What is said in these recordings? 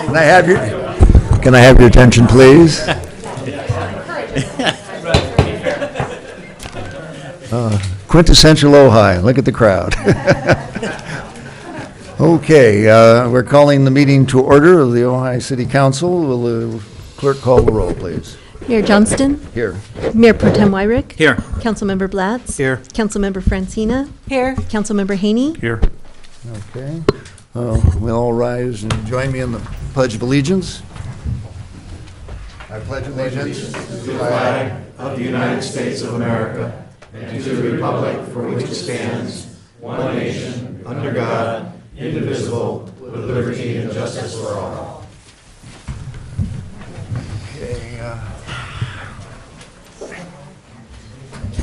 Can I have your attention, please? Quintessential Ojai. Look at the crowd. Okay, we're calling the meeting to order of the Ojai City Council. Will the clerk call the roll, please? Mayor Johnston? Here. Mayor Pro Tem Wyrick? Here. Councilmember Blatz? Here. Councilmember Francina? Here. Councilmember Haney? Here. Okay. We'll all rise and join me in the Pledge of Allegiance. I pledge allegiance to the flag of the United States of America and to the republic for which it stands, one nation, under God, indivisible, with liberty and justice for all. Okay.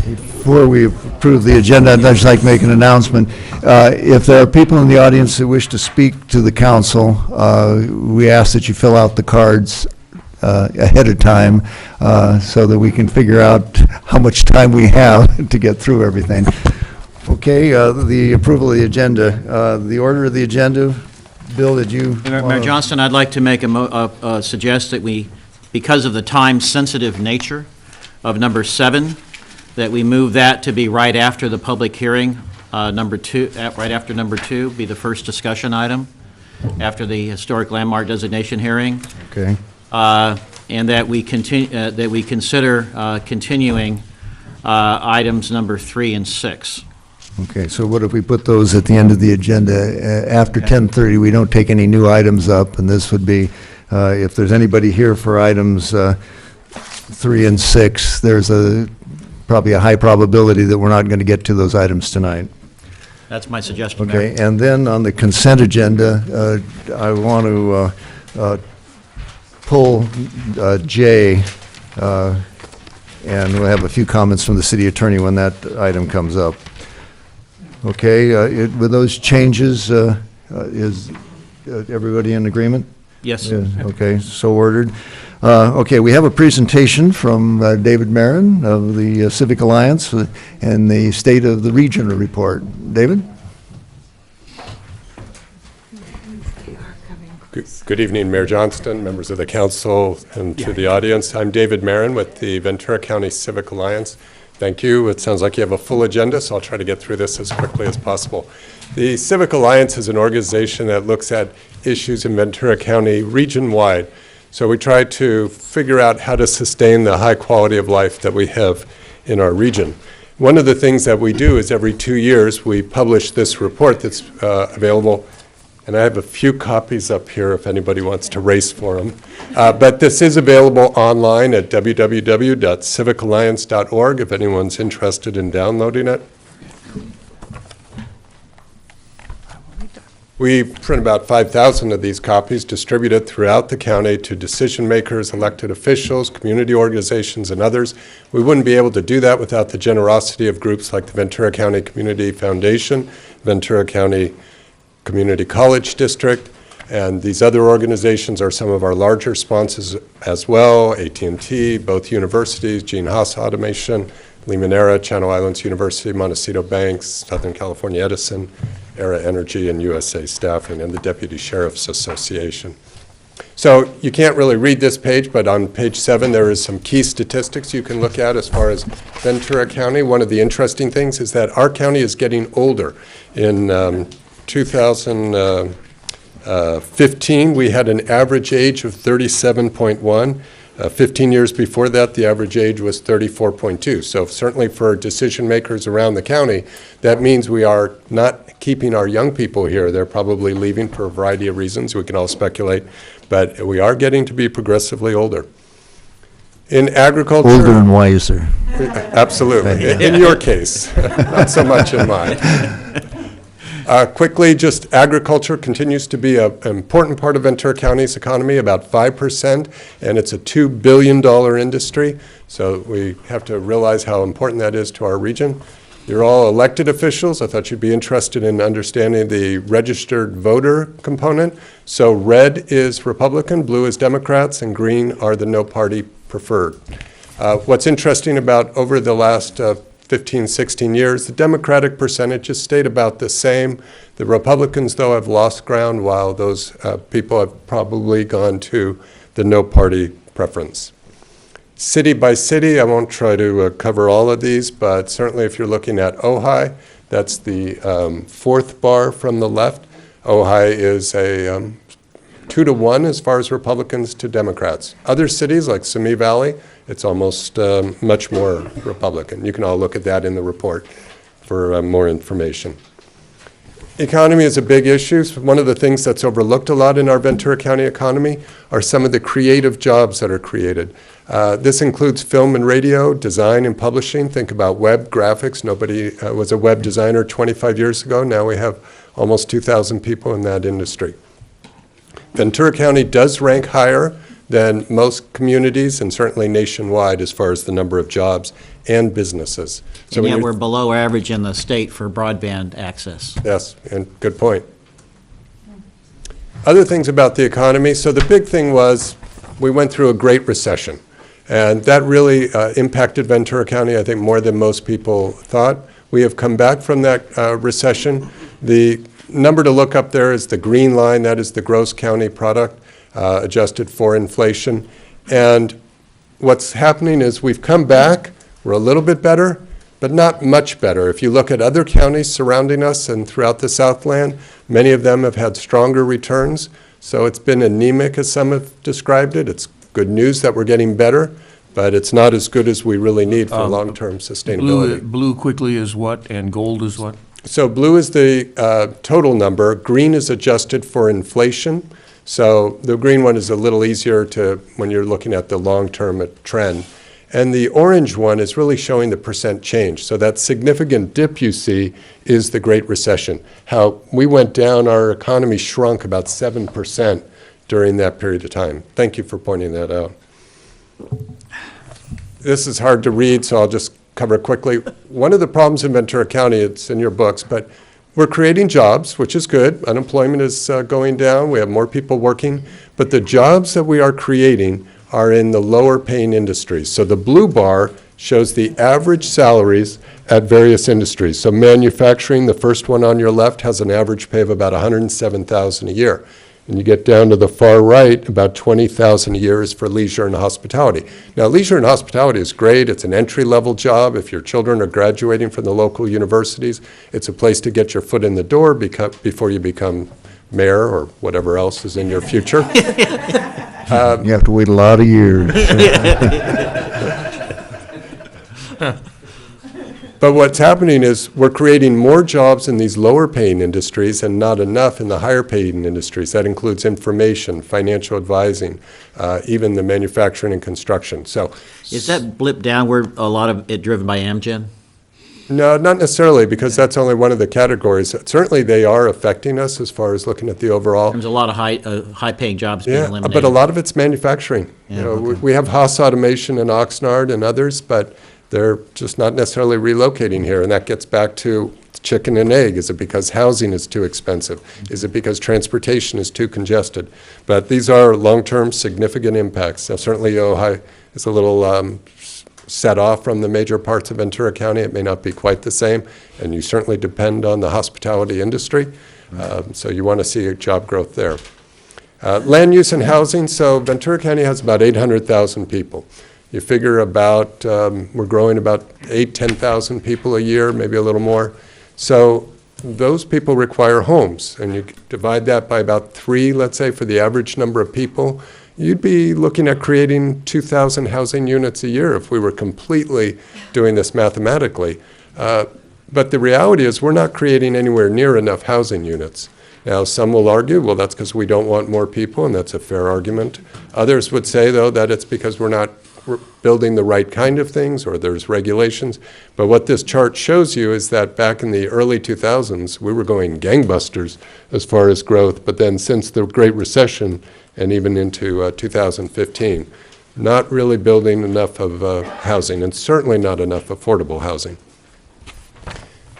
Before we approve the agenda, I'd just like to make an announcement. If there are people in the audience who wish to speak to the council, we ask that you fill out the cards ahead of time so that we can figure out how much time we have to get through everything. Okay, the approval of the agenda. The order of the agenda, Bill, did you? Mayor Johnston, I'd like to make suggest that we, because of the time-sensitive nature of number 7, that we move that to be right after the public hearing, number 2, right after number 2, be the first discussion item after the historic landmark designation hearing. Okay. And that we continue, that we consider continuing items number 3 and 6. Okay, so what if we put those at the end of the agenda? After 10:30, we don't take any new items up, and this would be, if there's anybody here for items 3 and 6, there's probably a high probability that we're not going to get to those items tonight. That's my suggestion, Mayor. Okay, and then on the consent agenda, I want to pull J, and we'll have a few comments from the city attorney when that item comes up. Okay, with those changes, is everybody in agreement? Yes. Yeah, okay, so ordered. Okay, we have a presentation from David Marin of the Civic Alliance and the State of the Region report. David? Good evening, Mayor Johnston, members of the council, and to the audience. I'm David Marin with the Ventura County Civic Alliance. Thank you. It sounds like you have a full agenda, so I'll try to get through this as quickly as possible. The Civic Alliance is an organization that looks at issues in Ventura County region-wide. So we try to figure out how to sustain the high quality of life that we have in our region. One of the things that we do is every 2 years we publish this report that's available, and I have a few copies up here if anybody wants to race for them. But this is available online at www.civicalliance.org if anyone's interested in downloading it. We print about 5,000 of these copies distributed throughout the county to decision makers, elected officials, community organizations, and others. We wouldn't be able to do that without the generosity of groups like the Ventura County Community Foundation, Ventura County Community College District, and these other organizations are some of our larger sponsors as well, AT&T, both universities, Gene Haas Automation, Limoneira, Channel Islands University, Montecito Banks, Southern California Edison, Era Energy, and USA Staffing, and the Deputy Sheriff's Association. So you can't really read this page, but on page 7 there is some key statistics you can look at as far as Ventura County. One of the interesting things is that our county is getting older. In 2015, we had an average age of 37.1. 15 years before that, the average age was 34.2. So certainly for decision makers around the county, that means we are not keeping our young people here. They're probably leaving for a variety of reasons. We can all speculate, but we are getting to be progressively older. In agriculture... Older and wiser. Absolutely. In your case, not so much in mine. Quickly, just agriculture continues to be an important part of Ventura County's economy, about 5%, and it's a $2 billion industry, so we have to realize how important that is to our region. You're all elected officials. I thought you'd be interested in understanding the registered voter component. So red is Republican, blue is Democrats, and green are the no party preferred. What's interesting about over the last 15, 16 years. The Democratic percentage has stayed about the same. The Republicans, though, have lost ground, while those people have probably gone to the no party preference. City by city, I won't try to cover all of these, but certainly if you're looking at Ojai, that's the fourth bar from the left. Ojai is a 2-to-1 as far as Republicans to Democrats. Other cities like Simi Valley, it's almost much more Republican. You can all look at that in the report for more information. Economy is a big issue. One of the things that's overlooked a lot in our Ventura County economy are some of the creative jobs that are created. This includes film and radio, design and publishing. Think about web graphics. Nobody was a web designer 25 years ago. Now we have almost 2,000 people in that industry. Ventura County does rank higher than most communities and certainly nationwide as far as the number of jobs and businesses. And yet we're below average in the state for broadband access. Yes, and good point. Other things about the economy. So the big thing was we went through a great recession. And that really impacted Ventura County, I think, more than most people thought. We have come back from that recession. The number to look up there is the green line. That is the gross county product adjusted for inflation. And what's happening is we've come back. We're a little bit better, but not much better. If you look at other counties surrounding us and throughout the Southland, many of them have had stronger returns. So it's been anemic, as some have described it. It's good news that we're getting better, but it's not as good as we really need for long-term sustainability. Blue quickly is what, and gold is what? So blue is the total number. Green is adjusted for inflation. So the green one is a little easier to, when you're looking at the long-term trend. And the orange one is really showing the percent change. So that significant dip you see is the Great Recession. How we went down, our economy shrunk about 7% during that period of time. Thank you for pointing that out. This is hard to read, so I'll just cover it quickly. One of the problems in Ventura County, it's in your books, but we're creating jobs, which is good. Unemployment is going down. We have more people working. But the jobs that we are creating are in the lower paying industries. So the blue bar shows the average salaries at various industries. So manufacturing, the first one on your left, has an average pay of about $107,000 a year. And you get down to the far right, about $20,000 a year is for leisure and hospitality. Now, leisure and hospitality is great. It's an entry-level job. If your children are graduating from the local universities, it's a place to get your foot in the door before you become mayor or whatever else is in your future. You have to wait a lot of years. But what's happening is we're creating more jobs in these lower paying industries and not enough in the higher paying industries. That includes information, financial advising, even the manufacturing and construction. So Is that blip downward, a lot of it driven by Amgen? no, not necessarily, because that's only one of the categories. Certainly they are affecting us as far as looking at the overall. There's a lot of high-paying jobs being Yeah, eliminated. but a lot of it's manufacturing. Yeah, You know, okay. we have Haas Automation in Oxnard and others, but they're just not necessarily relocating here, and that gets back to chicken and egg. Is it because housing is too expensive? Is it because transportation is too congested? But these are long-term significant impacts. Now, certainly Ojai is a little set off from the major parts of Ventura County. It may not be quite the same, and you certainly depend on the hospitality industry. So you want to see a job growth there. Land use and housing. So Ventura County has about 800,000 people. You figure about, we're growing about 10,000 people a year, maybe a little more. So those people require homes, and you divide that by about 3, let's say, for the average number of people. You'd be looking at creating 2,000 housing units a year if we were completely doing this mathematically. But the reality is we're not creating anywhere near enough housing units. Now, some will argue, well, that's because we don't want more people, and that's a fair argument. Others would say, though, that it's because we're not building the right kind of things or there's regulations. But what this chart shows you is that back in the early 2000s, we were going gangbusters as far as growth. But then since the Great Recession and even into 2015, not really building enough of housing, and certainly not enough affordable housing.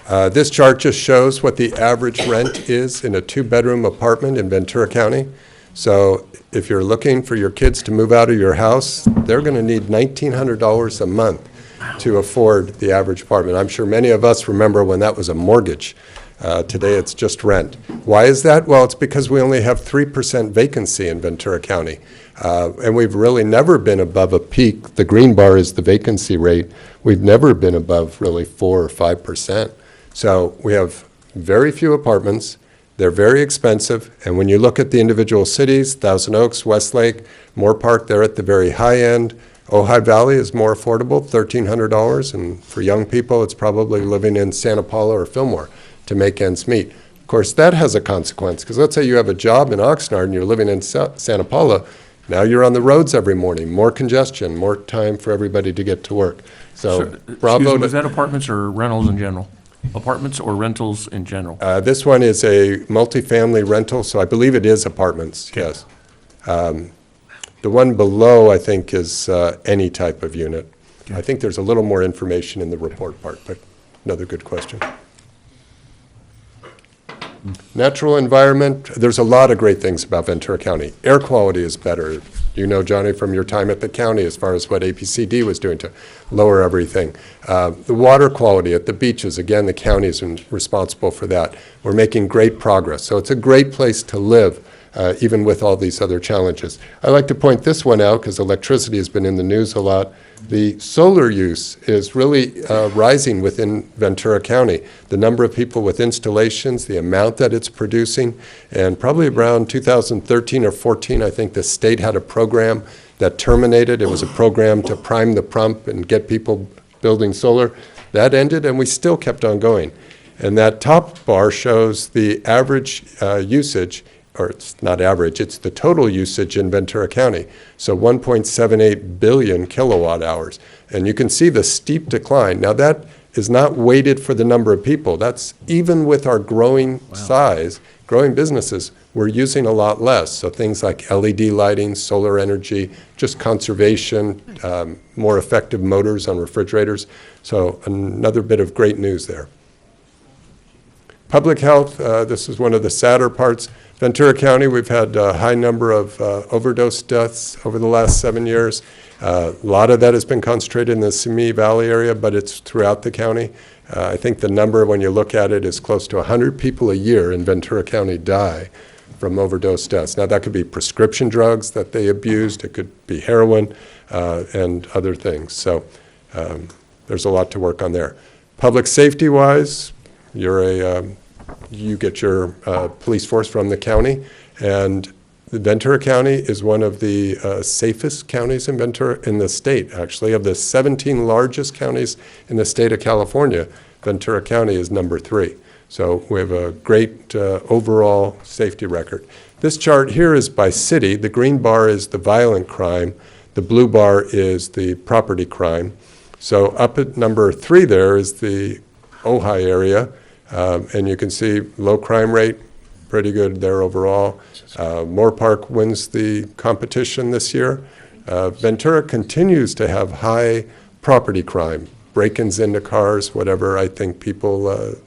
This chart just shows what the average rent is in a 2-bedroom apartment in Ventura County. So if you're looking for your kids to move out of your house, they're going to need $1,900 a month. to afford the average apartment. I'm sure many of us remember when that was a mortgage. Today it's just rent. Why is that? Well, it's because we only have 3% vacancy in Ventura County. And we've really never been above a peak. The green bar is the vacancy rate. We've never been above really 4 or 5%. So we have very few apartments. They're very expensive. And when you look at the individual cities, Thousand Oaks, Westlake, Moore Park, they're at the very high end. Ojai Valley is more affordable, $1,300. And for young people, it's probably living in Santa Paula or Fillmore to make ends meet. Of course, that has a consequence, because let's say you have a job in Oxnard and you're living in Santa Paula. Now you're on the roads every morning, more congestion, more time for everybody to get to work. So bravo. Excuse me, is that apartments or rentals in general? Apartments or rentals in general? This one is a multifamily rental, so I believe it is apartments, Okay. yes. The one below, I think, is any type of unit. Okay. I think there's a little more information in the report part, but another good question. Natural environment, there's a lot of great things about Ventura County. Air quality is better. You know, Johnny, from your time at the county, as far as what APCD was doing to lower everything. The water quality at the beaches, again, the county is responsible for that. We're making great progress. So it's a great place to live, even with all these other challenges. I like to point this one out because electricity has been in the news a lot. The solar use is really rising within Ventura County. The number of people with installations, the amount that it's producing, and probably around 2013 or 14, I think the state had a program that terminated. It was a program to prime the pump and get people building solar. That ended, and we still kept on going. And that top bar shows the average usage, or it's not average, it's the total usage in Ventura County. So 1.78 billion kilowatt hours. And you can see the steep decline. Now that is not weighted for the number of people. That's even with our growing size, growing businesses, we're using a lot less. So things like LED lighting, solar energy, just conservation, more effective motors on refrigerators. So another bit of great news there. Public health, this is one of the sadder parts. Ventura County, we've had a high number of overdose deaths over the last 7 years. A lot of that has been concentrated in the Simi Valley area, but it's throughout the county. I think the number, when you look at it, is close to 100 people a year in Ventura County die from overdose deaths. Now, that could be prescription drugs that they abused. It could be heroin and other things. So there's a lot to work on there. Public safety-wise, you get your police force from the county, and the Ventura County is one of the safest counties in the state, actually. Of the 17 largest counties in the state of California, Ventura County is number 3. So we have a great overall safety record. This chart here is by city. The green bar is the violent crime. The blue bar is the property crime. So up at number 3 there is the Ojai area. And you can see low crime rate, pretty good there overall. Moore Park wins the competition this year. Ventura continues to have high property crime, break-ins into cars, whatever. I think people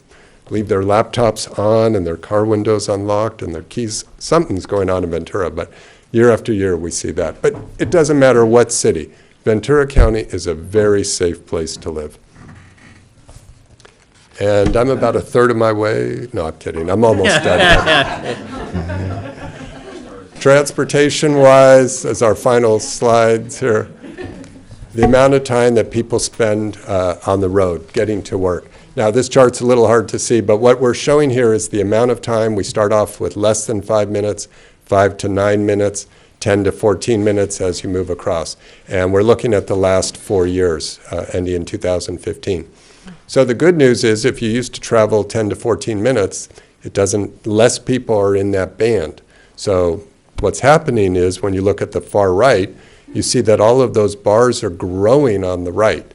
leave their laptops on and their car windows unlocked and their keys. Something's going on in Ventura, but year after year we see that. But it doesn't matter what city. Ventura County is a very safe place to live. And I'm about a third of my way. No, I'm kidding. I'm almost done. Transportation-wise, as our final slides here, the amount of time that people spend on the road getting to work. Now, this chart's a little hard to see, but what we're showing here is the amount of time. We start off with less than 5 minutes, 5 to 9 minutes, 10 to 14 minutes as you move across. And we're looking at the last 4 years, ending in 2015. So the good news is if you used to travel 10 to 14 minutes, less people are in that band. So what's happening is when you look at the far right, you see that all of those bars are growing on the right,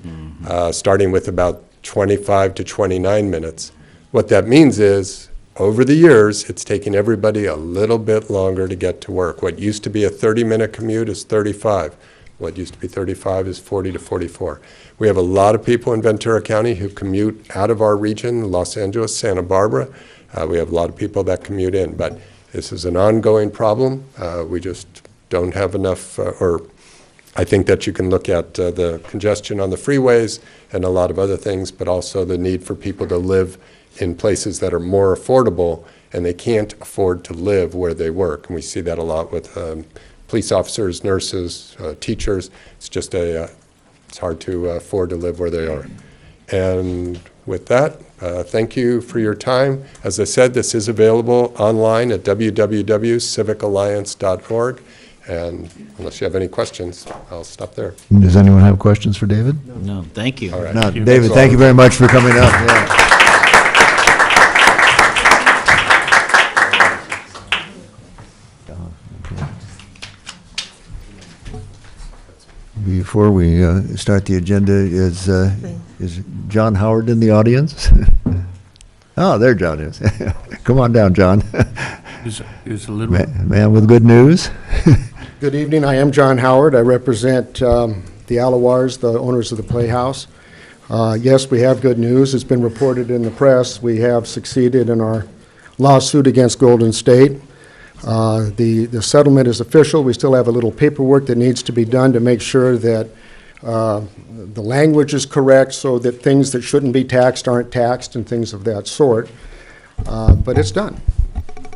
starting with about 25 to 29 minutes. What that means is over the years, it's taking everybody a little bit longer to get to work. What used to be a 30-minute commute is 35. What used to be 35 is 40 to 44. We have a lot of people in Ventura County who commute out of our region, Los Angeles, Santa Barbara. We have a lot of people that commute in, but this is an ongoing problem. We just don't have enough, I think that you can look at the congestion on the freeways and a lot of other things, but also the need for people to live in places that are more affordable, and they can't afford to live where they work. And we see that a lot with police officers, nurses, teachers. It's just it's hard to afford to live where they are. And with that, thank you for your time. As I said, this is available online at www.civicalliance.org. And unless you have any questions, I'll stop there. Does anyone have questions for David? No, thank you. All right. No, David, thank you very much for coming up. Yeah. Before we start the agenda, is John Howard in the audience? Oh, there John is. Come on down, John. Is a little. Man with good news. Good evening. I am John Howard. I represent the Alawars, the owners of the Playhouse. Yes, we have good news. It's been reported in the press. We have succeeded in our lawsuit against Golden State. The settlement is official. We still have a little paperwork that needs to be done to make sure that the language is correct so that things that shouldn't be taxed aren't taxed and things of that sort. But it's done.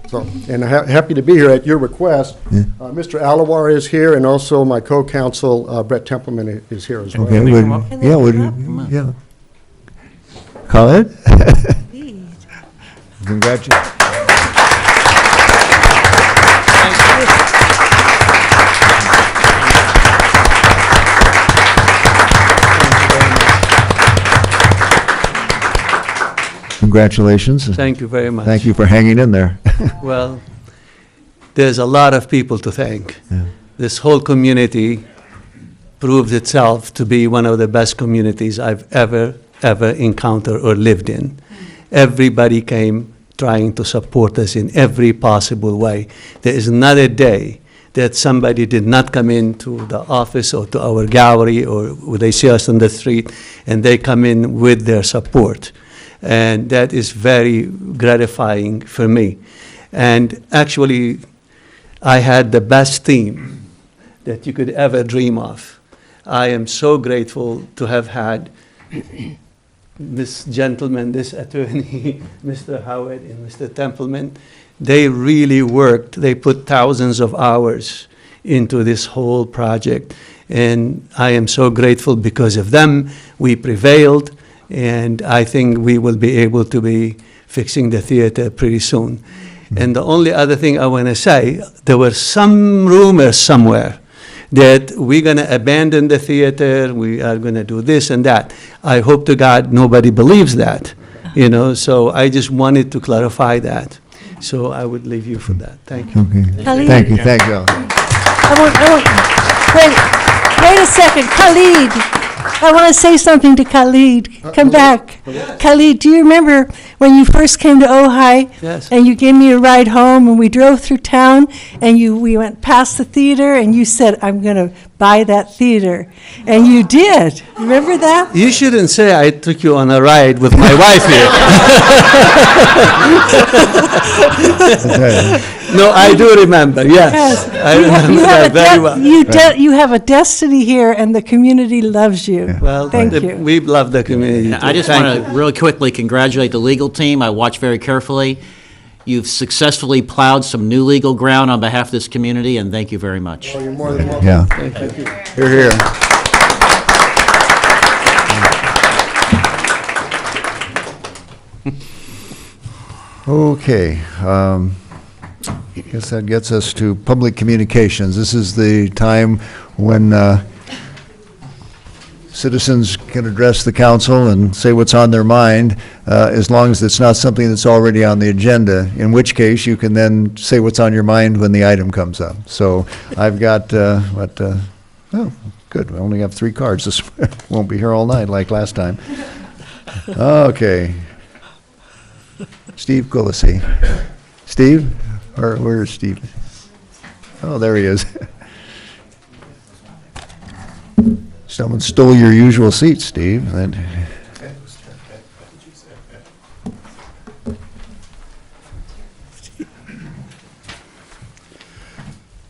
So, and happy to be here at your request. Yeah. Mr. Alawar is here, and also my co-counsel, Brett Templeman, is here as well. Okay, they come up? yeah, yeah. Call it. Congratulations. Congratulations. Thank you very much. Thank you for hanging in there. Well, there's a lot of people to thank. Yeah. This whole community proved itself to be one of the best communities I've ever encountered or lived in. Everybody came trying to support us in every possible way. There is not a day that somebody did not come into the office or to our gallery or they see us on the street and they come in with their support. And that is very gratifying for me. And actually, I had the best team that you could ever dream of. I am so grateful to have had this gentleman, this attorney, Mr. Howard and Mr. Templeman. They really worked. They put thousands of hours into this whole project. And I am so grateful because of them. We prevailed. And I think we will be able to be fixing the theater pretty soon. And the only other thing I want to say, there were some rumors somewhere that we're going to abandon the theater, we are going to do this and that. I hope to God nobody believes that, you know, so I just wanted to clarify that. So I would leave you for that. Thank you. Okay. Khalid. Thank you, John. Wait a second, Khalid. I want to say something to Khalid. Come back. Khalid, do you remember when you first came to Ojai? Yes. And you gave me a ride home, and we drove through town, and we went past the theater, and you said, I'm going to buy that theater. And you did. Remember that? You shouldn't say I took you on a ride with my wife here. No, I do remember, yes. I remember that very well. You have a destiny here, and the community loves you. Well, Thank you. we love the community. I just Thank want you. to really quickly congratulate the legal team. I watched very carefully. You've successfully plowed some new legal ground on behalf of this community, and thank you very much. You're more than welcome. Yeah. Thank you. You're here. Okay. I guess that gets us to public communications. This is the time when citizens can address the council and say what's on their mind, as long as it's not something that's already on the agenda, in which case you can then say what's on your mind when the item comes up. So I've got, oh, good, we only have 3 cards. This won't be here all night like last time. Okay. Steve Quillisi. Steve? Or where is Steve? Oh, there he is. Someone stole your usual seat, Steve.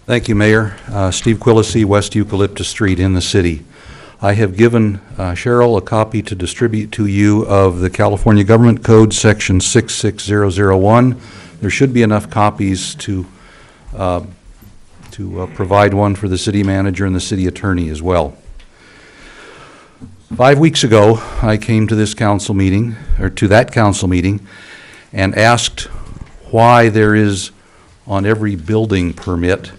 Thank you, Mayor. Steve Quillisi, West Eucalyptus Street in the city. I have given Cheryl a copy to distribute to you of the California Government Code, Section 66001. There should be enough copies to provide one for the city manager and the city attorney as well. 5 weeks ago, I came to this council meeting, or to that council meeting, and asked why there is on every building permit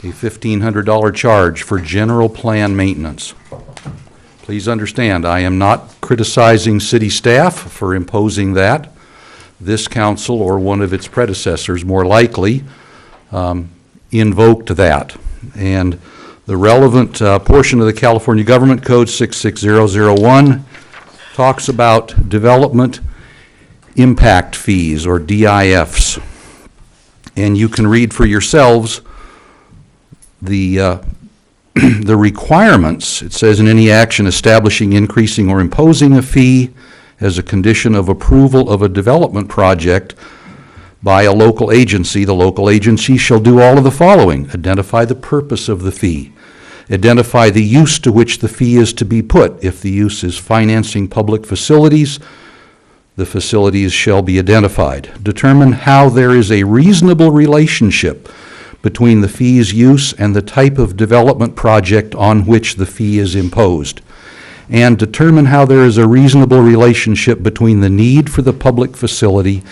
a $1,500 charge for general plan maintenance. Please understand, I am not criticizing city staff for imposing that. This council or one of its predecessors more likely invoked that. And the relevant portion of the California Government Code 66001 talks about development impact fees, or DIFs. And you can read for yourselves the requirements. It says, in any action establishing, increasing, or imposing a fee as a condition of approval of a development project by a local agency, the local agency shall do all of the following: identify the purpose of the fee, identify the use to which the fee is to be put. If the use is financing public facilities, the facilities shall be identified. Determine how there is a reasonable relationship between the fee's use and the type of development project on which the fee is imposed. And determine how there is a reasonable relationship between the need for the public facility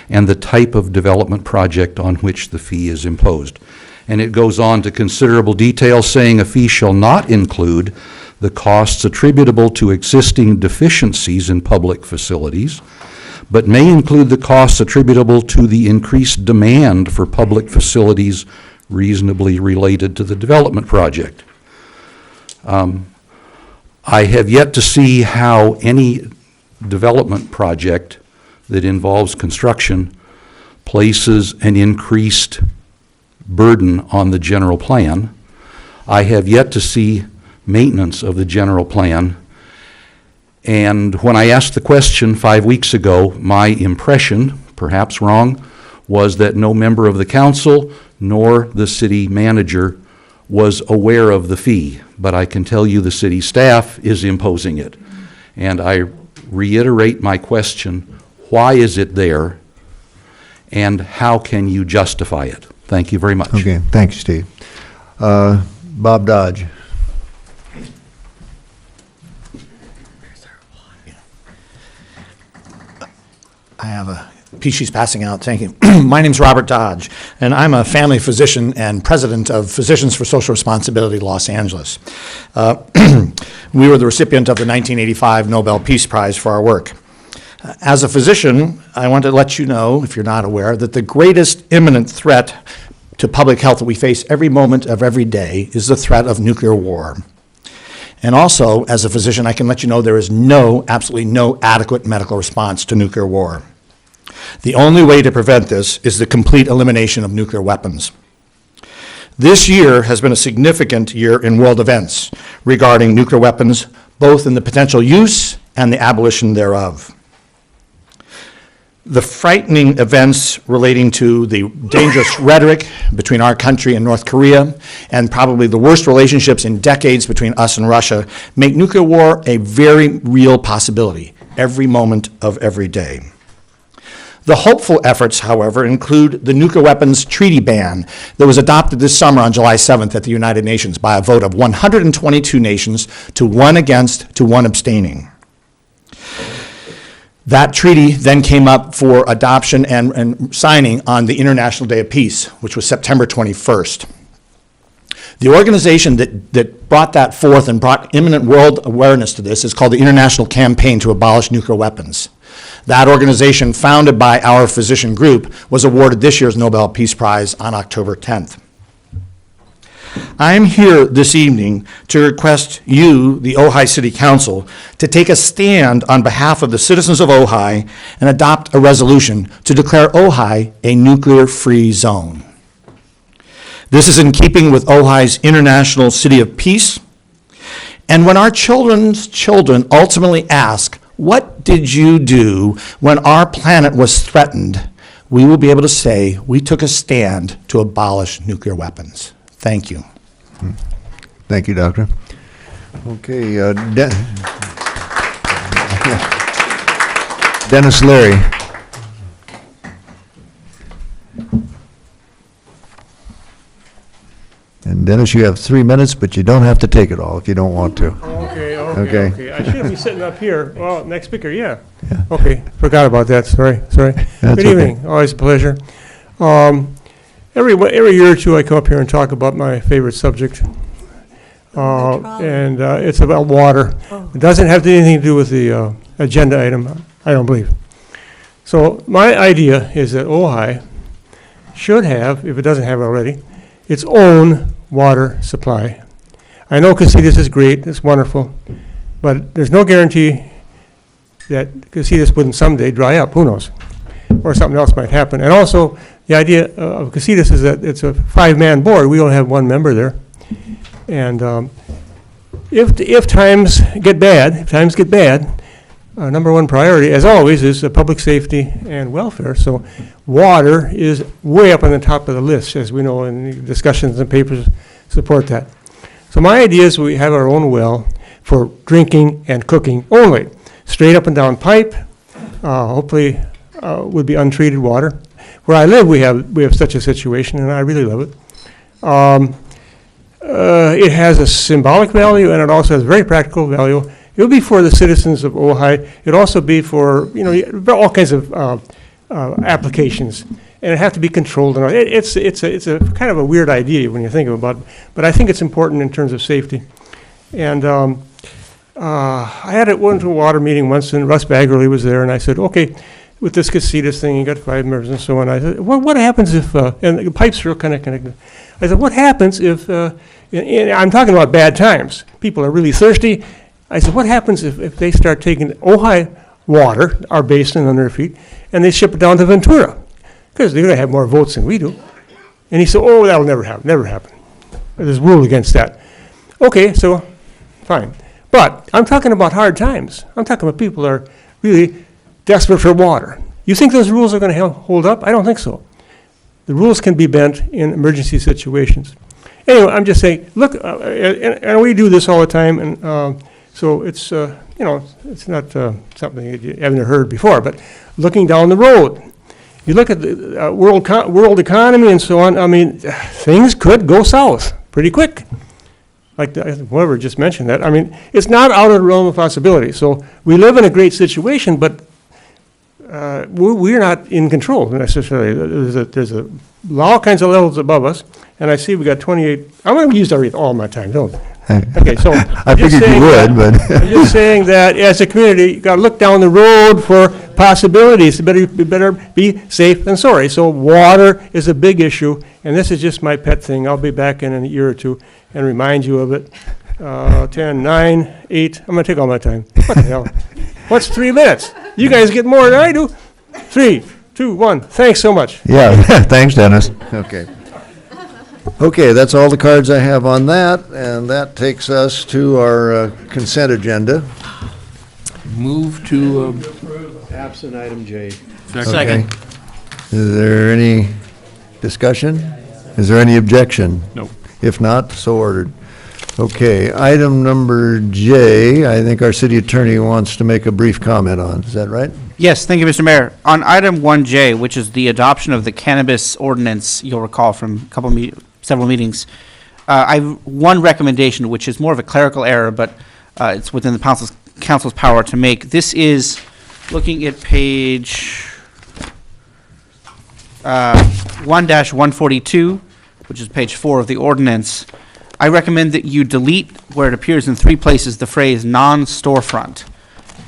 and the type of development project on which the fee is imposed. And it goes on to considerable detail, saying a fee shall not include the costs attributable to existing deficiencies in public facilities, but may include the costs attributable to the increased demand for public facilities reasonably related to the development project. I have yet to see how any development project that involves construction places an increased burden on the general plan. I have yet to see maintenance of the general plan. And when I asked the question 5 weeks ago, my impression, perhaps wrong, was that no member of the council nor the city manager was aware of the fee. But I can tell you the city staff is imposing it. And I reiterate my question: why is it there, and how can you justify it? Thank you very much. Okay, thank you, Steve. Bob Dodge. I have a piece she's passing out. Thank you. My name's Robert Dodge, and I'm a family physician and president of Physicians for Social Responsibility Los Angeles. We were the recipient of the 1985 Nobel Peace Prize for our work. As a physician, I want to let you know, if you're not aware, that the greatest imminent threat to public health that we face every moment of every day is the threat of nuclear war. And also, as a physician, I can let you know there is absolutely no adequate medical response to nuclear war. The only way to prevent this is the complete elimination of nuclear weapons. This year has been a significant year in world events regarding nuclear weapons, both in the potential use and the abolition thereof. The frightening events relating to the dangerous rhetoric between our country and North Korea, and probably the worst relationships in decades between us and Russia, make nuclear war a very real possibility every moment of every day. The hopeful efforts, however, include the nuclear weapons treaty ban that was adopted this summer on July 7th at the United Nations by a vote of 122 nations to 1 against to 1 abstaining. That treaty then came up for adoption and signing on the International Day of Peace, which was September 21st. The organization that brought that forth and brought imminent world awareness to this is called the International Campaign to Abolish Nuclear Weapons. That organization, founded by our physician group, was awarded this year's Nobel Peace Prize on October 10th. I'm here this evening to request you, the Ojai City Council, to take a stand on behalf of the citizens of Ojai and adopt a resolution to declare Ojai a nuclear-free zone. This is in keeping with Ojai's International City of Peace. And when our children's children ultimately ask, what did you do when our planet was threatened, we will be able to say, we took a stand to abolish nuclear weapons. Thank Thank you. Thank you, Doctor. Okay, Dennis Leary. And Dennis, you have 3 minutes, but you don't have to take it all if you don't want to. Okay. I should be sitting up here. Well, next speaker, yeah. Okay, forgot about that, sorry. That's Good okay. evening, always a pleasure. Every year or two, I come up here and talk about my favorite subject. And it's about water. It doesn't have anything to do with the agenda item, I don't believe. So my idea is that Ojai should have, if it doesn't have it already, its own water supply. I know Casitas is great, it's wonderful, but there's no guarantee that Casitas wouldn't someday dry up, who knows? Or something else might happen. And also, the idea of Casitas is that it's a 5-man board, we only have 1 member there. And if times get bad, number 1 priority, as always, is public safety and welfare. So water is way up on the top of the list, as we know, and the discussions and papers support that. So my idea is we have our own well for drinking and cooking only. Straight up and down pipe, hopefully would be untreated water. Where I live, we have such a situation, and I really love it. It has a symbolic value, and it also has very practical value. It would be for the citizens of Ojai. It'd also be for, all kinds of applications, and it have to be controlled. And it's a kind of a weird idea when you think about it, but I think it's important in terms of safety. And I had went to a water meeting once, and Russ Baggerly was there, and I said, okay, with this Casitas thing, you got 5 members and so on. I said, what happens if, and the pipes are kind of connected. I said, what happens if, and I'm talking about bad times. People are really thirsty. I said, what happens if they start taking Ojai water, our basin, on their feet, and they ship it down to Ventura? Because they're going to have more votes than we do. And he said, oh, that'll never happen. There's a rule against that. Okay, so fine. But I'm talking about hard times. I'm talking about people that are really desperate for water. You think those rules are going to hold up? I don't think so. The rules can be bent in emergency situations. Anyway, I'm just saying, look, and we do this all the time, and so it's, it's not something that you haven't heard before, but looking down the road, you look at the world economy and so on, I mean, things could go south pretty quick. Like whoever just mentioned that. I mean, it's not out of the realm of possibility. So we live in a great situation, but we're not in control necessarily. There's all kinds of levels above us, and I see we got 28. I'm going to use all my time, don't I? Okay, so I figured you would, but I'm just saying that as a community, you got to look down the road for possibilities. Better be safe than sorry. So water is a big issue, and this is just my pet thing. I'll be back in a year or two and remind you of it. 10, 9, 8. I'm going to take all my time. What the hell? What's 3 minutes? You guys get more than I do. 3, 2, 1. Thanks so much. yeah, thanks, Dennis. Okay, that's all the cards I have on that, and that takes us to our consent agenda. Move to, Absent item J. Second. Is there any discussion? Is there any objection? No. If not, so ordered. Okay, item number J, I think our city attorney wants to make a brief comment on. Is that right? Yes, thank you, Mr. Mayor. On item 1J, which is the adoption of the cannabis ordinance, you'll recall from several meetings, I have one recommendation, which is more of a clerical error, but it's within the council's power to make. This is looking at page 1-142, which is page 4 of the ordinance. I recommend that you delete, where it appears in 3 places, the phrase non-storefront,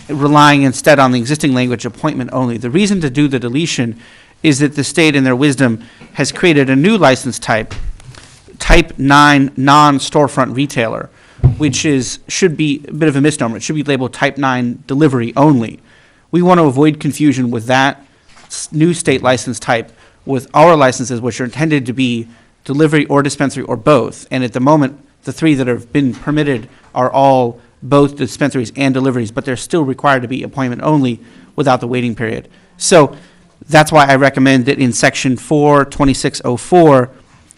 relying instead on the existing language appointment only. The reason to do the deletion is that the state, in their wisdom, has created a new license type, Type 9 non-storefront retailer, which should be a bit of a misnomer. It should be labeled Type 9 delivery only. We want to avoid confusion with that new state license type with our licenses, which are intended to be delivery or dispensary or both. And at the moment, the 3 that have been permitted are all both dispensaries and deliveries, but they're still required to be appointment only without the waiting period. So that's why I recommend that in section 42604,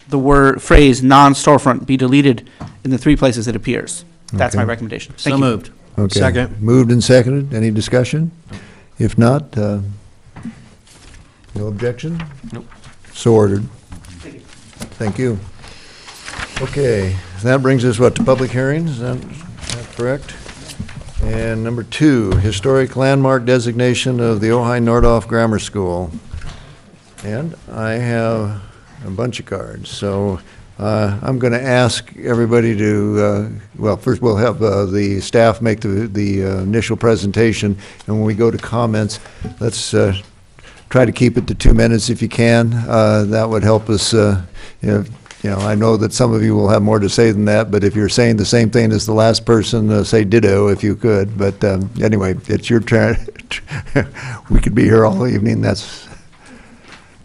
the phrase non-storefront be deleted in the 3 places it appears. That's my Okay. recommendation. So Thank you. moved. Okay. Second. Moved and seconded. Any discussion? If not, no objection? Nope. So ordered. Thank you. Okay, that brings us, what, to public hearings? Is that correct? And number 2, historic landmark designation of the Ojai Nordoff Grammar School. And I have a bunch of cards, so I'm going to ask everybody to, well, first we'll have the staff make the initial presentation, and when we go to comments, let's try to keep it to 2 minutes if you can. That would help us, you know, I know that some of you will have more to say than that, but if you're saying the same thing as the last person, say ditto if you could. But anyway, it's your turn. We could be here all evening. That's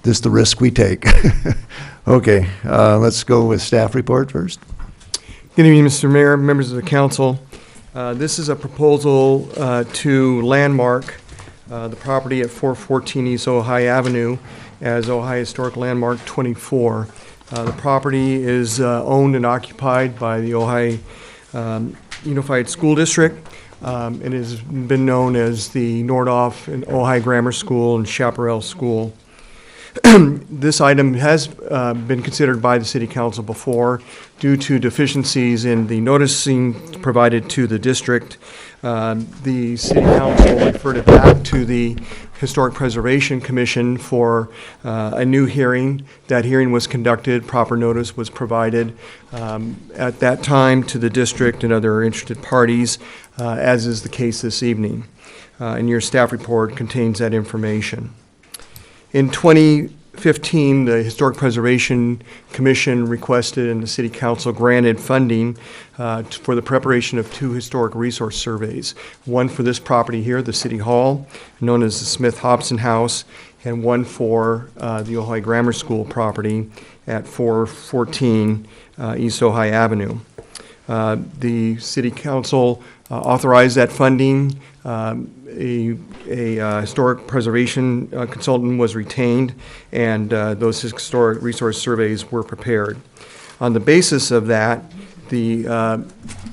just the risk we take. Okay, let's go with staff report first. Good evening, Mr. Mayor, members of the council. This is a proposal to landmark the property at 414 East Ojai Avenue as Ojai Historic Landmark 24. The property is owned and occupied by the Ojai Unified School District. It has been known as the Nordoff and Ojai Grammar School and Chaparral School. This item has been considered by the City Council before due to deficiencies in the noticing provided to the district. The City Council referred it back to the Historic Preservation Commission for a new hearing. That hearing was conducted, proper notice was provided at that time to the district and other interested parties, as is the case this evening. And your staff report contains that information. In 2015, the Historic Preservation Commission requested and the City Council granted funding for the preparation of 2 historic resource surveys. One for this property here, the City Hall, known as the Smith-Hobson House, and one for the Ojai Grammar School property at 414 East Ojai Avenue. The City Council authorized that funding. A historic preservation consultant was retained, and those historic resource surveys were prepared. On the basis of that, the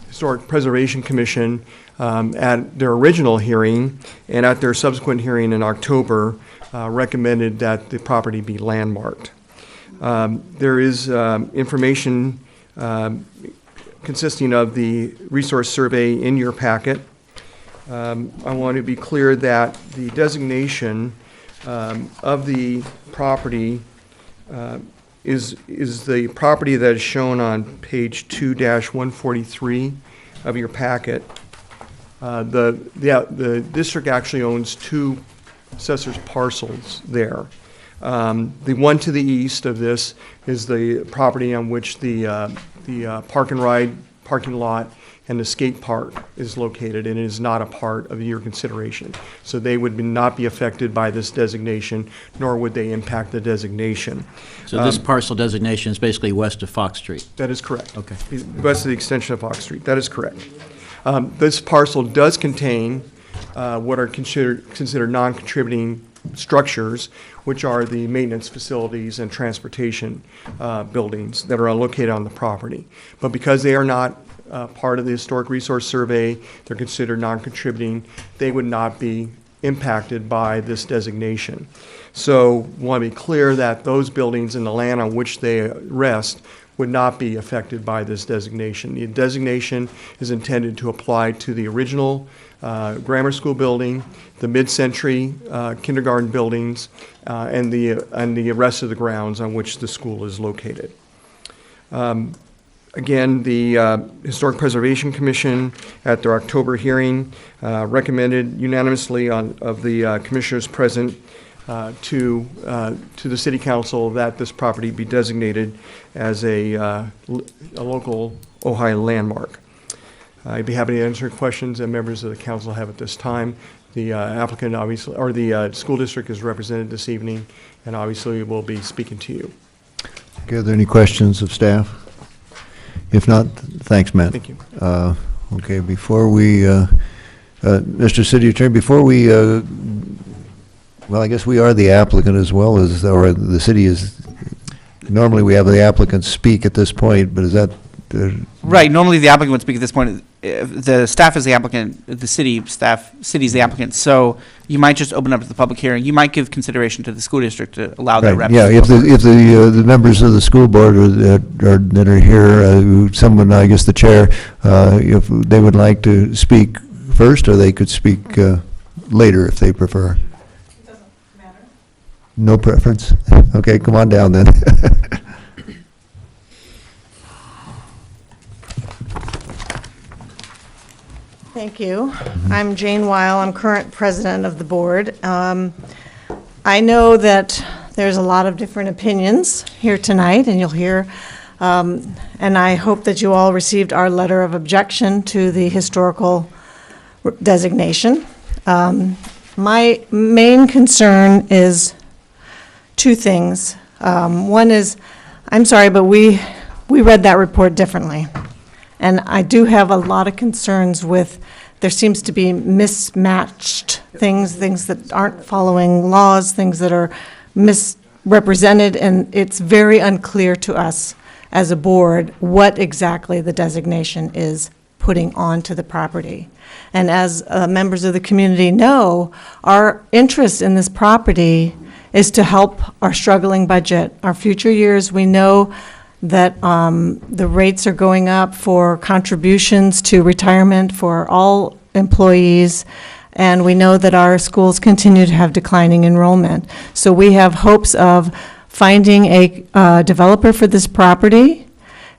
Historic Preservation Commission, at their original hearing and at their subsequent hearing in October, recommended that the property be landmarked. There is information consisting of the resource survey in your packet. I want to be clear that the designation of the property is the property that is shown on page 2-143 of your packet. The district actually owns 2 assessor's parcels there. The one to the east of this is the property on which the park and ride parking lot and the skate park is located, and it is not a part of your consideration. So they would not be affected by this designation, nor would they impact the designation. So this parcel designation is basically west of Fox Street? That is correct. Okay. West of the extension of Fox Street, that is correct. This parcel does contain what are considered non-contributing structures, which are the maintenance facilities and transportation buildings that are located on the property. But because they are not part of the Historic Resource Survey, they're considered non-contributing, they would not be impacted by this designation. So I want to be clear that those buildings and the land on which they rest would not be affected by this designation. The designation is intended to apply to the original grammar school building, the mid-century kindergarten buildings, and the rest of the grounds on which the school is located. Again, the Historic Preservation Commission at their October hearing recommended unanimously of the commissioners present to the City Council that this property be designated as a local Ojai landmark. I'd be happy to answer questions that members of the council have at this time. The applicant obviously, or the school district is represented this evening, and obviously will be speaking to you. Okay, are there any questions of staff? If not, thanks, Matt. Thank you. Okay, before we, Mr. City Attorney, before we, well, I guess we are the applicant as well as, or the city is. normally we have the applicant speak at this point, but is that? Right, normally the applicant would speak at this point. The staff is the applicant, the city is the applicant, so you might just open up to the public hearing. You might give consideration to the school district to allow their Right, reps. yeah, if the members of the school board that are here, someone, I guess the chair, if they would like to speak first, or they could speak later if they prefer. It doesn't matter. No preference? Okay, come on down then. Thank you. I'm Jane Weil. I'm current president of the board. I know that there's a lot of different opinions here tonight, and you'll hear, and I hope that you all received our letter of objection to the historical designation. My main concern is two things. One is, I'm sorry, but we read that report differently. And I do have a lot of concerns with, there seems to be mismatched things that aren't following laws, things that are misrepresented, and it's very unclear to us as a board what exactly the designation is putting onto the property. And as members of the community know, our interest in this property is to help our struggling budget. Our future years, we know that the rates are going up for contributions to retirement for all employees, and we know that our schools continue to have declining enrollment. So we have hopes of finding a developer for this property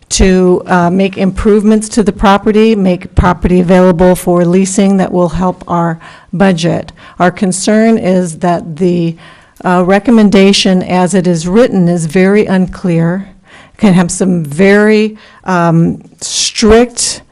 to make improvements to the property, make property available for leasing that will help our budget. Our concern is that the recommendation as it is written is very unclear, can have some very strict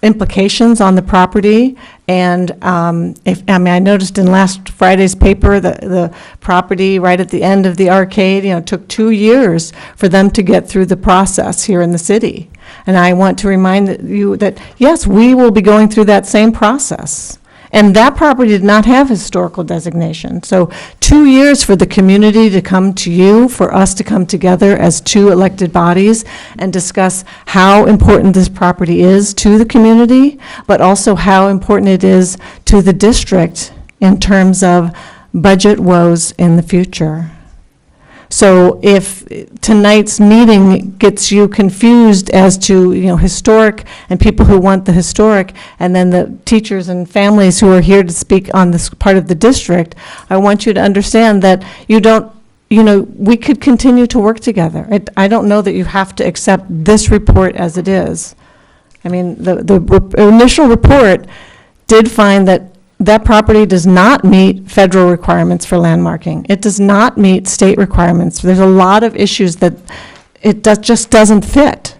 implications on the property. And I noticed in last Friday's paper that the property right at the end of the arcade, took 2 years for them to get through the process here in the city. And I want to remind you that, yes, we will be going through that same process. And that property did not have historical designation. So 2 years for the community to come to you, for us to come together as two elected bodies and discuss how important this property is to the community, but also how important it is to the district in terms of budget woes in the future. So if tonight's meeting gets you confused as to, historic and people who want the historic, and then the teachers and families who are here to speak on this part of the district, I want you to understand that we could continue to work together. I don't know that you have to accept this report as it is. I mean, the initial report did find that property does not meet federal requirements for landmarking. It does not meet state requirements. There's a lot of issues that it just doesn't fit.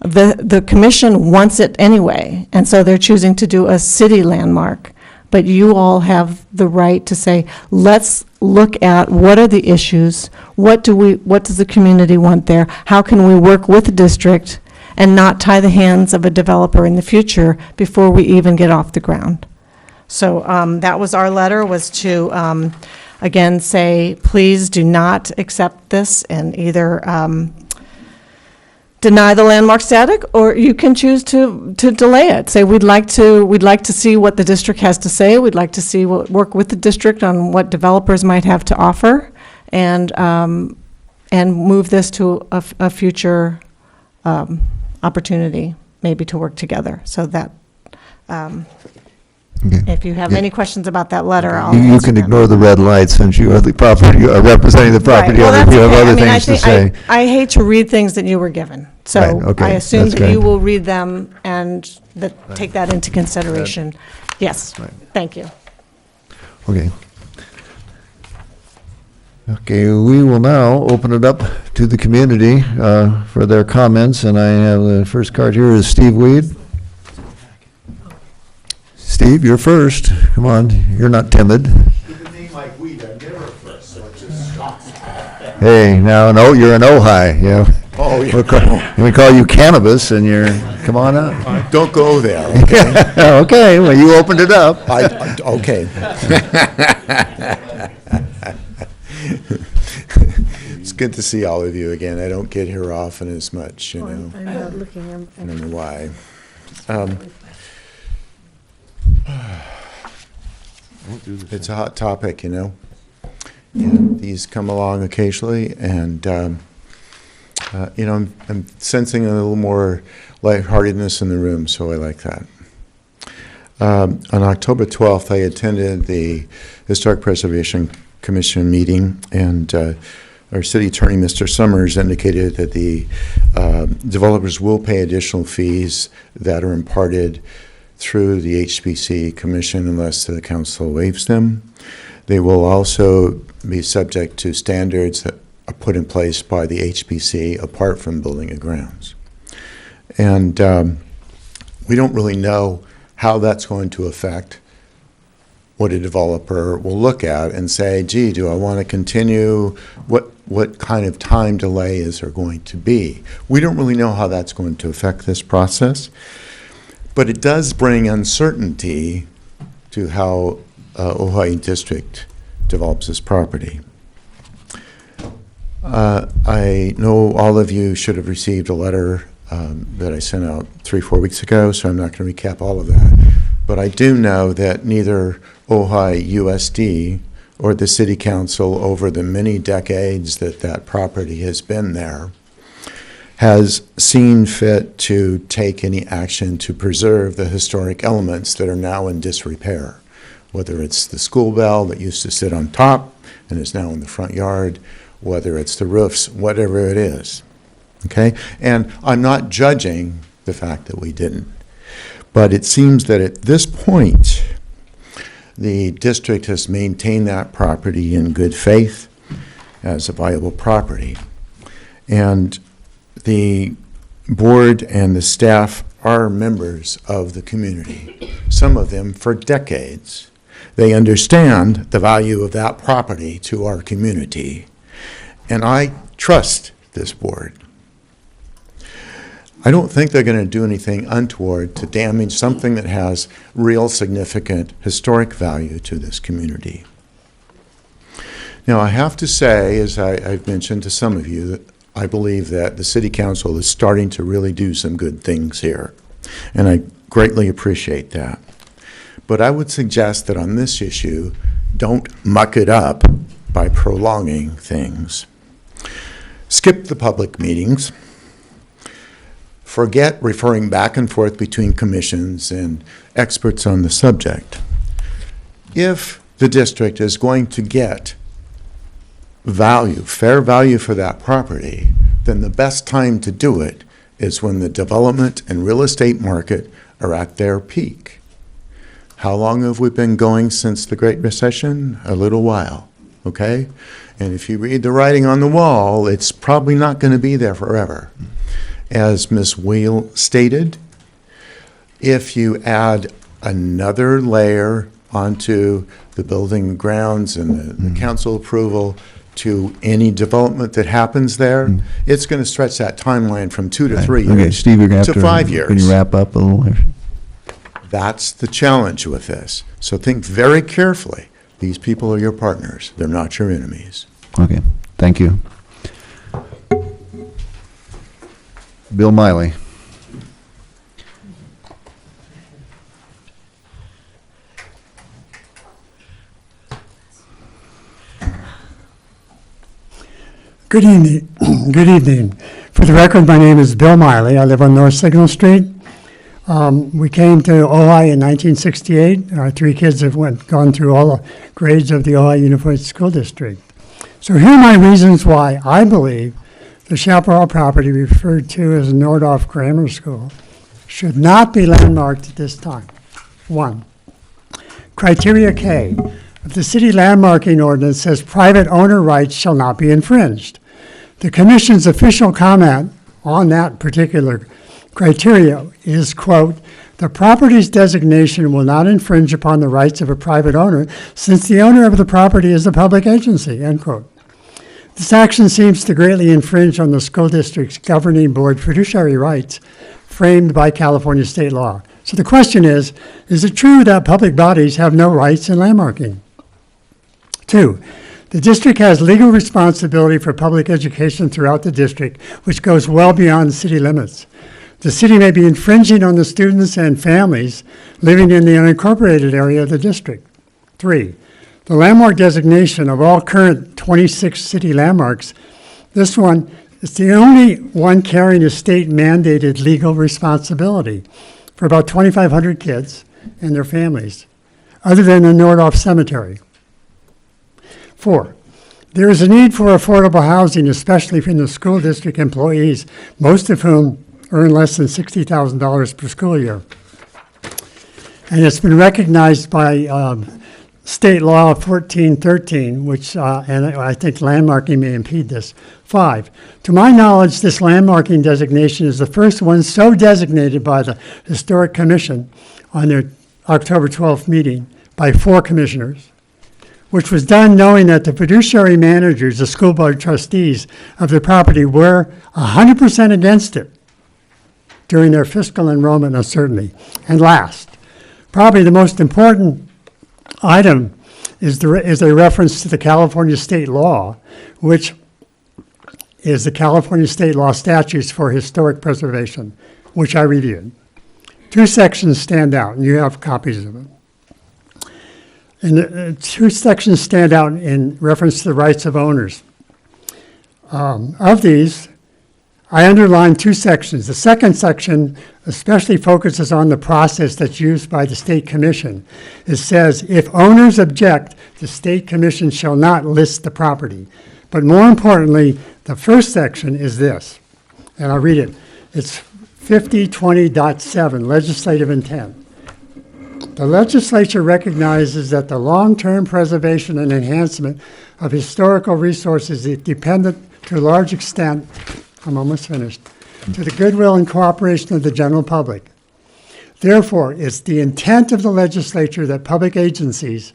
The commission wants it anyway, and so they're choosing to do a city landmark. But you all have the right to say, let's look at what are the issues, what does the community want there, how can we work with the district and not tie the hands of a developer in the future before we even get off the ground. So that was our letter, was to, again, say, please do not accept this and either deny the landmark status, or you can choose to delay it. Say, we'd like to see what the district has to say. We'd like to work with the district on what developers might have to offer, and move this to a future opportunity, maybe to work together. So that. Okay. If you have any questions about that letter, I'll You answer can them. ignore the red light since you are the property, you are representing the property Right. Well, owner. If you have that's okay. other I mean, things to say. I hate to read things that you were given. So Right, okay, I assume that's that good. you will read them and take that into consideration. Yes, Right. thank you. Okay. Okay, we will now open it up to the community for their comments, and I have the first card here is Steve Weed. Steve, you're first. Come on, you're not timid. With a name like Weed, I'm never first, so it just shocks me. Hey, now, no, you're an Ojai, yeah. Oh, yeah. We call you cannabis, and come on up. Don't go there, okay? Okay, well, you opened it up. Okay. good to see all of you again. I don't get here often as much, you know. I'm not looking. I don't know why. It's a hot topic, you know. And these come along occasionally, and you know, I'm sensing a little more lightheartedness in the room, so I like that. On October 12th, I attended the Historic Preservation Commission meeting, and our city attorney, Mr. Summers, indicated that the developers will pay additional fees that are imparted through the HPC Commission unless the council waives them. They will also be subject to standards that are put in place by the HPC apart from building and grounds. And we don't really know how that's going to affect what a developer will look at and say, gee, do I want to continue? What kind of time delay is there going to be? We don't really know how that's going to affect this process, but it does bring uncertainty to how Ojai District develops this property. I know all of you should have received a letter that I sent out 3-4 weeks ago, so I'm not going to recap all of that. But I do know that neither Ojai USD or the City Council, over the many decades that that property has been there, has seen fit to take any action to preserve the historic elements that are now in disrepair, whether it's the school bell that used to sit on top and is now in the front yard, whether it's the roofs, whatever it is. Okay? And I'm not judging the fact that we didn't. But it seems that at this point, the district has maintained that property in good faith as a viable property. And the board and the staff are members of the community, some of them for decades. They understand the value of that property to our community. And I trust this board. I don't think they're going to do anything untoward to damage something that has real significant historic value to this community. Now, I have to say, as I've mentioned to some of you, that I believe that the City Council is starting to really do some good things here, and I greatly appreciate that. But I would suggest that on this issue, don't muck it up by prolonging things. Skip the public meetings. Forget referring back and forth between commissions and experts on the subject. If the district is going to get value, fair value for that property, then the best time to do it is when the development and real estate market are at their peak. How long have we been going since the Great Recession? A little while, okay? And if you read the writing on the wall, it's probably not going to be there forever. As Ms. Wheel stated, if you add another layer onto the building grounds and the council approval to any development that happens there, it's going to stretch that timeline from 2 to 3 years Okay, Steve, you're going to have to 5 years. Can you wrap up a little there? That's the challenge with this. So think very carefully. These people are your partners. They're not your enemies. Okay, thank you. Bill Miley. Good evening. Good evening. For the record, my name is Bill Miley. I live on North Signal Street. We came to Ojai in 1968. Our 3 kids have gone through all the grades of the Ojai Unified School District. So here are my reasons why I believe the Chaparral property referred to as Nordhoff Grammar School should not be landmarked at this time. 1, Criteria K of the city landmarking ordinance says private owner rights shall not be infringed. The commission's official comment on that particular criteria is, quote, the property's designation will not infringe upon the rights of a private owner since the owner of the property is a public agency, end quote. This action seems to greatly infringe on the school district's governing board fiduciary rights framed by California state law. So the question is it true that public bodies have no rights in landmarking? 2, The district has legal responsibility for public education throughout the district, which goes well beyond city limits. The city may be infringing on the students and families living in the unincorporated area of the district. 3, the landmark designation of all current 26 city landmarks, this one is the only one carrying a state-mandated legal responsibility for about 2,500 kids and their families, other than the Nordhoff Cemetery. 4, there is a need for affordable housing, especially for the school district employees, most of whom earn less than $60,000 per school year. And it's been recognized by State Law 1413, which, and I think landmarking may impede this. 5, to my knowledge, this landmarking designation is the first one so designated by the Historic Commission on their October 12th meeting by 4 commissioners, which was done knowing that the fiduciary managers, the school board trustees of the property, were 100% against it during their fiscal enrollment uncertainty. And last, probably the most important item is a reference to the California state law, which is the California state law statutes for historic preservation, which I reviewed. 2 sections stand out, and you have copies of them. And 2 sections stand out in reference to the rights of owners. Of these, I underlined 2 sections. The second section especially focuses on the process that's used by the State Commission. It says, if owners object, the State Commission shall not list the property. But more importantly, the first section is this, and I'll read it. It's 5020.7, legislative intent. The legislature recognizes that the long-term preservation and enhancement of historical resources is dependent to a large extent, I'm almost finished, to the goodwill and cooperation of the general public. Therefore, it's the intent of the legislature that public agencies,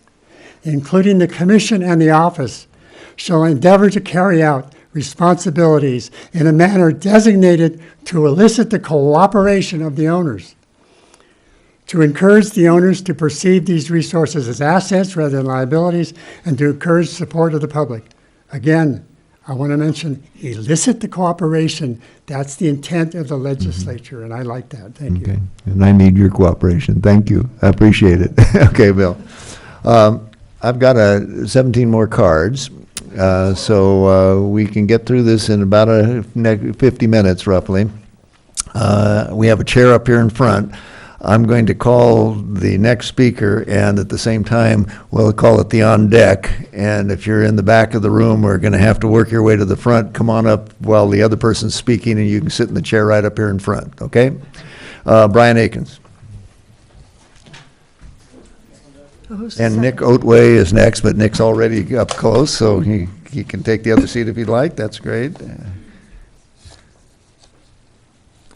including the commission and the office, shall endeavor to carry out responsibilities in a manner designated to elicit the cooperation of the owners, to encourage the owners to perceive these resources as assets rather than liabilities, and to encourage support of the public. Again, I want to mention, elicit the cooperation. That's the intent of the legislature, and I like that. Thank you. Okay, and I need your cooperation. Thank you. I appreciate it. Okay, Bill. I've got 17 more cards, so we can get through this in about 50 minutes, roughly. We have a chair up here in front. I'm going to call the next speaker, and at the same time, we'll call it the on deck. And if you're in the back of the room, we're going to have to work your way to the front. Come on up while the other person's speaking, and you can sit in the chair right up here in front, okay? Brian Akins. And Nick Otway is next, but Nick's already up close, so he can take the other seat if he'd like. That's great.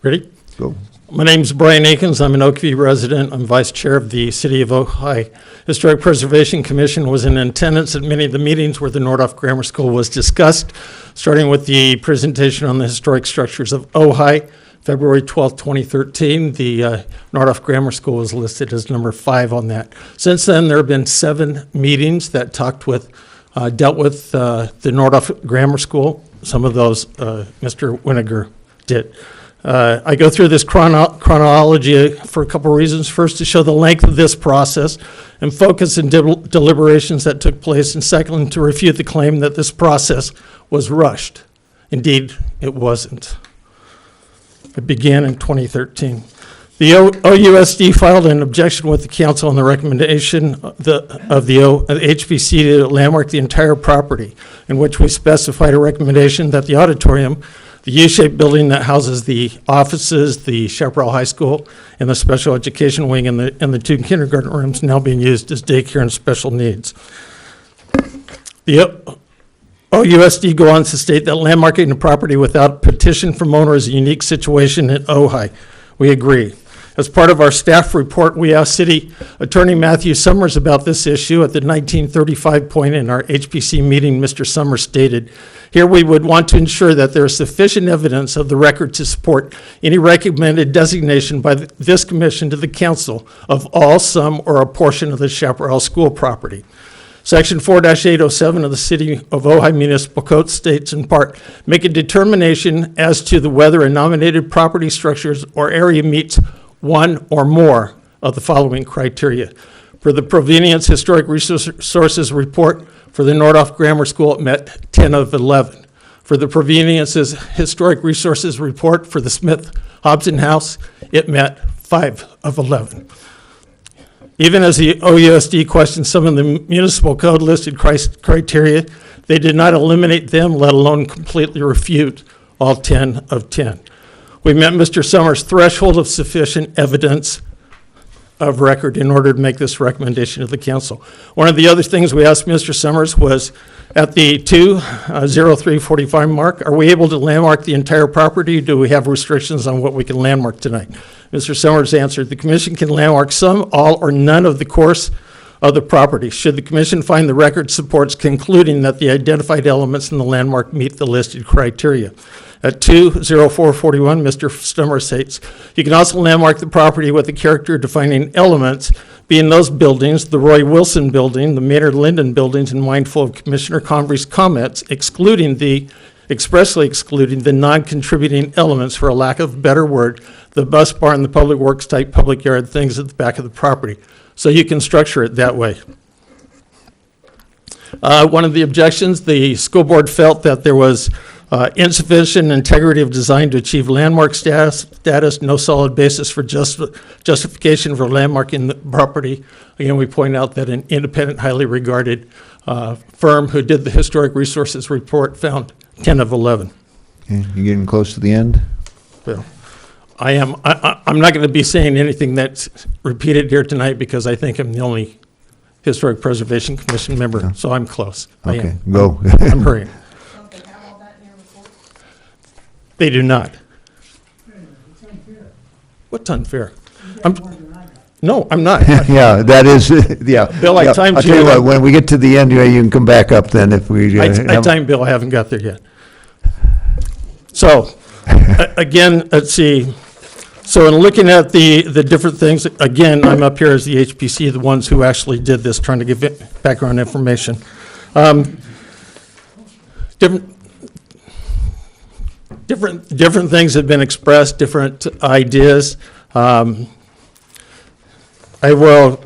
Ready? Go. My name's Brian Akins. I'm an Oakview resident. I'm vice chair of the City of Ojai Historic Preservation Commission. Was in attendance at many of the meetings where the Nordhoff Grammar School was discussed, starting with the presentation on the historic structures of Ojai, February 12th, 2013. The Nordhoff Grammar School was listed as number 5 on that. Since then, there have been 7 meetings that dealt with the Nordhoff Grammar School. Some of those Mr. Winiger did. I go through this chronology for a couple of reasons. First, to show the length of this process and focus in deliberations that took place, and second, to refute the claim that this process was rushed. The wasn't. It began in 2013. The OUSD filed an objection with the council on the recommendation of the HPC to landmark the entire property, in which we specified a recommendation that the auditorium, the U-shaped building that houses the offices, the Chaparral High School, and the special education wing, and the 2 kindergarten rooms now being used as daycare and special needs. The OUSD go on to state that landmarking the property without petition from owner is a unique situation at Ojai. We agree. As part of our staff report, we asked City Attorney Matthew Summers about this issue. At the 1935 point in our HPC meeting, Mr. Summers stated, "Here we would want to ensure that there is sufficient evidence of the record to support any recommended designation by this commission to the council of all, some, or a portion of the Chaparral School property. Section 4-807 of the City of Ojai Municipal Code states in part, make a determination as to the whether a nominated property, structures, or area meets one or more of the following criteria. For the Provenience Historic Resources Report for the Nordhoff Grammar School, it met 10 of 11. For the Provenience's Historic Resources Report for the Smith Hobson House, it met 5 of 11. Even as the OUSD questioned some of the municipal code listed criteria, they did not eliminate them, let alone completely refute all 10 of 10. We met Mr. Summers' threshold of sufficient evidence of record in order to make this recommendation to the council. One of the other things we asked Mr. Summers was at the 20345 mark, are we able to landmark the entire property? Do we have restrictions on what we can landmark tonight? Mr. Summers answered, the commission can landmark some, all, or none of the course of the property. Should the commission find the record supports concluding that the identified elements in the landmark meet the listed criteria. At 20441, Mr. Summers states, you can also landmark the property with the character defining elements, being those buildings, the Roy Wilson building, the Maynard Linden buildings, and mindful of Commissioner Convery's comments, expressly excluding the non-contributing elements, for a lack of a better word, the bus barn, the public works type public yard, things at the back of the property. So you can structure it that way. One of the objections, the school board felt that there was insufficient integrity of design to achieve landmark status, no solid basis for justification for landmarking the property. Again, we point out that an independent, highly regarded firm who did the historic resources report found 10 of 11. Okay, you getting close to the end? Well, I'm not going to be saying anything that's repeated here tonight because I think I'm the only Historic Preservation Commission member, so I'm close. Okay, go. I'm hurrying. They do not. What's unfair? No, I'm not. Yeah, that is, yeah. Bill, I yeah. timed I'll tell you you. what, when we get to the end, you can come back up then if we. I timed Bill, I haven't got there yet. So, again, let's see. So in looking at the different things, again, I'm up here as the HPC, the ones who actually did this, trying to give it background information. Different things have been expressed, different ideas. I will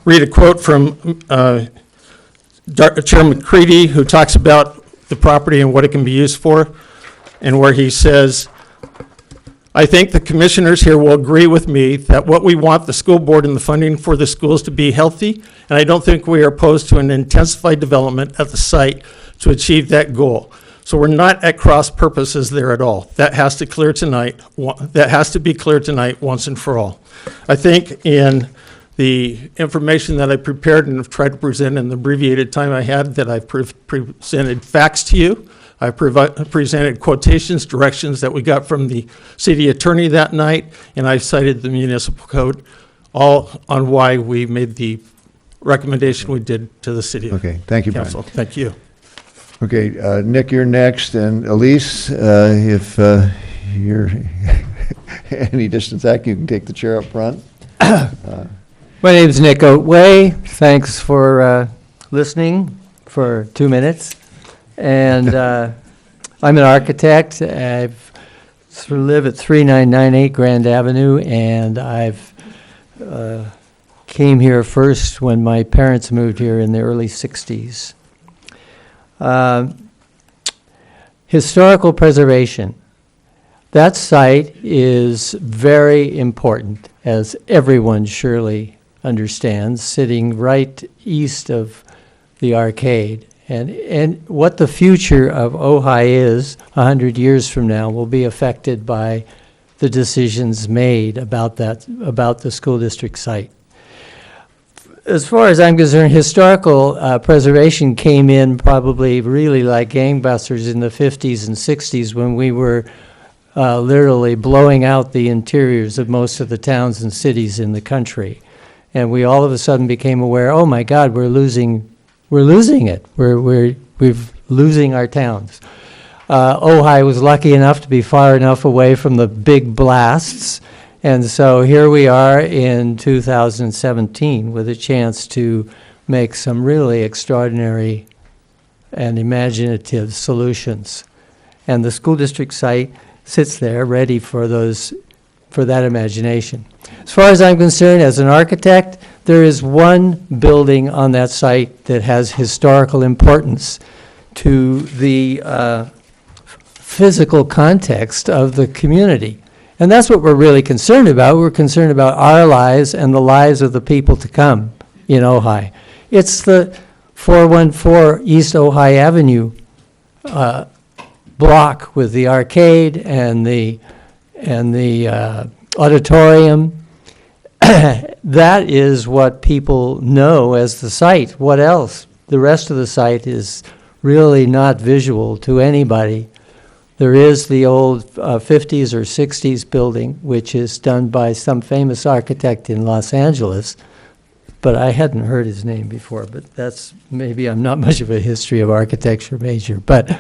read a quote from Chair McCready, who talks about the property and what it can be used for, and where he says, I think the commissioners here will agree with me that what we want the school board and the funding for the schools to be healthy, and I don't think we are opposed to an intensified development at the site to achieve that goal. So we're not at cross purposes there at all. That has to clear tonight. That has to be clear tonight once and for all. I think in the information that I prepared and have tried to present in the abbreviated time I had, that I've presented facts to you. I presented quotations, directions that we got from the city attorney that night, and I cited the municipal code, all on why we made the recommendation we did to the city. Okay, thank you, Brian. Council. Thank you. Okay, Nick, you're next, and Elise, if you're any distance back, you can take the chair up front. My name is Nick Ojai. Thanks for listening for 2 minutes. And I'm an architect. I live at 3998 Grand Avenue, and I've came here first when my parents moved here in the early 60s. Historical preservation. That site is very important, as everyone surely understands, sitting right east of the arcade. And what the future of Ojai is 100 years from now will be affected by the decisions made about the school district site. As far as I'm concerned, historical preservation came in probably really like gangbusters in the 50s and 60s when we were literally blowing out the interiors of most of the towns and cities in the country. And we all of a sudden became aware, oh my God, we're losing it. We're losing our towns. Ojai was lucky enough to be far enough away from the big blasts. And so here we are in 2017 with a chance to make some really extraordinary and imaginative solutions. And the school district site sits there ready for that imagination. As far as I'm concerned, as an architect, there is one building on that site that has historical importance to the physical context of the community. And that's what we're really concerned about. We're concerned about our lives and the lives of the people to come in Ojai. It's the 414 East Ojai Avenue block with the arcade and the auditorium. That is what people know as the site. What else? The rest of the site is really not visual to anybody. There is the old 50s or 60s building, which is done by some famous architect in Los Angeles, but I hadn't heard his name before, but that's, maybe I'm not much of a history of architecture major. But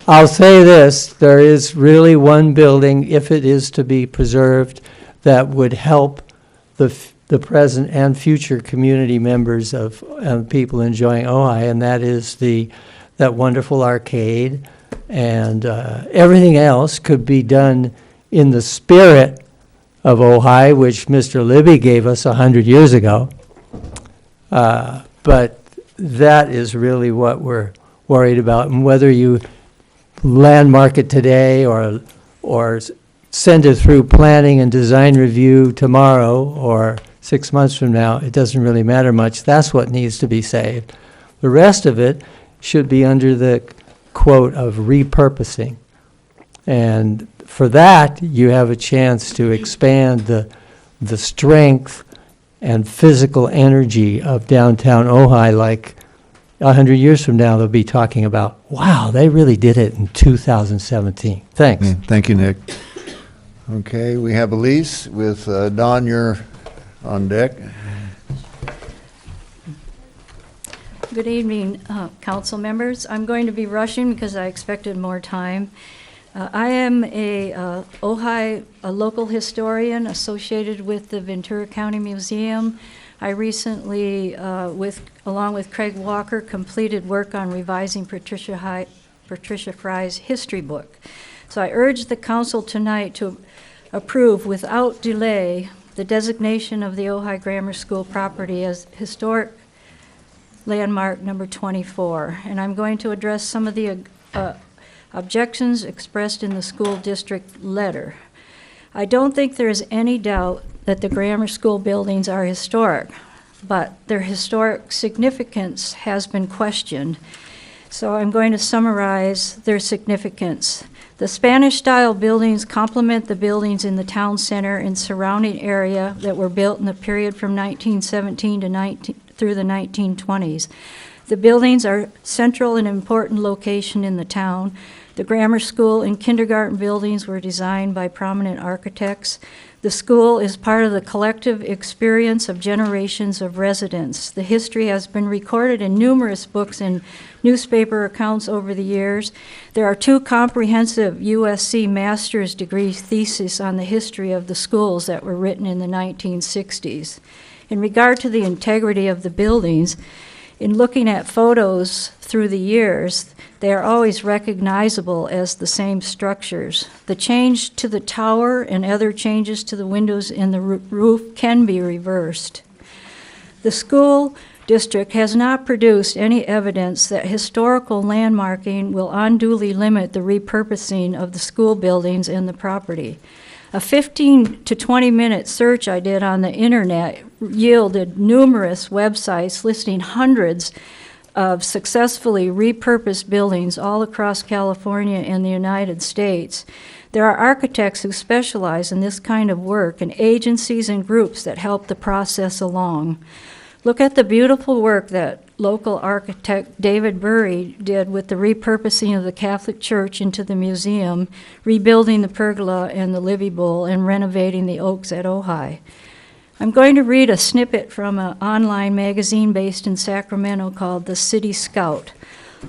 I'll say this, there is really one building, if it is to be preserved, that would help the present and future community members of people enjoying Ojai, and that is that wonderful arcade. And everything else could be done in the spirit of Ojai, which Mr. Libby gave us 100 years ago. But that is really what we're worried about. And whether you landmark it today or send it through planning and design review tomorrow or 6 months from now, it doesn't really matter much. That's what needs to be saved. The rest of it should be under the quote of repurposing. And for that, you have a chance to expand the strength and physical energy of downtown Ojai. Like 100 years from now, they'll be talking about, wow, they really did it in 2017. Thanks. Thank you, Nick. Okay, we have Elise with Don, you're on deck. Good evening, council members. I'm going to be rushing because I expected more time. I am a local historian associated with the Ventura County Museum. I recently, along with Craig Walker, completed work on revising Patricia Fry's history book. So I urge the council tonight to approve without delay the designation of the Ojai Grammar School property as historic landmark number 24. And I'm going to address some of the objections expressed in the school district letter. I don't think there is any doubt that the grammar school buildings are historic, but their historic significance has been questioned. So I'm going to summarize their significance. The Spanish-style buildings complement the buildings in the town center and surrounding area that were built in the period from 1917 to through the 1920s. The buildings are central and important location in the town. The grammar school and kindergarten buildings were designed by prominent architects. The school is part of the collective experience of generations of residents. The history has been recorded in numerous books and newspaper accounts over the years. There are 2 comprehensive USC master's degree theses on the history of the schools that were written in the 1960s. In regard to the integrity of the buildings, in looking at photos through the years, they are always recognizable as the same structures. The change to the tower and other changes to the windows in the roof can be reversed. The school district has not produced any evidence that historical landmarking will unduly limit the repurposing of the school buildings and the property. A 15 to 20 minute search I did on the internet yielded numerous websites listing hundreds of successfully repurposed buildings all across California and the United States. There are architects who specialize in this kind of work and agencies and groups that help the process along. Look at the beautiful work that local architect David Burry did with the repurposing of the Catholic Church into the museum, rebuilding the pergola and the Livy Bowl, and renovating the oaks at Ojai. I'm going to read a snippet from an online magazine based in Sacramento called The City Scout.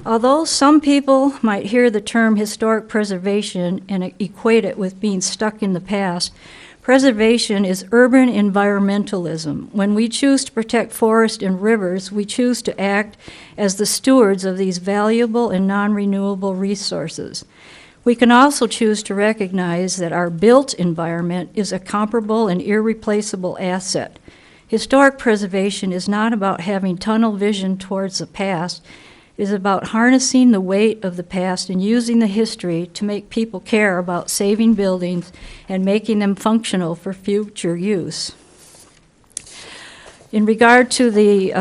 Although some people might hear the term historic preservation and equate it with being stuck in the past, Preservation is urban environmentalism. When we choose to protect forests and rivers, we choose to act as the stewards of these valuable and non-renewable resources. We can also choose to recognize that our built environment is a comparable and irreplaceable asset. Historic preservation is not about having tunnel vision towards the past. It is about harnessing the weight of the past and using the history to make people care about saving buildings and making them functional for future use. In regard to the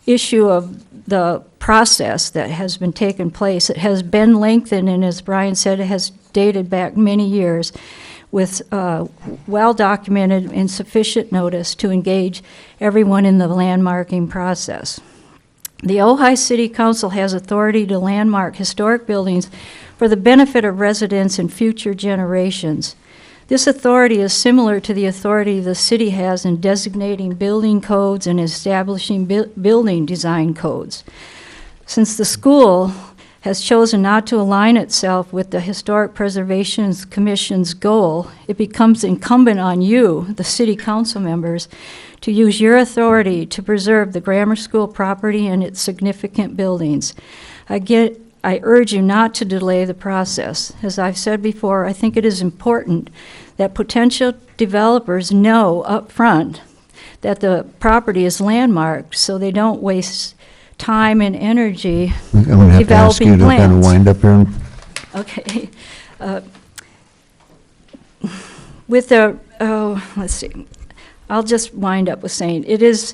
issue of the process that has been taking place, it has been lengthened, and as Brian said, it has dated back many years with well-documented and sufficient notice to engage everyone in the landmarking process. The Ojai City Council has authority to landmark historic buildings for the benefit of residents and future generations. This authority is similar to the authority the city has in designating building codes and establishing building design codes. Since the school has chosen not to align itself with the Historic Preservation Commission's goal, it becomes incumbent on you, the city council members, to use your authority to preserve the grammar school property and its significant buildings. I urge you not to delay the process. As I've said before, I think it is important that potential developers know up front that the property is landmarked so they don't waste time and energy I'm going to have to ask you developing to kind of plans. wind up here. Okay. With the, let's see, I'll just wind up with saying it is,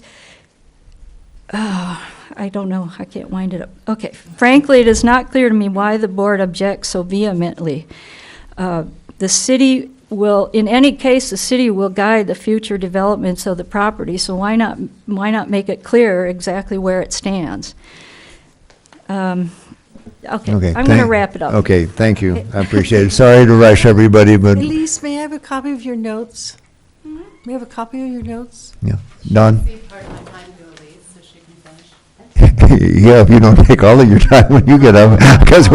I don't know, I can't wind it up. Okay. Frankly, it is not clear to me why the board objects so vehemently. The city will, in any case, the city will guide the future developments of the property, so why not make it clear exactly where it stands? Okay, I'm going to wrap it up. Okay, thank you. I appreciate it. Sorry to rush everybody, but, Elise, may I have a copy of your notes? May I have a copy of your notes? yeah. Don? Yeah, if you don't take all of your time when you get up, because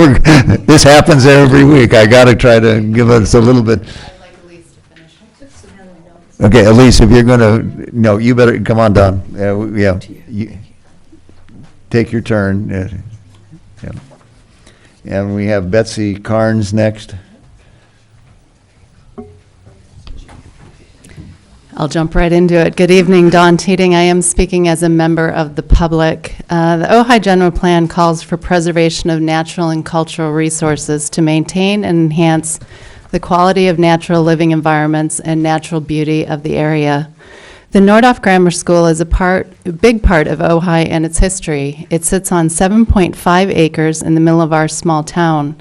this happens every week. I got to try to give us a little bit. Okay, Elise, if you're going to, no, you better, come on, Don. Yeah, take your turn. Yeah. And we have Betsy Carnes next. I'll jump right into it. Good evening, Dawn Teeting. I am speaking as a member of the public. The Ojai General Plan calls for preservation of natural and cultural resources to maintain and enhance the quality of natural living environments and natural beauty of the area. The Nordhoff Grammar School is a big part of Ojai and its history. It sits on 7.5 acres in the middle of our small town.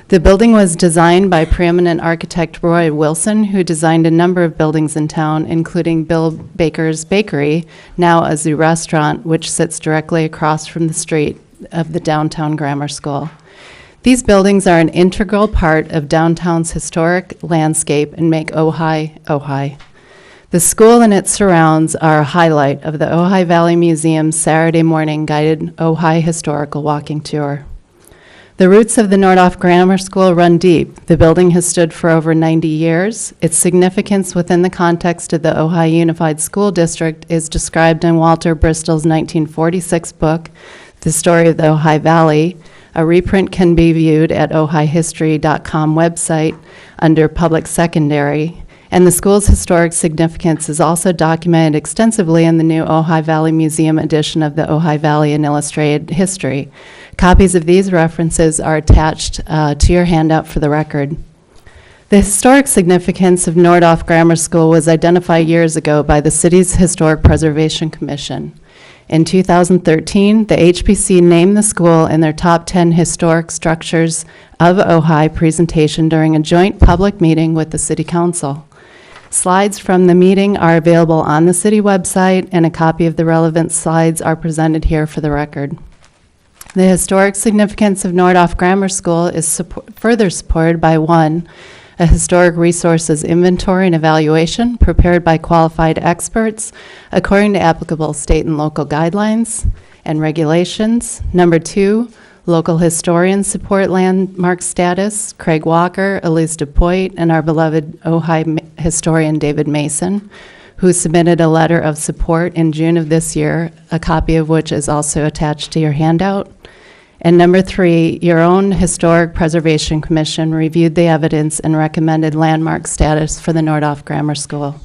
The building was designed by preeminent architect Roy Wilson, who designed a number of buildings in town, including Bill Baker's Bakery, now a zoo restaurant, which sits directly across from the street of the downtown grammar school. These buildings are an integral part of downtown's historic landscape and make Ojai, Ojai. The school and its surrounds are a highlight of the Ojai Valley Museum's Saturday morning guided Ojai historical walking tour. The roots of the Nordhoff Grammar School run deep. The building has stood for over 90 years. Its significance within the context of the Ojai Unified School District is described in Walter Bristol's 1946 book, The Story of the Ojai Valley. A reprint can be viewed at ojaihistory.com website under Public Secondary. And the school's historic significance is also documented extensively in the new Ojai Valley Museum edition of the Ojai Valley in Illustrated History. Copies of these references are attached to your handout for the record. The historic significance of Nordhoff Grammar School was identified years ago by the city's Historic Preservation Commission. In 2013, the HPC named the school in their top 10 historic structures of Ojai presentation during a joint public meeting with the City Council. Slides from the meeting are available on the city website, and a copy of the relevant slides are presented here for the record. The historic significance of Nordhoff Grammar School is further supported by 1, a historic resources inventory and evaluation prepared by qualified experts according to applicable state and local guidelines and regulations. Number 2, Local historians support landmark status, Craig Walker, Elise DuPoit, and our beloved Ojai historian David Mason, who submitted a letter of support in June of this year, a copy of which is also attached to your handout. And number 3, your own Historic Preservation Commission reviewed the evidence and recommended landmark status for the Nordhoff Grammar School.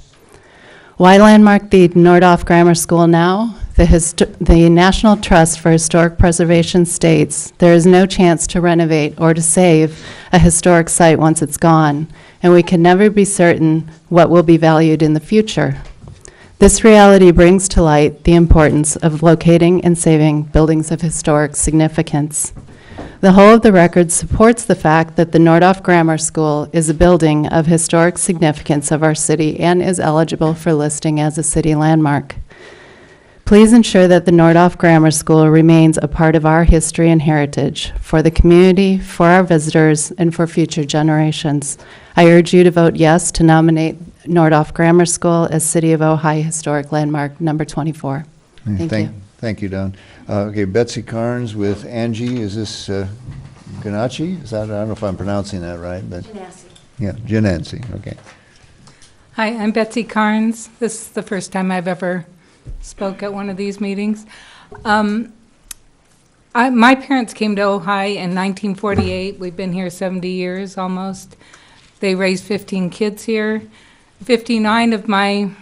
Why landmark the Nordhoff Grammar School now? The National Trust for Historic Preservation states there is no chance to renovate or to save a historic site once it's gone, and we can never be certain what will be valued in the future. This reality brings to light the importance of locating and saving buildings of historic significance. The whole of the record supports the fact that the Nordhoff Grammar School is a building of historic significance of our city and is eligible for listing as a city landmark. Please ensure that the Nordhoff Grammar School remains a part of our history and heritage for the community, for our visitors, and for future generations. I urge you to vote yes to nominate Nordhoff Grammar School as City of Ojai Historic Landmark number 24. Thank you. Thank you, Don. Okay, Betsy Carnes with Angie. Is this Ganachi? I don't know if I'm pronouncing that right, but Genasi. Yeah, Genancy. Okay. Hi, I'm Betsy Carnes. This is the first time I've ever spoke at one of these meetings. My parents came to Ojai in 1948. We've been here 70 years almost. They raised 15 kids here. 59 of my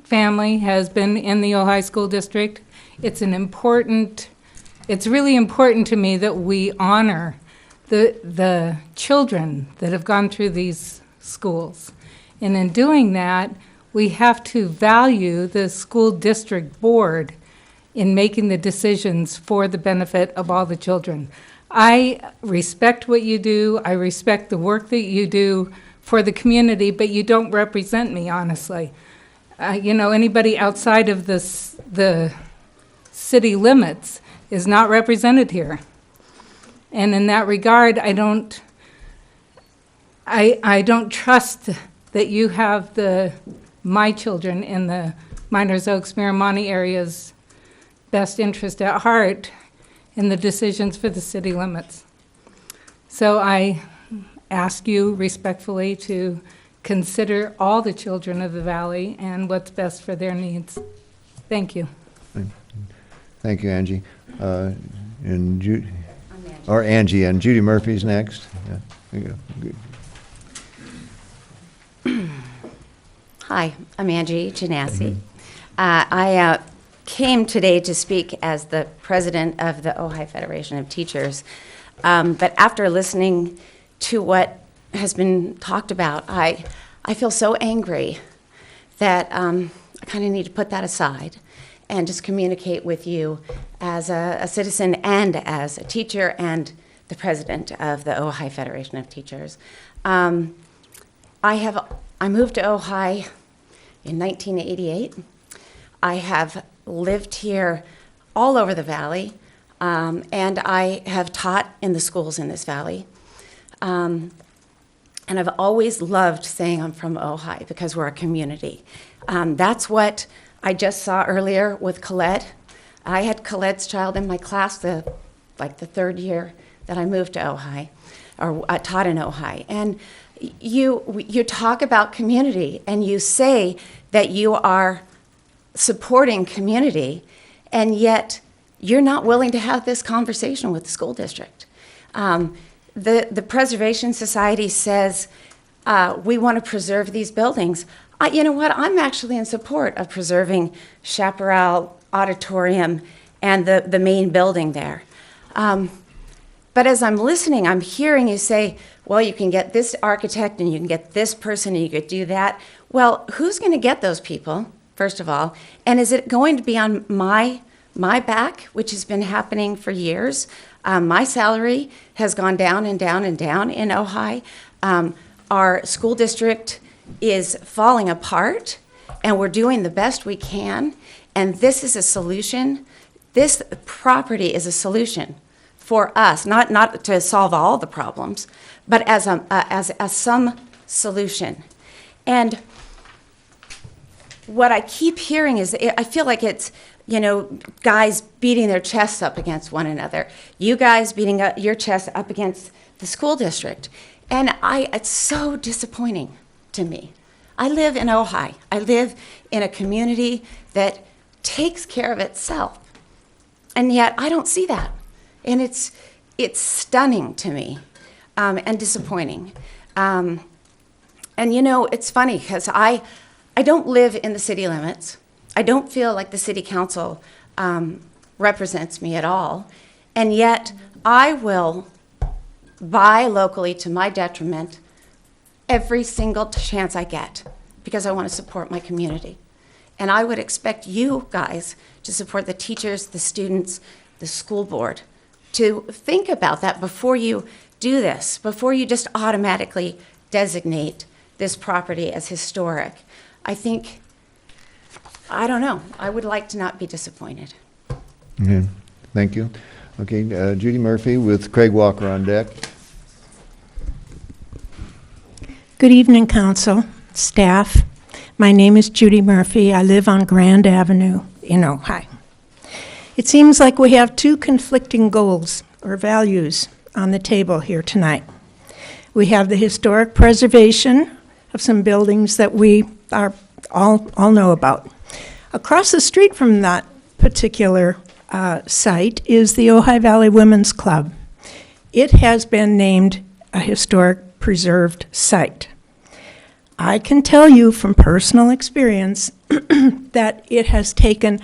family has been in the Ojai School District. It's really important to me that we honor the children that have gone through these schools. And in doing that, we have to value the school district board in making the decisions for the benefit of all the children. I respect what you do. I respect the work that you do for the community, but you don't represent me, honestly. Anybody outside of the city limits is not represented here. And in that regard, I don't trust that you have my children in the Miners Oaks, Miramonte area's best interest at heart in the decisions for the city limits. So I ask you respectfully to consider all the children of the valley and what's best for their needs. Thank you. Thank you, Angie. And Angie, and Judy Murphy's next. Yeah, there you go. Good. Hi, I'm Angie Genasi. I came today to speak as the president of the Ojai Federation of Teachers, but after listening to what has been talked about, I feel so angry that I kind of need to put that aside and just communicate with you as a citizen and as a teacher and the president of the Ojai Federation of Teachers. I moved to Ojai in 1988. I have lived here all over the valley, and I have taught in the schools in this valley. And I've always loved saying I'm from Ojai because we're a community. That's what I just saw earlier with Colette. I had Colette's child in my class the third year that I moved to Ojai, or taught in Ojai. And you talk about community, and you say that you are supporting community, and yet you're not willing to have this conversation with the school district. The Preservation Society says we want to preserve these buildings. You know what? I'm actually in support of preserving Chaparral Auditorium and the main building there. But as I'm listening, I'm hearing you say, well, you can get this architect and you can get this person and you could do that. Well, who's going to get those people, first of all? And is it going to be on my back, which has been happening for years? My salary has gone down and down and down in Ojai. Our school district is falling apart, and we're doing the best we can. And this is a solution. This property is a solution for us, not to solve all the problems, but as some solution. And what I keep hearing is, I feel like it's, guys beating their chests up against one another, you guys beating your chests up against the school district. And it's so disappointing to me. I live in Ojai. I live in a community that takes care of itself. And yet I don't see that. And it's stunning to me and disappointing. And it's funny because I don't live in the city limits. I don't feel like the city council represents me at all. And yet I will buy locally to my detriment every single chance I get because I want to support my community. And I would expect you guys to support the teachers, the students, the school board, to think about that before you do this, before you just automatically designate this property as historic. I don't know, I would like to not be disappointed. Okay, thank you. Okay, Judy Murphy with Craig Walker on deck. Good evening, council, staff. My name is Judy Murphy. I live on Grand Avenue in Ojai. It seems like we have two conflicting goals or values on the table here tonight. We have the historic preservation of some buildings that we are all know about. Across the street from that particular site is the Ojai Valley Women's Club. It has been named a historic preserved site. I can tell you from personal experience that it has taken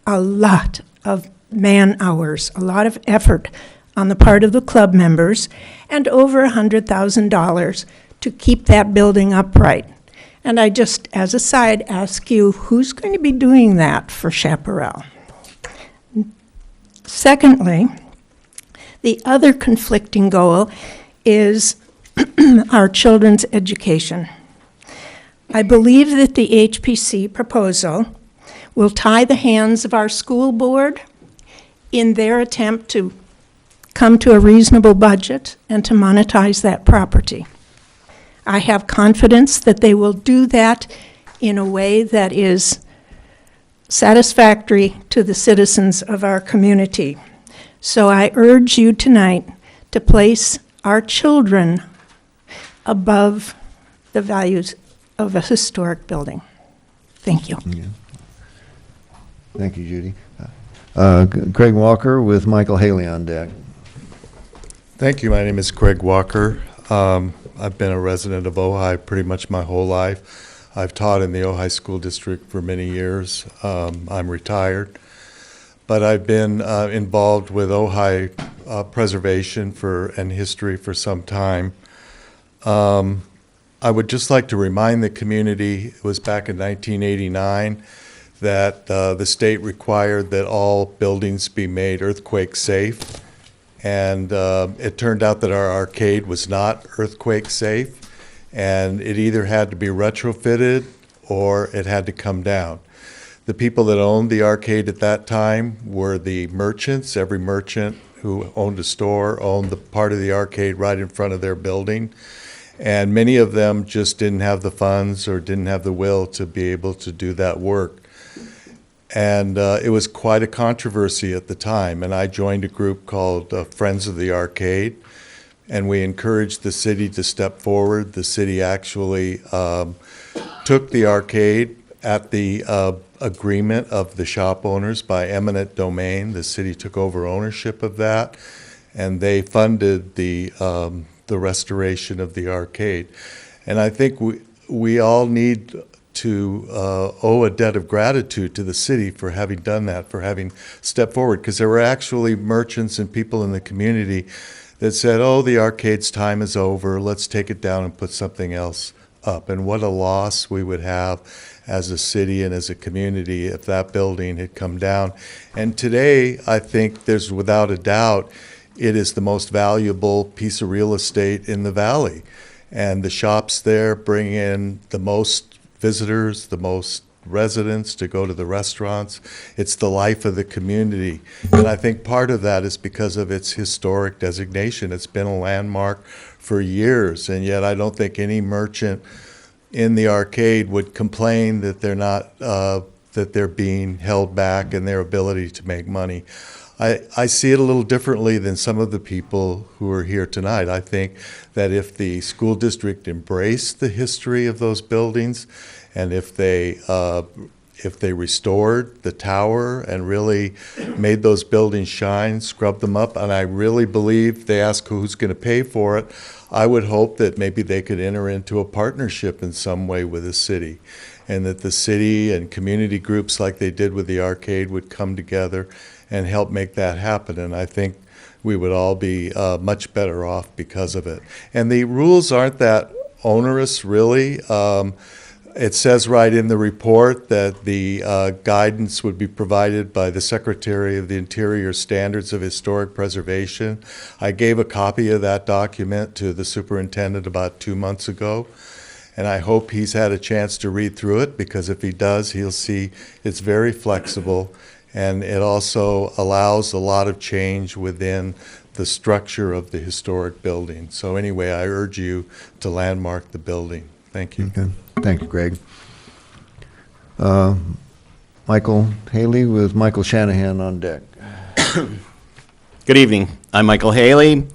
a lot of man-hours, a lot of effort on the part of the club members, and over $100,000 to keep that building upright. And I just, as a side, ask you, who's going to be doing that for Chaparral? Secondly, the other conflicting goal is our children's education. I believe that the HPC proposal will tie the hands of our school board in their attempt to come to a reasonable budget and to monetize that property. I have confidence that they will do that in a way that is satisfactory to the citizens of our community. So I urge you tonight to place our children above the values of a historic building. Thank you. Yeah. Thank you, Judy. Craig Walker with Michael Haley on deck. Thank you. My name is Craig Walker. I've been a resident of Ojai pretty much my whole life. I've taught in the Ojai School District for many years. I'm retired, but I've been involved with Ojai preservation and history for some time. I would just like to remind the community, it was back in 1989 that the state required that all buildings be made earthquake safe. And it turned out that our arcade was not earthquake safe, and it either had to be retrofitted or it had to come down. The people that owned the arcade at that time were the merchants. Every merchant who owned a store owned the part of the arcade right in front of their building. And many of them just didn't have the funds or didn't have the will to be able to do that work. And it was quite a controversy at the time. And I joined a group called Friends of the Arcade, and we encouraged the city to step forward. The city actually took the arcade at the agreement of the shop owners by eminent domain. The city took over ownership of that, and they funded the restoration of the arcade. And I think we all need to owe a debt of gratitude to the city for having done that, for having stepped forward, because there were actually merchants and people in the community that said, oh, the arcade's time is over, let's take it down and put something else up. And what a loss we would have as a city and as a community if that building had come down. And today, I think there's without a doubt, it is the most valuable piece of real estate in the valley. And the shops there bring in the most visitors, the most residents to go to the restaurants. It's the life of the community. And I think part of that is because of its historic designation. It's been a landmark for years, and yet I don't think any merchant in the arcade would complain that they're not that they're being held back in their ability to make money. I see it a little differently than some of the people who are here tonight. I think that if the school district embraced the history of those buildings, and if they restored the tower and really made those buildings shine, scrubbed them up, and I really believe they ask who's going to pay for it, I would hope that maybe they could enter into a partnership in some way with the city, and that the city and community groups like they did with the arcade would come together and help make that happen. And I think we would all be much better off because of it. And the rules aren't that onerous, really. It says right in the report that the guidance would be provided by the Secretary of the Interior Standards of Historic Preservation. I gave a copy of that document to the superintendent about 2 months ago, and I hope he's had a chance to read through it, because if he does, he'll see it's very flexible, and it also allows a lot of change within the structure of the historic building. So anyway, I urge you to landmark the building. Thank you. Okay. Thank you, Greg. Michael Haley with Michael Shanahan on deck. Good evening. I'm Michael Haley.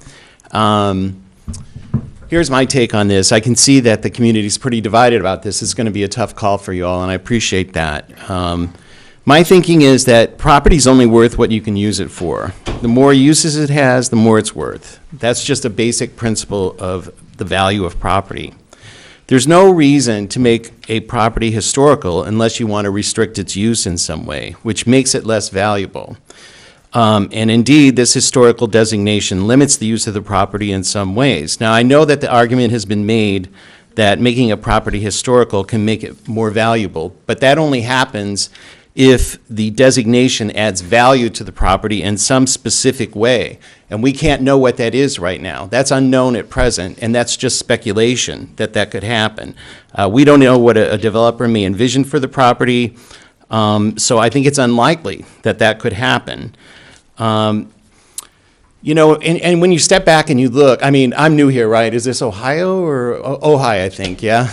Here's my take on this. I can see that the community is pretty divided about this. It's going to be a tough call for you all, and I appreciate that. My thinking is that property is only worth what you can use it for. The more uses it has, the more it's worth. That's just a basic principle of the value of property. There's no reason to make a property historical unless you want to restrict its use in some way, which makes it less valuable. And indeed, this historical designation limits the use of the property in some ways. Now, I know that the argument has been made that making a property historical can make it more valuable, but that only happens if the designation adds value to the property in some specific way. And we can't know what that is right now. That's unknown at present, and that's just speculation that that could happen. We don't know what a developer may envision for the property, so I think it's unlikely that that could happen. You know, and when you step back and you look, I mean, I'm new here, right? Is this Ohio or Ojai, I think, yeah?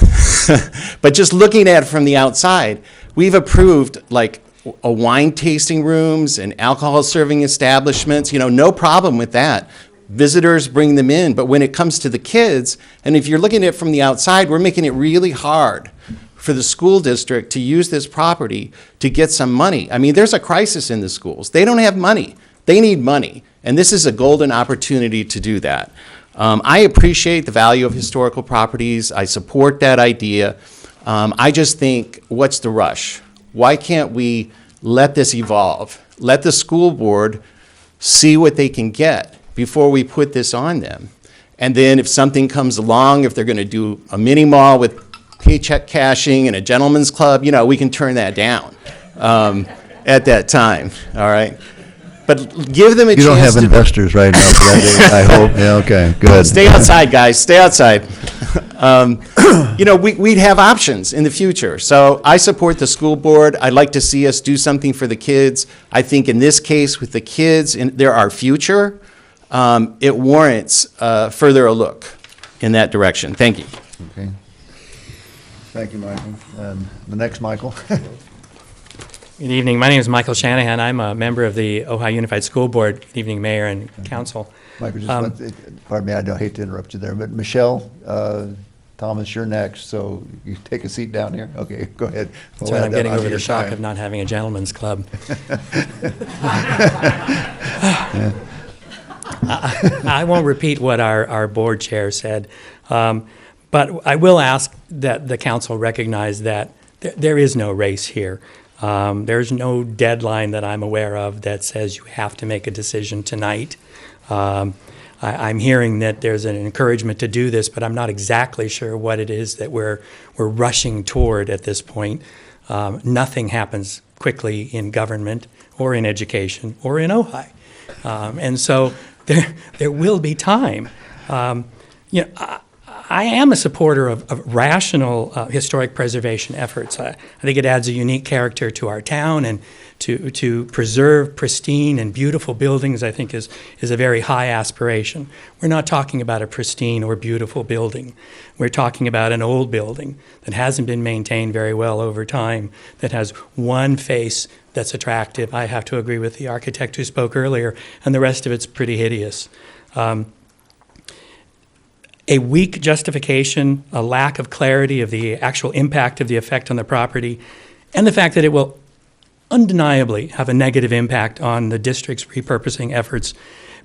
But just looking at it from the outside, we've approved like a wine tasting rooms and alcohol serving establishments, you know, no problem with that. Visitors bring them in, but when it comes to the kids, and if you're looking at it from the outside, we're making it really hard for the school district to use this property to get some money. I mean, there's a crisis in the schools. They don't have money. They need money, and this is a golden opportunity to do that. I appreciate the value of historical properties. I support that idea. I just think, what's the rush? Why can't we let this evolve? Let the school board see what they can get before we put this on them. And then if something comes along, if they're going to do a mini mall with paycheck cashing and a gentleman's club, you know, we can turn that down at that time, all right? But give them a chance. You don't have investors right now for that, I hope. Yeah, okay, good. Stay outside, guys. Stay outside. You know, we'd have options in the future. So I support the school board. I'd like to see us do something for the kids. I think in this case with the kids, they're our future. It warrants further a look in that direction. Thank you. Okay. Thank you, Michael. The next Michael. Good evening. My name is Michael Shanahan. I'm a member of the Ojai Unified School Board. Good evening, Mayor and Council. Michael, pardon me, I don't hate to interrupt you there, but Michelle Thomas, you're next, so you take a seat down here. Okay, go ahead. That's right, I'm getting over the shock of not having a gentleman's club. I won't repeat what our board chair said, but I will ask that the council recognize that there is no race here. There's no deadline that I'm aware of that says you have to make a decision tonight. I'm hearing that there's an encouragement to do this, but I'm not exactly sure what it is that we're rushing toward at this point. Nothing happens quickly in government or in education or in Ojai. And so there will be time. You know, I am a supporter of rational historic preservation efforts. I think it adds a unique character to our town, and to preserve pristine and beautiful buildings, I think, is a very high aspiration. We're not talking about a pristine or beautiful building. We're talking about an old building that hasn't been maintained very well over time, that has one face that's attractive. I have to agree with the architect who spoke earlier, and the rest of it's pretty hideous. A weak justification, a lack of clarity of the actual impact of the effect on the property, and the fact that it will undeniably have a negative impact on the district's repurposing efforts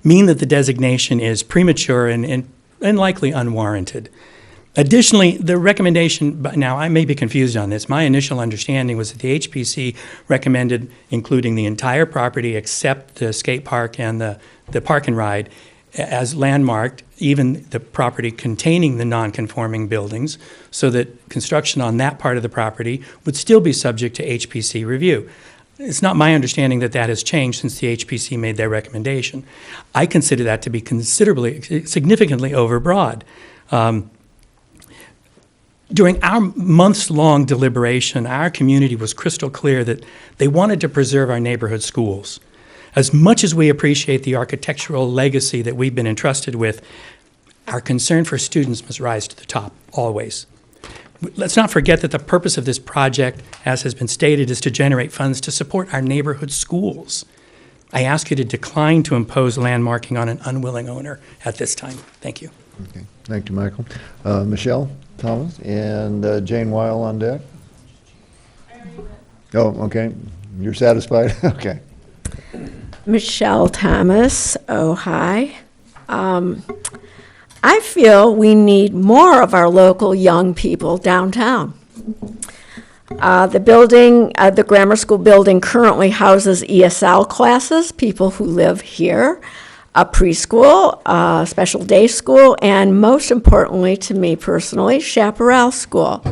mean that the designation is premature and likely unwarranted. Additionally, the recommendation, now I may be confused on this, my initial understanding was that the HPC recommended including the entire property except the skate park and the park and ride as landmarked, even the property containing the non-conforming buildings, so that construction on that part of the property would still be subject to HPC review. It's not my understanding that that has changed since the HPC made their recommendation. I consider that to be significantly overbroad. During our months-long deliberation, our community was crystal clear that they wanted to preserve our neighborhood schools. As much as we appreciate the architectural legacy that we've been entrusted with, our concern for students must rise to the top, always. Let's not forget that the purpose of this project, as has been stated, is to generate funds to support our neighborhood schools. I ask you to decline to impose landmarking on an unwilling owner at this time. Thank you. Okay. Thank you, Michael. Michelle Thomas and Jane Weil on deck. Oh, okay. You're satisfied? Okay. Michelle Thomas, Ojai. I feel we need more of our local young people downtown. The building, the grammar school building currently houses ESL classes, people who live here, a preschool, a special day school, and most importantly to me personally, chaparral school.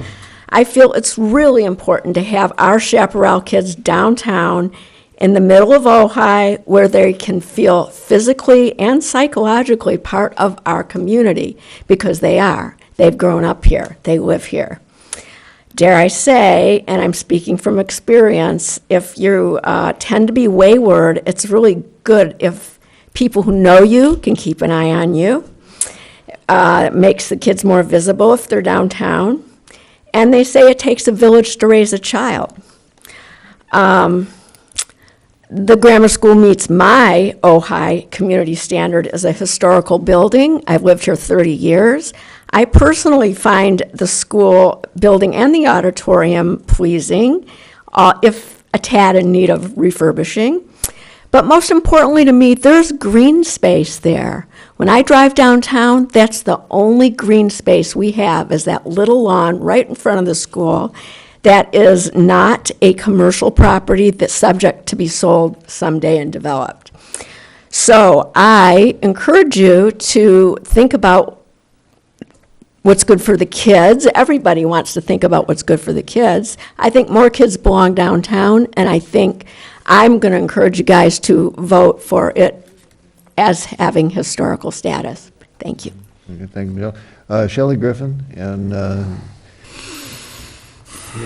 I feel it's really important to have our chaparral kids downtown in the middle of Ojai, where they can feel physically and psychologically part of our community, because they are. They've grown up here. They live here. Dare I say, and I'm speaking from experience, if you tend to be wayward, it's really good if people who know you can keep an eye on you. It makes the kids more visible if they're downtown. And they say it takes a village to raise a child. The grammar school meets my Ojai community standard as a historical building. I've lived here 30 years. I personally find the school building and the auditorium pleasing, if a tad in need of refurbishing. But most importantly to me, there's green space there. When I drive downtown, that's the only green space we have, is that little lawn right in front of the school. That is not a commercial property that's subject to be sold someday and developed. So I encourage you to think about what's good for the kids. Everybody wants to think about what's good for the kids. I think more kids belong downtown, and I think I'm going to encourage you guys to vote for it as having historical status. Thank you. Okay, thank you, Michelle. Shelley Griffin and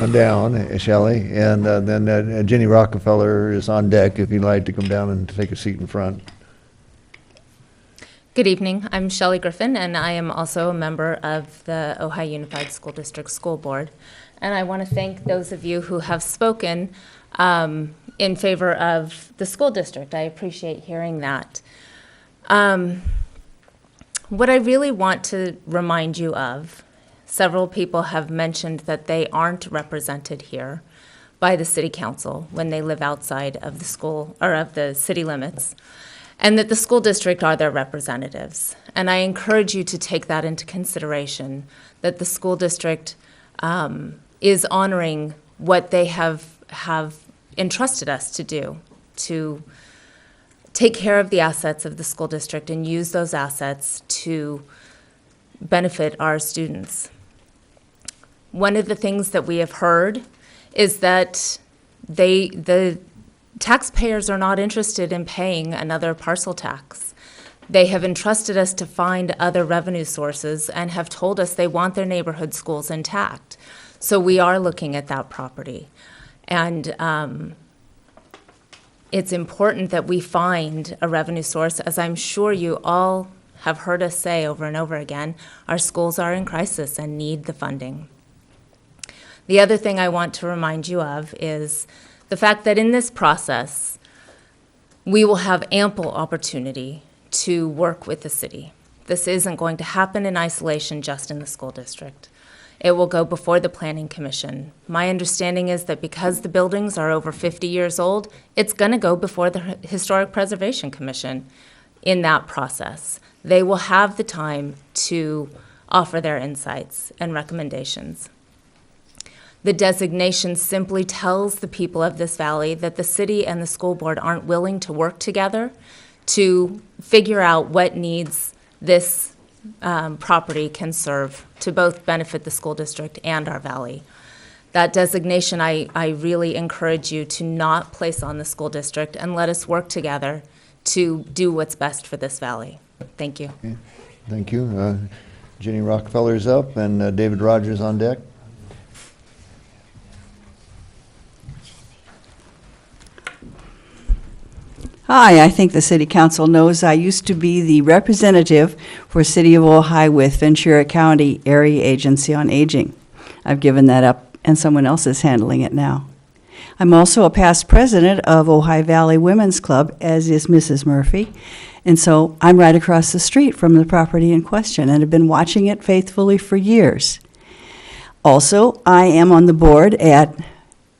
on down, Shelley, and then Jenny Rockefeller is on deck if you'd like to come down and take a seat in front. Good evening. I'm Shelley Griffin, and I am also a member of the Ojai Unified School District School Board. And I want to thank those of you who have spoken in favor of the school district. I appreciate hearing that. What I really want to remind you of, several people have mentioned that they aren't represented here by the city council when they live outside of the school or of the city limits, and that the school district are their representatives. And I encourage you to take that into consideration, that the school district is honoring what they have entrusted us to do, to take care of the assets of the school district and use those assets to benefit our students. One of the things that we have heard is that the taxpayers are not interested in paying another parcel tax, They have entrusted us to find other revenue sources and have told us they want their neighborhood schools intact. So we are looking at that property. And it's important that we find a revenue source. As I'm sure you all have heard us say over and over again, our schools are in crisis and need the funding. The other thing I want to remind you of is the fact that in this process, we will have ample opportunity to work with the city. This isn't going to happen in isolation just in the school district. It will go before the Planning Commission. My understanding is that because the buildings are over 50 years old, it's going to go before the Historic Preservation Commission in that process. They will have the time to offer their insights and recommendations. The designation simply tells the people of this valley that the city and the school board aren't willing to work together to figure out what needs this property can serve to both benefit the school district and our valley. That designation, I really encourage you to not place on the school district and let us work together to do what's best for this valley. Thank you. Okay. Thank you. Jenny Rockefeller's up and David Rogers on deck. Hi, I think the City Council knows I used to be the representative for City of Ojai with Ventura County Area Agency on Aging. I've given that up and someone else is handling it now. I'm also a past president of Ojai Valley Women's Club, as is Mrs. Murphy, and so I'm right across the street from the property in question and have been watching it faithfully for years. Also, I am on the board at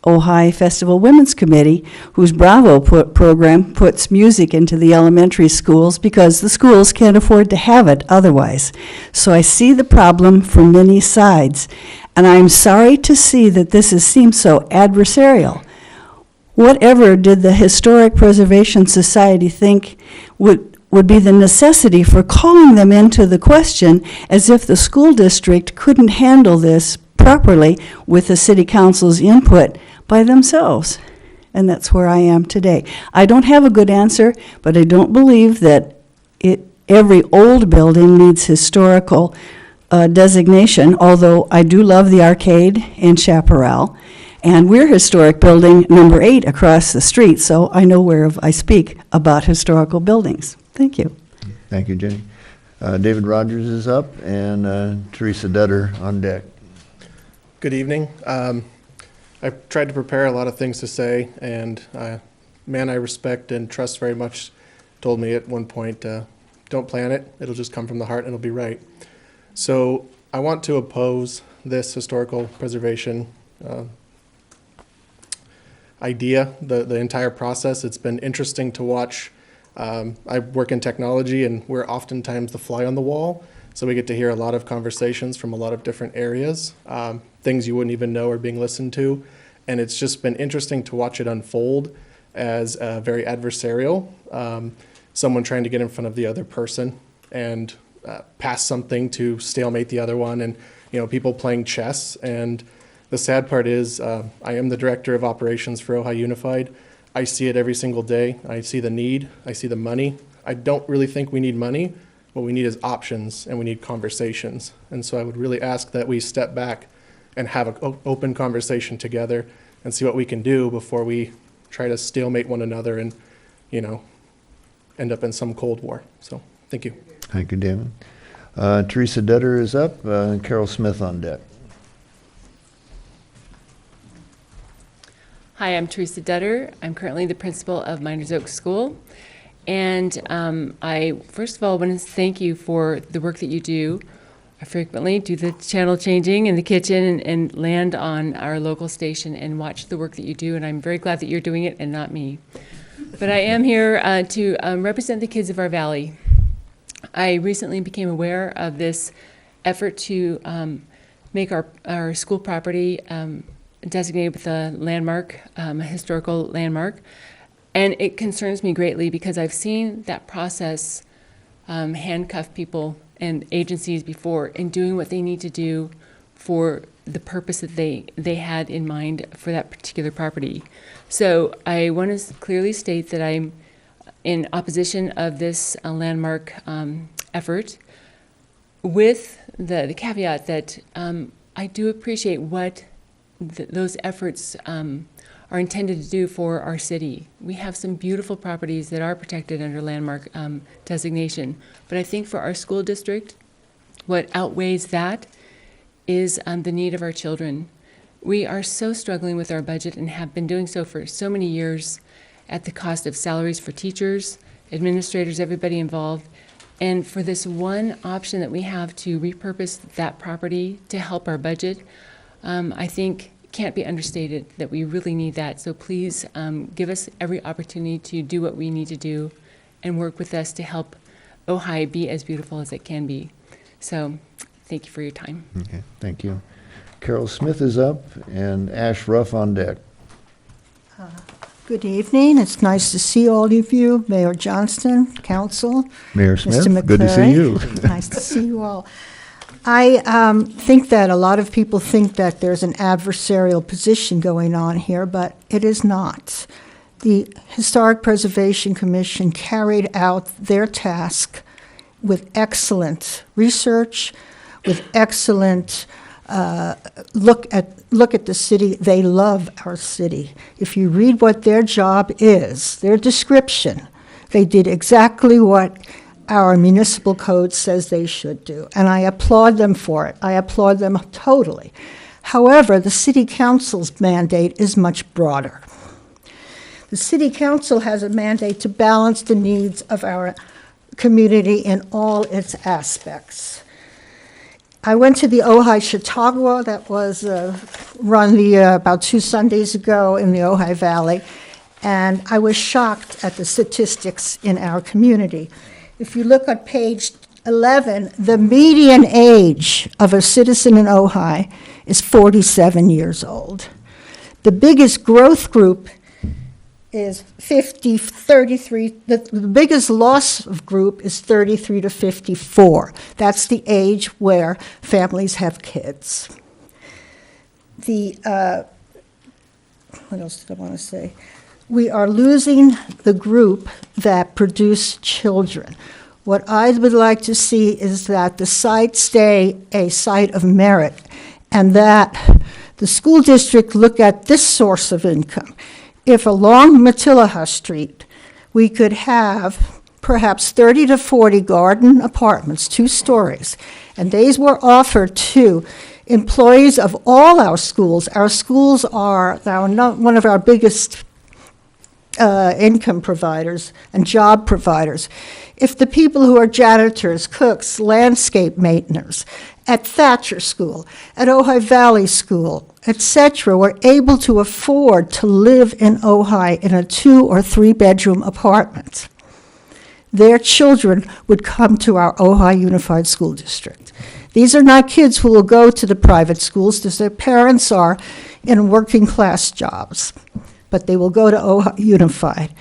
Ojai Festival Women's Committee, whose Bravo program puts music into the elementary schools because the schools can't afford to have it otherwise. So I see the problem from many sides, and I'm sorry to see that this seems so adversarial. Whatever did the Historic Preservation Society think would be the necessity for calling them into the question as if the school district couldn't handle this properly with the City Council's input by themselves. And that's where I am today. I don't have a good answer, but I don't believe that every old building needs historical designation, although I do love the arcade in Chaparral. And we're historic building number 8 across the street, so I know where I speak about historical buildings. Thank you. Thank you, Jenny. David Rogers is up and Teresa Detter on deck. Good evening. I tried to prepare a lot of things to say, and a man I respect and trust very much told me at one point, don't plan it, it'll just come from the heart and it'll be right. So I want to oppose this historical preservation idea, the entire process. It's been interesting to watch. I work in technology and we're oftentimes the fly on the wall, so we get to hear a lot of conversations from a lot of different areas. Things you wouldn't even know are being listened to. And it's just been interesting to watch it unfold as very adversarial. Someone trying to get in front of the other person and pass something to stalemate the other one, and people playing chess. And the sad part is I am the director of operations for Ojai Unified. I see it every single day. I see the need. I see the money. I don't really think we need money. What we need is options, and we need conversations. And so I would really ask that we step back and have an open conversation together and see what we can do before we try to stalemate one another and, end up in some Cold War. So, thank you. Thank you, David. Teresa Detter is up, Carol Smith on deck. Hi, I'm Teresa Detter. I'm currently the principal of Miners Oak School. And I, first of all, want to thank you for the work that you do. I frequently do the channel changing in the kitchen and land on our local station and watch the work that you do, and I'm very glad that you're doing it and not me. But I am here to represent the kids of our valley. I recently became aware of this effort to make our school property designated with a landmark, a historical landmark, and it concerns me greatly because I've seen that process handcuff people and agencies before in doing what they need to do for the purpose that they had in mind for that particular property. So I want to clearly state that I'm in opposition of this landmark effort, with the caveat that I do appreciate what those efforts are intended to do for our city. We have some beautiful properties that are protected under landmark designation, but I think for our school district, what outweighs that is the need of our children. We are so struggling with our budget and have been doing so for so many years at the cost of salaries for teachers, administrators, everybody involved. And for this one option that we have to repurpose that property to help our budget, I think can't be understated that we really need that. So please give us every opportunity to do what we need to do and work with us to help Ojai be as beautiful as it can be. So thank you for your time. Okay, thank you. Carol Smith is up, and Ash Ruff on deck. Good evening. It's nice to see all of you, Mayor Johnston, Council. Mayor Smith, Mr. good to see you. Nice to see you all. I think that a lot of people think that there's an adversarial position going on here, but it is not. The Historic Preservation Commission carried out their task with excellent research, with excellent look at the city. They love our city. If you read what their job is, their description, they did exactly what our municipal code says they should do, and I applaud them for it. I applaud them totally. However, the city council's mandate is much broader. The city council has a mandate to balance the needs of our community in all its aspects. I went to the Ojai Chautauqua that was run about 2 Sundays ago in the Ojai Valley, and I was shocked at the statistics in our community. If you look at page 11, the median age of a citizen in Ojai is 47 years old. The biggest growth group is 33, the biggest loss of group is 33 to 54. That's the age where families have kids. What else did I want to say? We are losing the group that produce children. What I would like to see is that the site stay a site of merit, and that the school district look at this source of income. If along Matilaha Street, we could have perhaps 30 to 40 garden apartments, 2 stories, and these were offered to employees of all our schools. Our schools are one of our biggest income providers and job providers. If the people who are janitors, cooks, landscape maintainers at Thatcher School, at Ojai Valley School, etc., were able to afford to live in Ojai in a 2 or 3 bedroom apartment, their children would come to our Ojai Unified School District. These are not kids who will go to the private schools because their parents are in working class jobs, but they will go to Ojai Unified,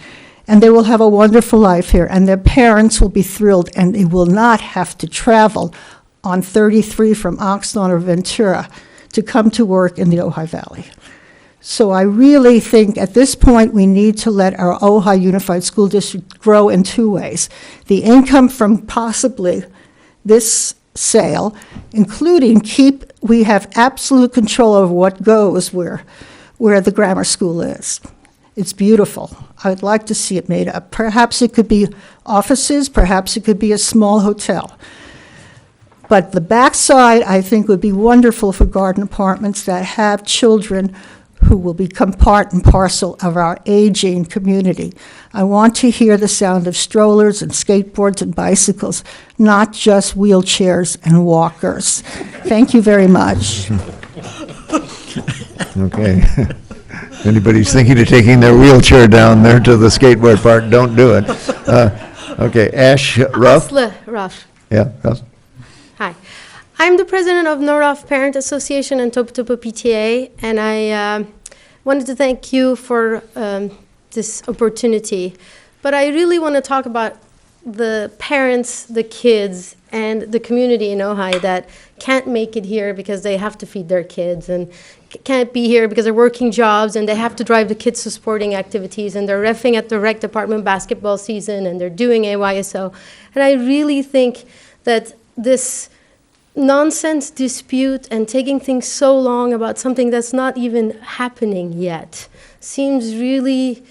and they will have a wonderful life here, and their parents will be thrilled, and they will not have to travel on 33 from Oxnard or Ventura to come to work in the Ojai Valley. So I really think at this point we need to let our Ojai Unified School District grow in 2 ways. The income from possibly this sale, including we have absolute control over what goes where the grammar school is. It's beautiful. I would like to see it made up. Perhaps it could be offices, perhaps it could be a small hotel. But the backside, I think, would be wonderful for garden apartments that have children who will become part and parcel of our aging community. I want to hear the sound of strollers and skateboards and bicycles, not just wheelchairs and walkers. Thank you very much. Okay. If anybody's thinking of taking their wheelchair down there to the skateboard park, don't do it. Okay, Ash Ruff? Ruff. Yeah, Ruff. Hi. I'm the president of Nordoff Parent Association and Topo Topo PTA, and I wanted to thank you for this opportunity. But I really want to talk about the parents, the kids, and the community in Ojai that can't make it here because they have to feed their kids and can't be here because they're working jobs and they have to drive the kids to sporting activities and they're reffing at the rec department basketball season and they're doing AYSO. And I really think that this nonsense dispute and taking things so long about something that's not even happening yet seems really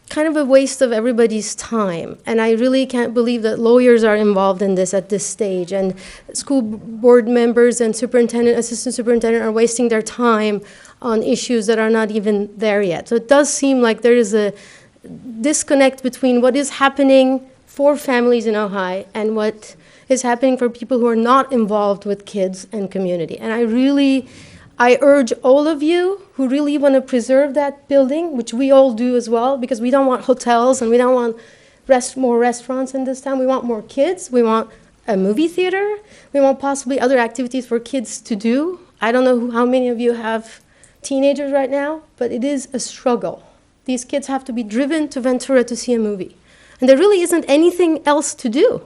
kind of a waste of everybody's time. And I really can't believe that lawyers are involved in this at this stage. And school board members and superintendent, assistant superintendent are wasting their time on issues that are not even there yet. So it does seem like there is a disconnect between what is happening for families in Ojai and what is happening for people who are not involved with kids and community. And I urge all of you who really want to preserve that building, which we all do as well, because we don't want hotels and we don't want more restaurants in this town. We want more kids. We want a movie theater. We want possibly other activities for kids to do. I don't know how many of you have teenagers right now, but it is a struggle. These kids have to be driven to Ventura to see a movie. And there really isn't anything else to do.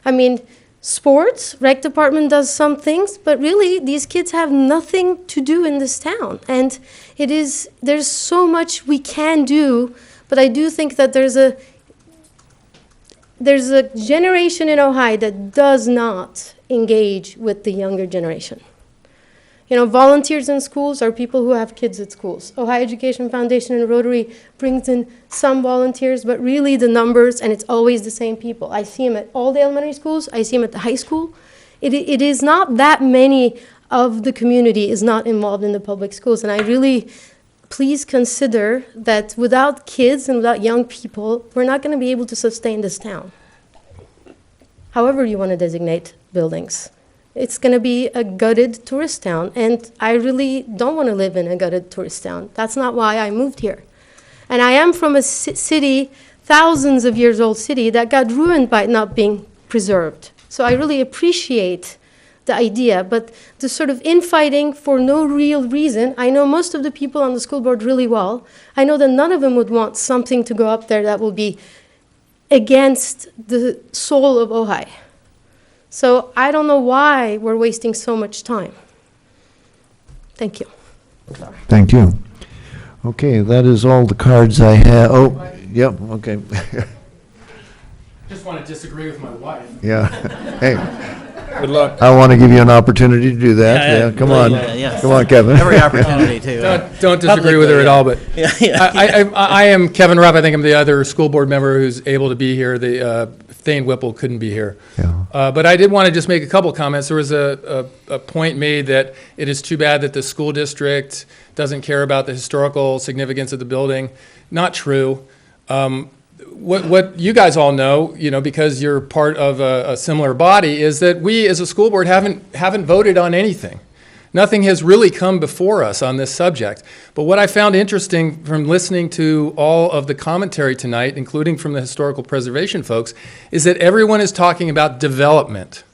I mean, sports, rec department does some things, but really these kids have nothing to do in this town. And there's so much we can do, but I do think that there's a generation in Ojai that does not engage with the younger generation. You know, volunteers in schools are people who have kids at schools. Ojai Education Foundation and Rotary brings in some volunteers, but really the numbers, and it's always the same people. I see them at all the elementary schools. I see them at the high school. It is not that many of the community is not involved in the public schools. And I really, please consider that without kids and without young people, we're not going to be able to sustain this town. However you want to designate buildings. It's going to be a gutted tourist town, and I really don't want to live in a gutted tourist town. That's not why I moved here. And I am from a city, thousands of years old city, that got ruined by not being preserved. So I really appreciate the idea, but the sort of infighting for no real reason, I know most of the people on the school board really well. I know that none of them would want something to go up there that will be against the soul of Ojai. So I don't know why we're wasting so much time. Thank you. Sorry. Thank you. Okay, that is all the cards I have. Oh, yep, okay. Just want to disagree with my wife. Yeah. Hey. Good luck. I want to give you an opportunity to do that. Yeah, come on. Yes. Come on, Kevin. Every opportunity to. Don't disagree with her at all, but I am Kevin Rupp. I think I'm the other school board member who's able to be here. The Thane Whipple couldn't be here. Yeah. But I did want to just make a couple comments. There was a point made that it is too bad that the school district doesn't care about the historical significance of the building. Not true. What you guys all know, because you're part of a similar body, is that we as a school board haven't voted on anything. Nothing has really come before us on this subject. But what I found interesting from listening to all of the commentary tonight, including from the historical preservation folks, is that everyone is talking about development.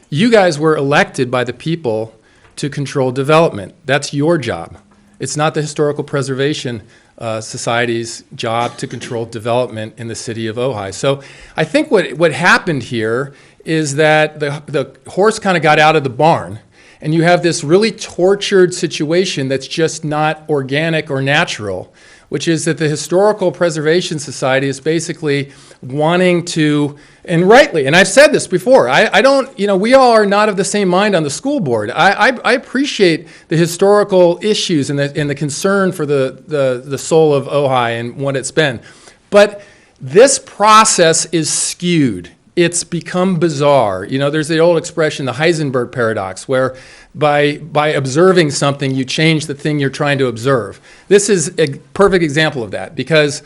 You guys were elected by the people to control development. That's your job. It's not the Historical Preservation Society's job to control development in the city of Ojai. So I think what happened here is that the horse kind of got out of the barn, and you have this really tortured situation that's just not organic or natural, which is that the Historical Preservation Society is basically wanting to, and rightly, and I've said this before, I don't, we all are not of the same mind on the school board. I appreciate the historical issues and the concern for the soul of Ojai and what it's been. But this process is skewed. It's become bizarre. There's the old expression, the Heisenberg paradox, where by observing something, you change the thing you're trying to observe. This is a perfect example of that, because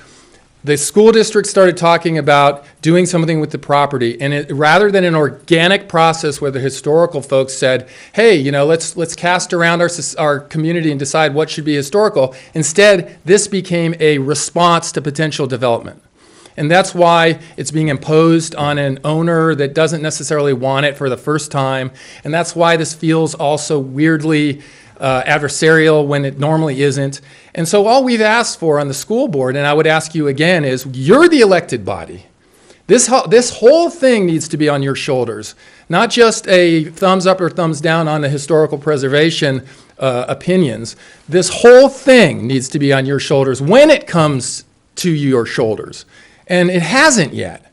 the school district started talking about doing something with the property, and rather than an organic process where the historical folks said, hey, let's cast around our community and decide what should be historical, instead, this became a response to potential development. And that's why it's being imposed on an owner that doesn't necessarily want it for the first time. And that's why this feels also weirdly adversarial when it normally isn't. And so all we've asked for on the school board, and I would ask you again, is you're the elected body. This whole thing needs to be on your shoulders, not just a thumbs up or thumbs down on the historical preservation opinions. This whole thing needs to be on your shoulders when it comes to your shoulders. And it hasn't yet.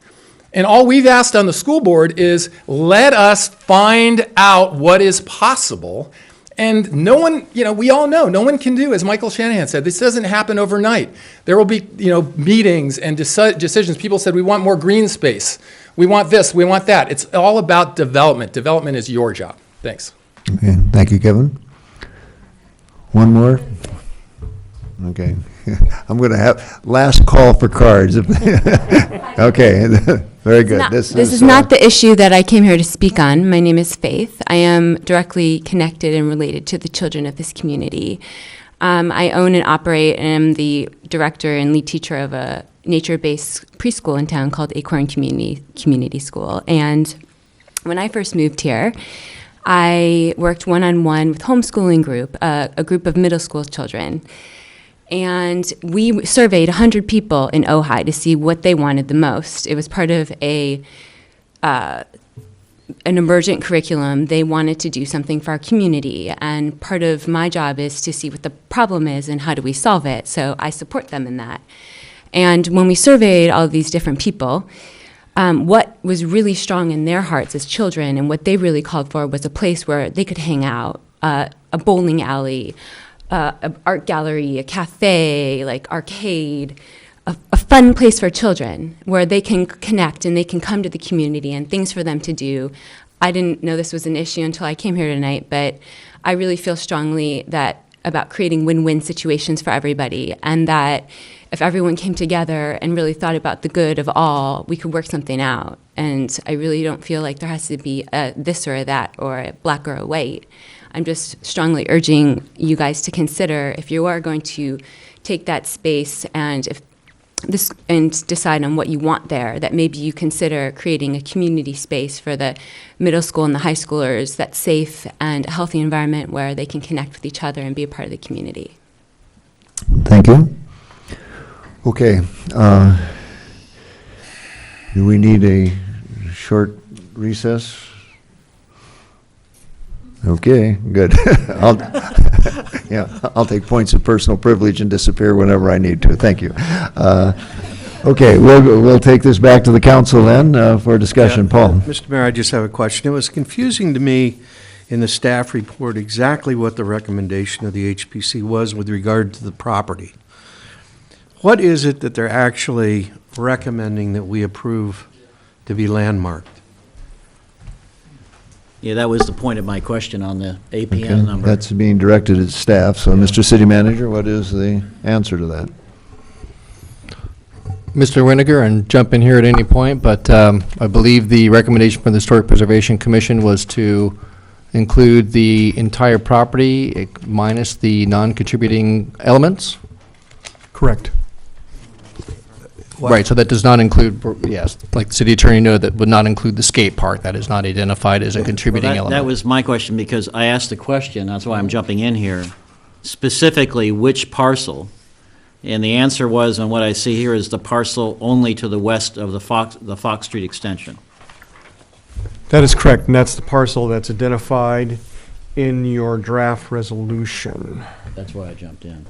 And all we've asked on the school board is let us find out what is possible. And no one, we all know, no one can do, as Michael Shanahan said, this doesn't happen overnight. There will be, meetings and decisions. People said, we want more green space. We want this, we want that. It's all about development. Development is your job. Thanks. Okay, thank you, Kevin. One more? Okay. I'm going to have last call for cards. Okay, very good. This is not the issue that I came here to speak on. My name is Faith. I am directly connected and related to the children of this community. I own and operate and am the director and lead teacher of a nature-based preschool in town called Acorn Community School. And when I first moved here, I worked one-on-one with homeschooling group, a group of middle school children. And we surveyed 100 people in Ojai to see what they wanted the most. It was part of an emergent curriculum. They wanted to do something for our community. And part of my job is to see what the problem is and how do we solve it. So I support them in that. And when we surveyed all of these different people, what was really strong in their hearts as children and what they really called for was a place where they could hang out, a bowling alley, an art gallery, a cafe, like arcade, a fun place for children where they can connect and they can come to the community and things for them to do. I didn't know this was an issue until I came here tonight, but I really feel strongly about creating win-win situations for everybody, and that if everyone came together and really thought about the good of all, we could work something out. And I really don't feel like there has to be a this or a that or a black or a white. I'm just strongly urging you guys to consider, if you are going to take that space and decide on what you want there, that maybe you consider creating a community space for the middle school and the high schoolers that's safe and a healthy environment where they can connect with each other and be a part of the community. Thank you. Okay. Do we need a short recess? Okay, good. I'll take points of personal privilege and disappear whenever I need to. Thank you. Okay, we'll take this back to the council then for discussion. Yeah, Paul. Mr. Mayor, I just have a question. It was confusing to me in the staff report exactly what the recommendation of the HPC was with regard to the property. What is it that they're actually recommending that we approve to be landmarked? Yeah, that was the point of my question on the APN number. That's being directed at staff. So, Mr. City Manager, what is the answer to that? Mr. Winiger, and jump in here at any point, but I believe the recommendation from the Historic Preservation Commission was to include the entire property minus the non-contributing elements? Correct. Right, so that does not include, yes, like the city attorney noted, that would not include the skate park. That is not identified as a contributing element. That was my question, because I asked the question, that's why I'm jumping in here, specifically which parcel? And the answer was, and what I see here is the parcel only to the west of the Fox Street extension. That is correct, and that's the parcel that's identified in your draft resolution. That's why I jumped in.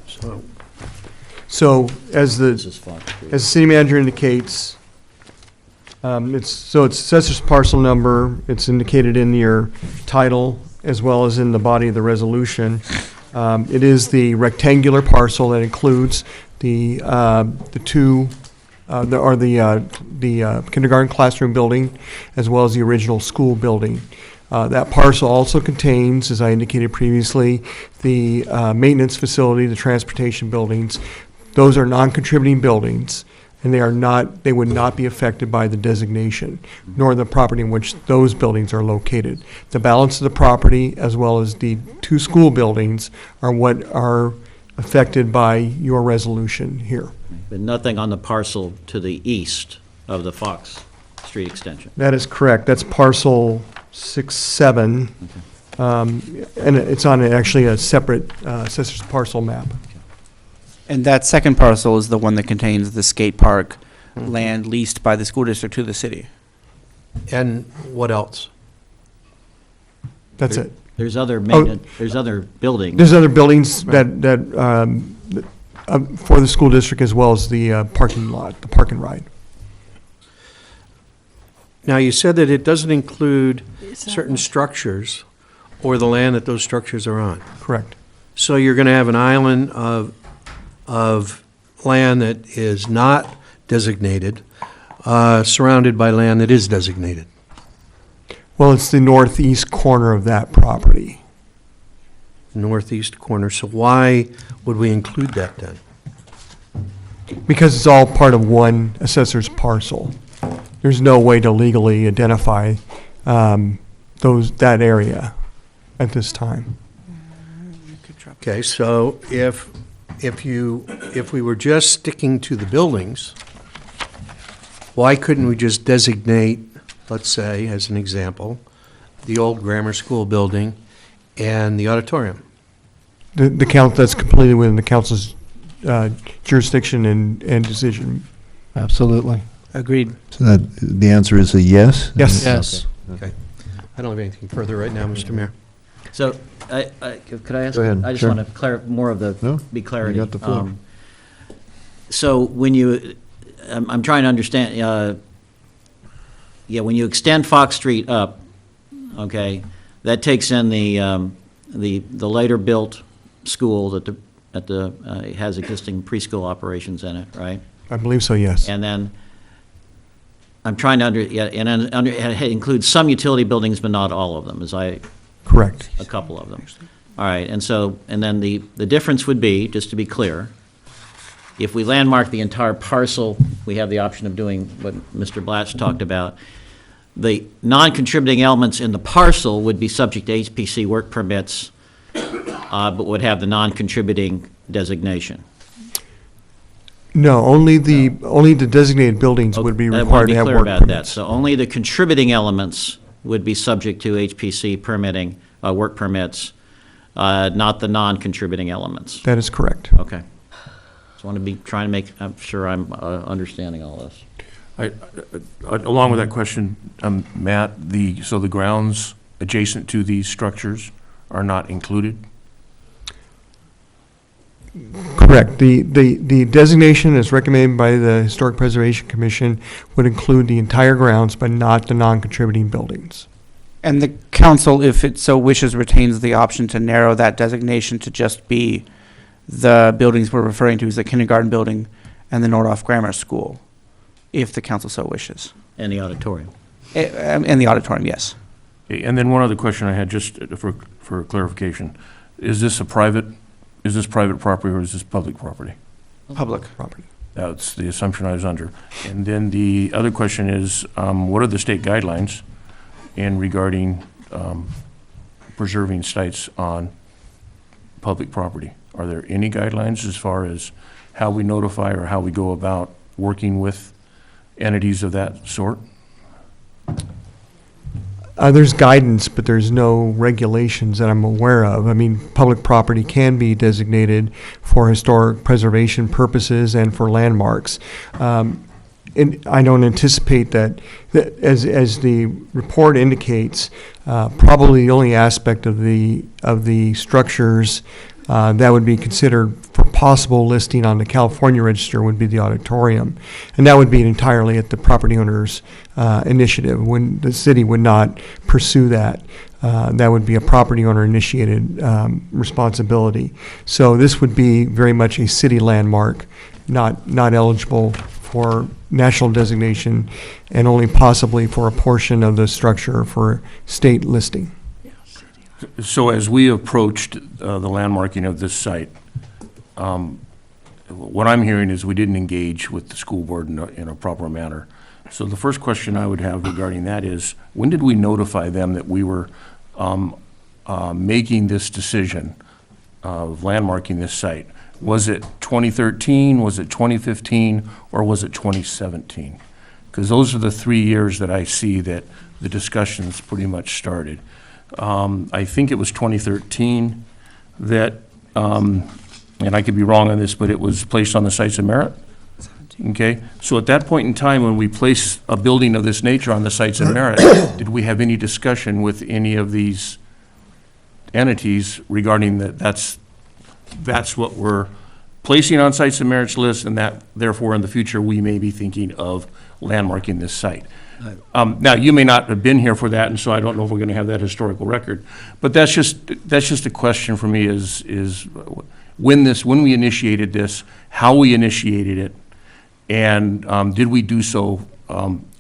So as the city manager indicates, it's assessor's parcel number. It's indicated in your title as well as in the body of the resolution. It is the rectangular parcel that includes the kindergarten classroom building as well as the original school building. That parcel also contains, as I indicated previously, the maintenance facility, the transportation buildings. Those are non-contributing buildings, and they would not be affected by the designation, nor the property in which those buildings are located. The balance of the property, as well as the two school buildings, are what are affected by your resolution here. But nothing on the parcel to the east of the Fox Street extension. That is correct. That's parcel 6-7, and it's on actually a separate assessor's parcel map. And that second parcel is the one that contains the skate park, land leased by the school district to the city. And what else? That's it. There's other maintenance, there's other buildings. There's other buildings that for the school district, as well as the parking lot, the park and ride. Now, you said that it doesn't include certain structures or the land that those structures are on. Correct. So you're going to have an island of land that is not designated, surrounded by land that is designated. Well, it's the northeast corner of that property. Northeast corner. So why would we include that then? Because it's all part of one assessor's parcel. There's no way to legally identify that area at this time. Okay, so if we were just sticking to the buildings, why couldn't we just designate, let's say, as an example, the old grammar school building and the auditorium? That's completely within the council's jurisdiction and decision. Absolutely. Agreed. So the answer is a yes? Yes. Yes. Okay. I don't have anything further right now, Mr. Mayor. So, could I ask? Go ahead, I just sure. want to more of the, be clarity. you got the floor. So when I'm trying to understand, when you extend Fox Street up, okay, that takes in the later built school that has existing preschool operations in it, right? I believe so, yes. And then I'm trying to it includes some utility buildings, but not all of them, Correct. a couple of them. All right, and then the difference would be, just to be clear, if we landmark the entire parcel, we have the option of doing what Mr. Blatch talked about. The non-contributing elements in the parcel would be subject to HPC work permits, but would have the non-contributing designation. No, only the designated buildings would be required to have work I want to be clear about that. permits. So only the contributing elements would be subject to HPC permitting, work permits, not the non-contributing elements. That is correct. Okay. Just want to be trying to make sure I'm understanding all this. Along with that question, Matt, so the grounds adjacent to these structures are not included? Correct. The designation as recommended by the Historic Preservation Commission would include the entire grounds, but not the non-contributing buildings. And the council, if it so wishes, retains the option to narrow that designation to just be the buildings we're referring to as the kindergarten building and the Nordhoff Grammar School, if the council so wishes. And the auditorium. And the auditorium, yes. Okay, and then one other question I had, just for clarification. Is this private property or is this public property? Public property. That's the assumption I was under. And then the other question is, what are the state guidelines in regarding preserving sites on public property? Are there any guidelines as far as how we notify or how we go about working with entities of that sort? There's guidance, but there's no regulations that I'm aware of. I mean, public property can be designated for historic preservation purposes and for landmarks. And I don't anticipate that as the report indicates, probably the only aspect of the structures that would be considered for possible listing on the California Register would be the auditorium. And that would be entirely at the property owner's initiative. When the city would not pursue that, that would be a property owner initiated responsibility. So this would be very much a city landmark, not eligible for national designation and only possibly for a portion of the structure for state listing. So as we approached the landmarking of this site, what I'm hearing is we didn't engage with the school board in a proper manner. So the first question I would have regarding that is, when did we notify them that we were making this decision of landmarking this site? Was it 2013, was it 2015, or was it 2017? Because those are the 3 years that I see that the discussions pretty much started. I think it was 2013 that, and I could be wrong on this, but it was placed on the sites of merit? Okay, so at that point in time, when we place a building of this nature on the sites of merit, did we have any discussion with any of these entities regarding that's what we're placing on sites of merits list, and that therefore in the future, we may be thinking of landmarking this site? Now, you may not have been here for that, and so I don't know if we're gonna have that historical record, but that's just a question for me is when we initiated this, how we initiated it, and did we do so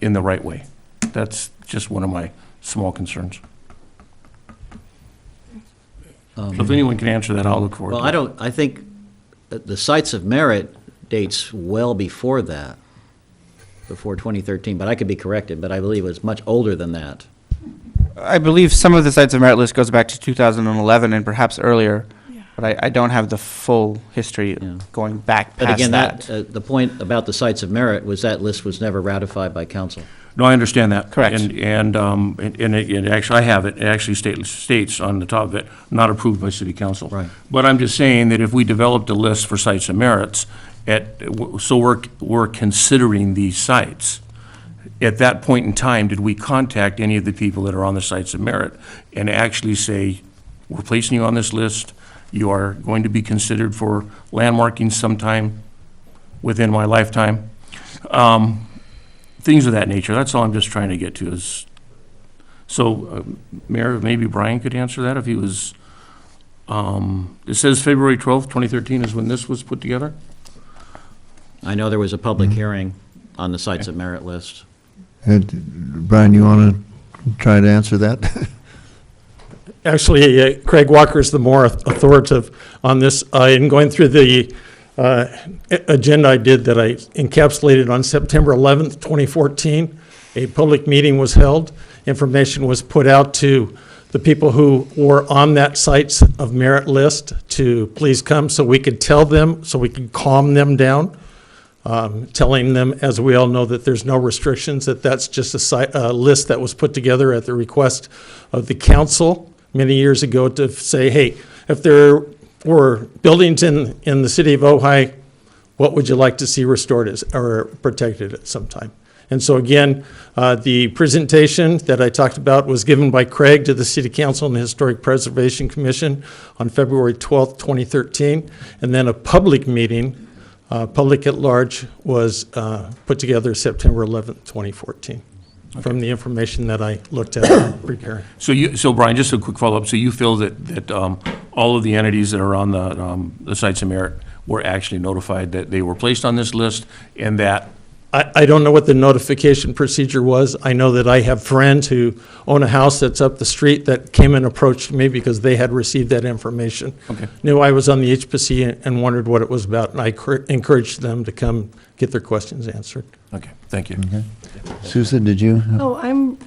in the right way? That's just one of my small concerns. So if anyone can answer that, I'll look forward to it. I think that the sites of merit dates well before that, before 2013, but I could be corrected, but I believe it was much older than that. I believe some of the sites of merit list goes back to 2011 and perhaps earlier, but I don't have the full history going back past But again, that. the point about the sites of merit was that list was never ratified by council. No, I understand that. Correct. And it actually, I have it, it actually states on the top of it, not approved by city council. Right. But I'm just saying that if we developed a list for sites of merits, so we're considering these sites, at that point in time, did we contact any of the people that are on the sites of merit and actually say, we're placing you on this list, you are going to be considered for landmarking sometime within my lifetime? Things of that nature. That's all I'm just trying to get to is, so Mayor, maybe Brian could answer that if he was, it says February 12th, 2013 is when this was put together? I know there was a public hearing on the sites of merit list. And Brian, you want to try to answer that? Actually, Craig Walker is the more authoritative on this. In going through the agenda I did that I encapsulated on September 11th, 2014, a public meeting was held. Information was put out to the people who were on that sites of merit list to please come so we could tell them, so we could calm them down, telling them, as we all know, that there's no restrictions, that that's just a list that was put together at the request of the council many years ago to say, hey, if there were buildings in the city of Ojai, what would you like to see restored or protected at some time? And so again, the presentation that I talked about was given by Craig to the City Council and the Historic Preservation Commission on February 12th, 2013. And then a public meeting, public at large, was put together September 11th, 2014. Okay. From the information that I looked at preparing. So Brian, just a quick follow-up. So you feel that all of the entities that are on the sites of merit were actually notified that they were placed on this list, and that I don't know what the notification procedure was. I know that I have friends who own a house that's up the street that came and approached me because they had received that information. Okay. Knew I was on the HPC and wondered what it was about, and I encouraged them to come get their questions answered. Okay, thank you. Okay. Susan, did you? Oh,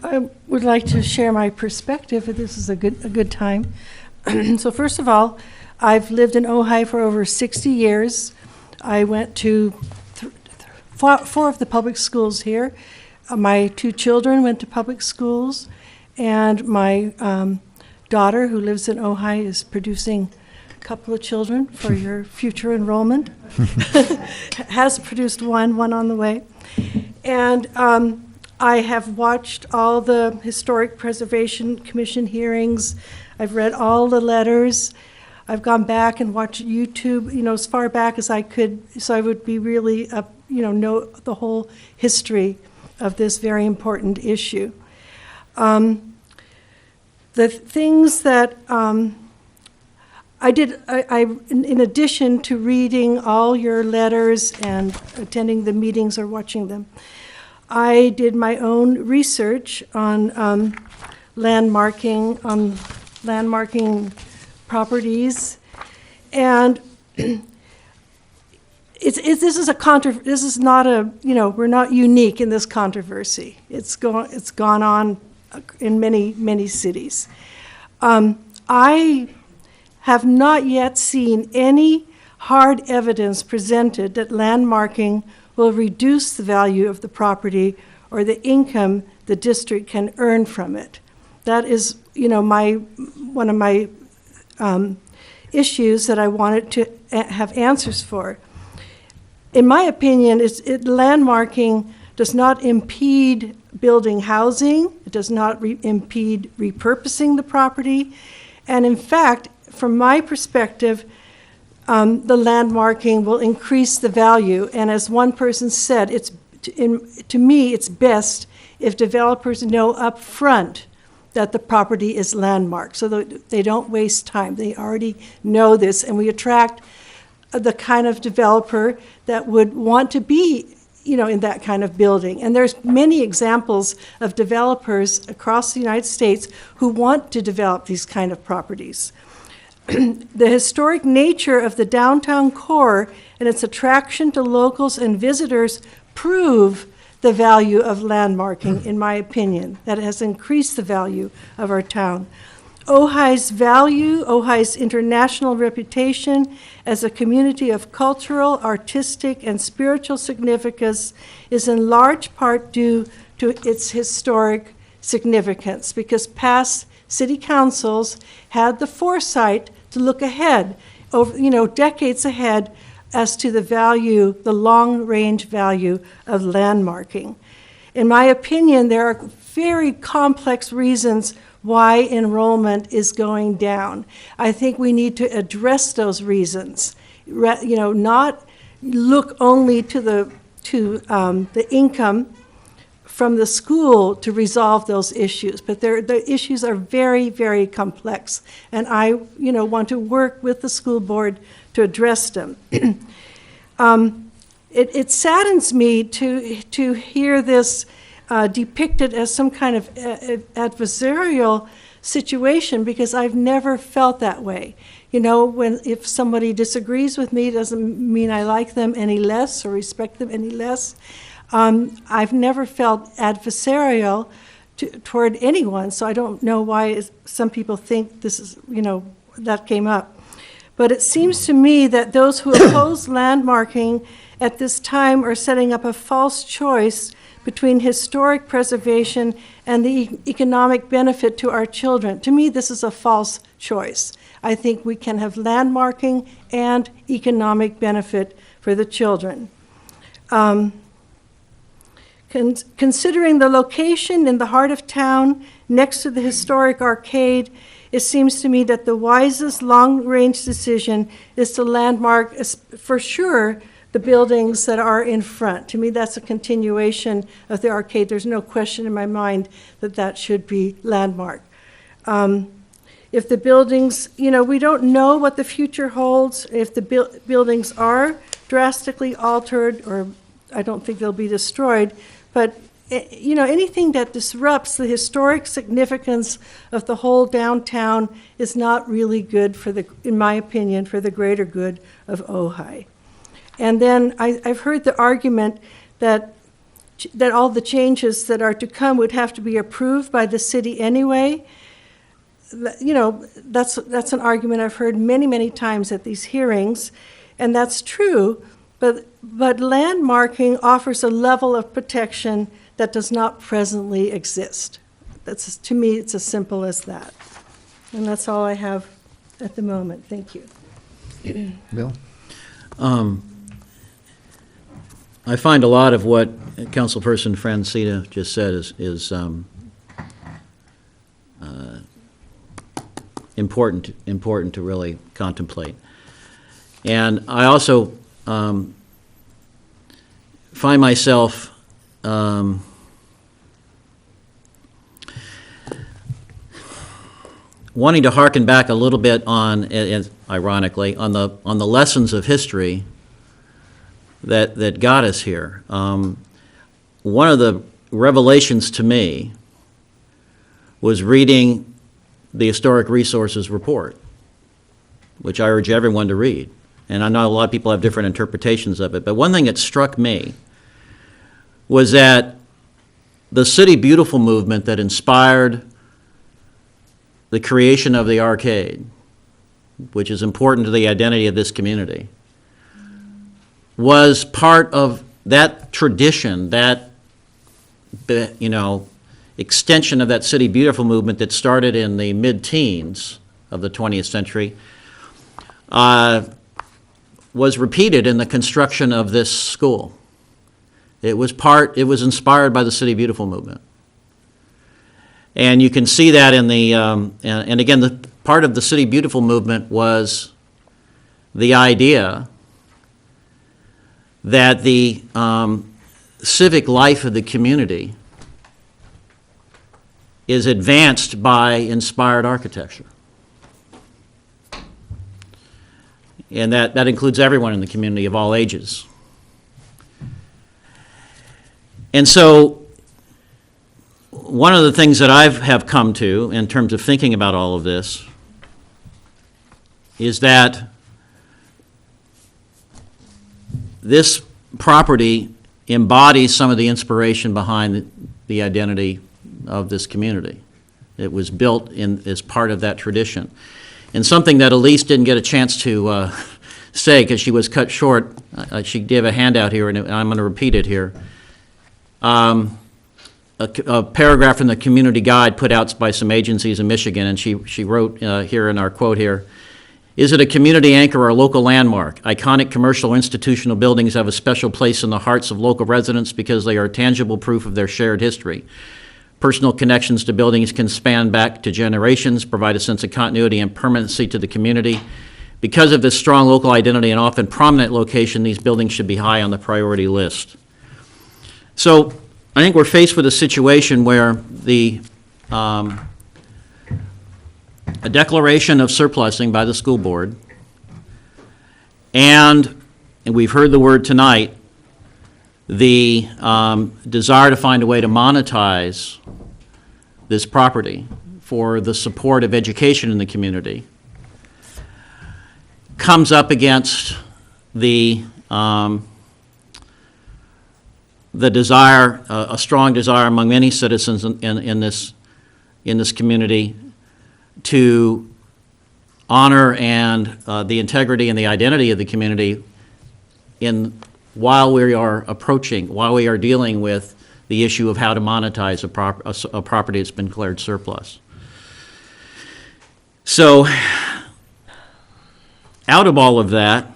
I would like to share my perspective. This is a good time. So first of all, I've lived in Ojai for over 60 years. I went to four of the public schools here. My two children went to public schools, and my daughter, who lives in Ojai, is producing a couple of children for your future enrollment. Has produced one on the way. And I have watched all the Historic Preservation Commission hearings. I've read all the letters. I've gone back and watched YouTube, as far back as I could, so I would be really, know the whole history of this very important issue. The things that I did, in addition to reading all your letters and attending the meetings or watching them, I did my own research on landmarking properties, and this is not a, we're not unique in this controversy. It's gone on in many cities. I have not yet seen any hard evidence presented that landmarking will reduce the value of the property or the income the district can earn from it. That is, one of my issues that I wanted to have answers for. in my opinion, landmarking does not impede building housing. It does not impede repurposing the property. And in fact, from my perspective, the landmarking will increase the value. And as one person said, to me, it's best if developers know up front that the property is landmarked, so that they don't waste time. They already know this, and we attract the kind of developer that would want to be, in that kind of building. And there's many examples of developers across the United States who want to develop these kind of properties. The historic nature of the downtown core and its attraction to locals and visitors prove the value of landmarking, in my opinion. That it has increased the value of our town. Ojai's international reputation as a community of cultural, artistic, and spiritual significance is in large part due to its historic significance, because past city councils had the foresight to look ahead, decades ahead, as to the long-range value of landmarking. In my opinion, there are very complex reasons why enrollment is going down. I think we need to address those reasons, not look only to the income from the school to resolve those issues, but the issues are very, very complex, and I, want to work with the school board to address them. It saddens me to hear this depicted as some kind of adversarial situation, because I've never felt that way. If somebody disagrees with me, it doesn't mean I like them any less or respect them any less. I've never felt adversarial toward anyone, so I don't know why some people think this is, that came up. But it seems to me that those who oppose landmarking at this time are setting up a false choice between historic preservation and the economic benefit to our children. To me, this is a false choice. I think we can have landmarking and economic benefit for the children. Considering the location in the heart of town, next to the historic arcade, it seems to me that the wisest long-range decision is to landmark, for sure, the buildings that are in front. To me, that's a continuation of the arcade. There's no question in my mind that that should be landmarked. If the buildings, we don't know what the future holds. If the buildings are drastically altered, or I don't think they'll be destroyed, but anything that disrupts the historic significance of the whole downtown is not really good in my opinion, for the greater good of Ojai. And then I've heard the argument that all the changes that are to come would have to be approved by the city anyway. That's an argument I've heard many, many times at these hearings, and that's true, but landmarking offers a level of protection that does not presently exist. To me, it's as simple as that. And that's all I have at the moment. Thank you. Bill? I find a lot of what Councilperson Francina just said is important to really contemplate. And I also find myself wanting to hearken back a little bit on, ironically, on the lessons of history that got us here. One of the revelations to me was reading the Historic Resources Report, which I urge everyone to read. And I know a lot of people have different interpretations of it, but one thing that struck me was that the City Beautiful movement that inspired the creation of the arcade, which is important to the identity of this community, was part of that tradition, that extension of that City Beautiful movement that started in the mid-teens of the 20th century. was repeated in the construction of this school. It was inspired by the City Beautiful movement. And you can see that in the, and again, the part of the City Beautiful movement was the idea that the civic life of the community is advanced by inspired architecture. And that includes everyone in the community of all ages. And so one of the things that I have come to in terms of thinking about all of this is that this property embodies some of the inspiration behind the identity of this community. It was built as part of that tradition. And something that Elise didn't get a chance to say because she was cut short, she gave a handout here, and I'm going to repeat it here. A paragraph in the community guide put out by some agencies in Michigan, and she wrote here in our quote here, "Is it a community anchor or a local landmark? Iconic commercial institutional buildings have a special place in the hearts of local residents because they are tangible proof of their shared history. Personal connections to buildings can span back to generations, provide a sense of continuity and permanency to the community. Because of this strong local identity and often prominent location, these buildings should be high on the priority list." So I think we're faced with a situation where a declaration of surplusing by the school board, and we've heard the word tonight, the desire to find a way to monetize this property for the support of education in the community, comes up against the desire, a strong desire among many citizens in this community to honor and the integrity and the identity of the community while we are dealing with the issue of how to monetize a property that's been declared surplus. So, out of all of that,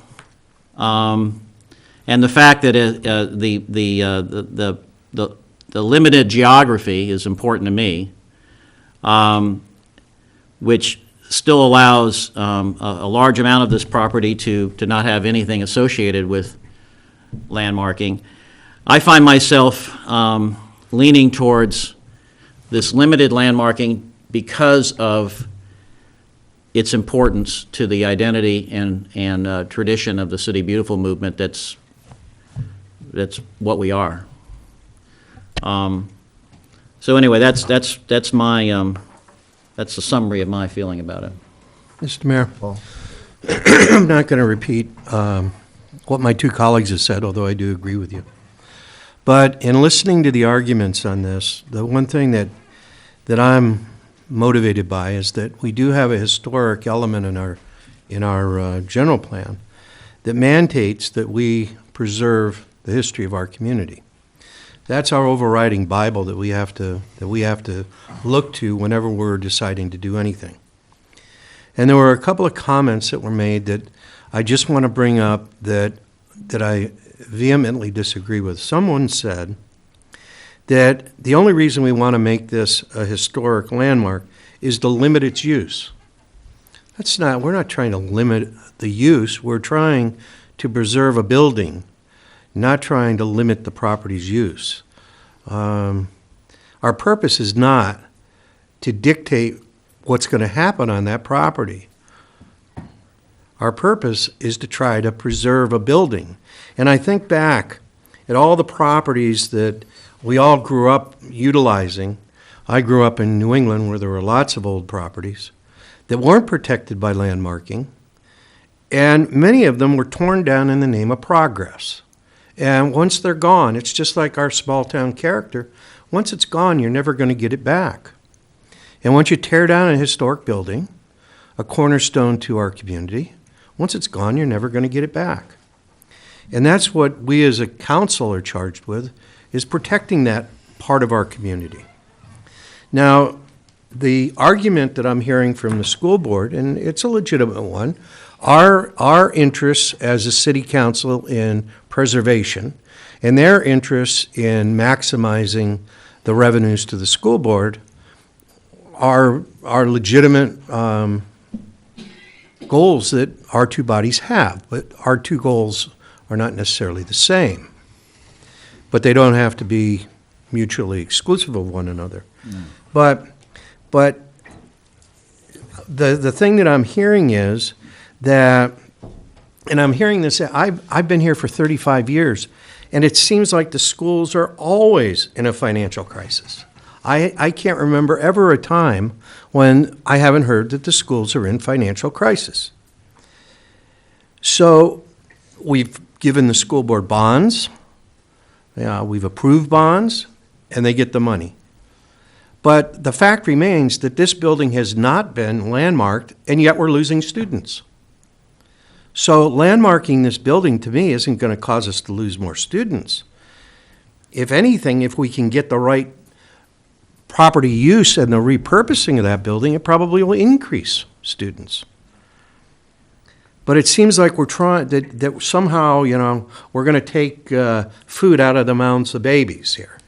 and the fact that the limited geography is important to me, which still allows a large amount of this property to not have anything associated with landmarking, I find myself leaning towards this limited landmarking because of its importance to the identity and tradition of the City Beautiful movement. That's what we are. So anyway, that's my that's the summary of my feeling about it. Mr. Mayor, I'm not going to repeat what my two colleagues have said, although I do agree with you. But in listening to the arguments on this, the one thing that I'm motivated by is that we do have a historic element in our general plan that mandates that we preserve the history of our community. That's our overriding Bible that we have to look to whenever we're deciding to do anything. And there were a couple of comments that were made that I just want to bring up that I vehemently disagree with. Someone said that the only reason we want to make this a historic landmark is to limit its use. We're not trying to limit the use, we're trying to preserve a building, not trying to limit the property's use. Our purpose is not to dictate what's going to happen on that property. Our purpose is to try to preserve a building. And I think back at all the properties that we all grew up utilizing. I grew up in New England where there were lots of old properties that weren't protected by landmarking, and many of them were torn down in the name of progress. And once they're gone, it's just like our small town character. Once it's gone, you're never going to get it back. And once you tear down a historic building, a cornerstone to our community, once it's gone, you're never going to get it back. And that's what we as a council are charged with, is protecting that part of our community. Now, the argument that I'm hearing from the school board, and it's a legitimate one, our interests as a city council in preservation and their interests in maximizing the revenues to the school board are legitimate goals that our two bodies have, but our two goals are not necessarily the same. But they don't have to be mutually exclusive of one another. But the thing that I'm hearing is that, and I'm hearing this, I've been here for 35 years, and it seems like the schools are always in a financial crisis. I can't remember ever a time when I haven't heard that the schools are in financial crisis. So we've given the school board bonds, we've approved bonds, and they get the money. But the fact remains that this building has not been landmarked, and yet we're losing students. So landmarking this building, to me, isn't going to cause us to lose more students. If anything, if we can get the right property use and the repurposing of that building, it probably will increase students. But it seems like we're trying, that somehow, we're going to take food out of the mouths of babies here.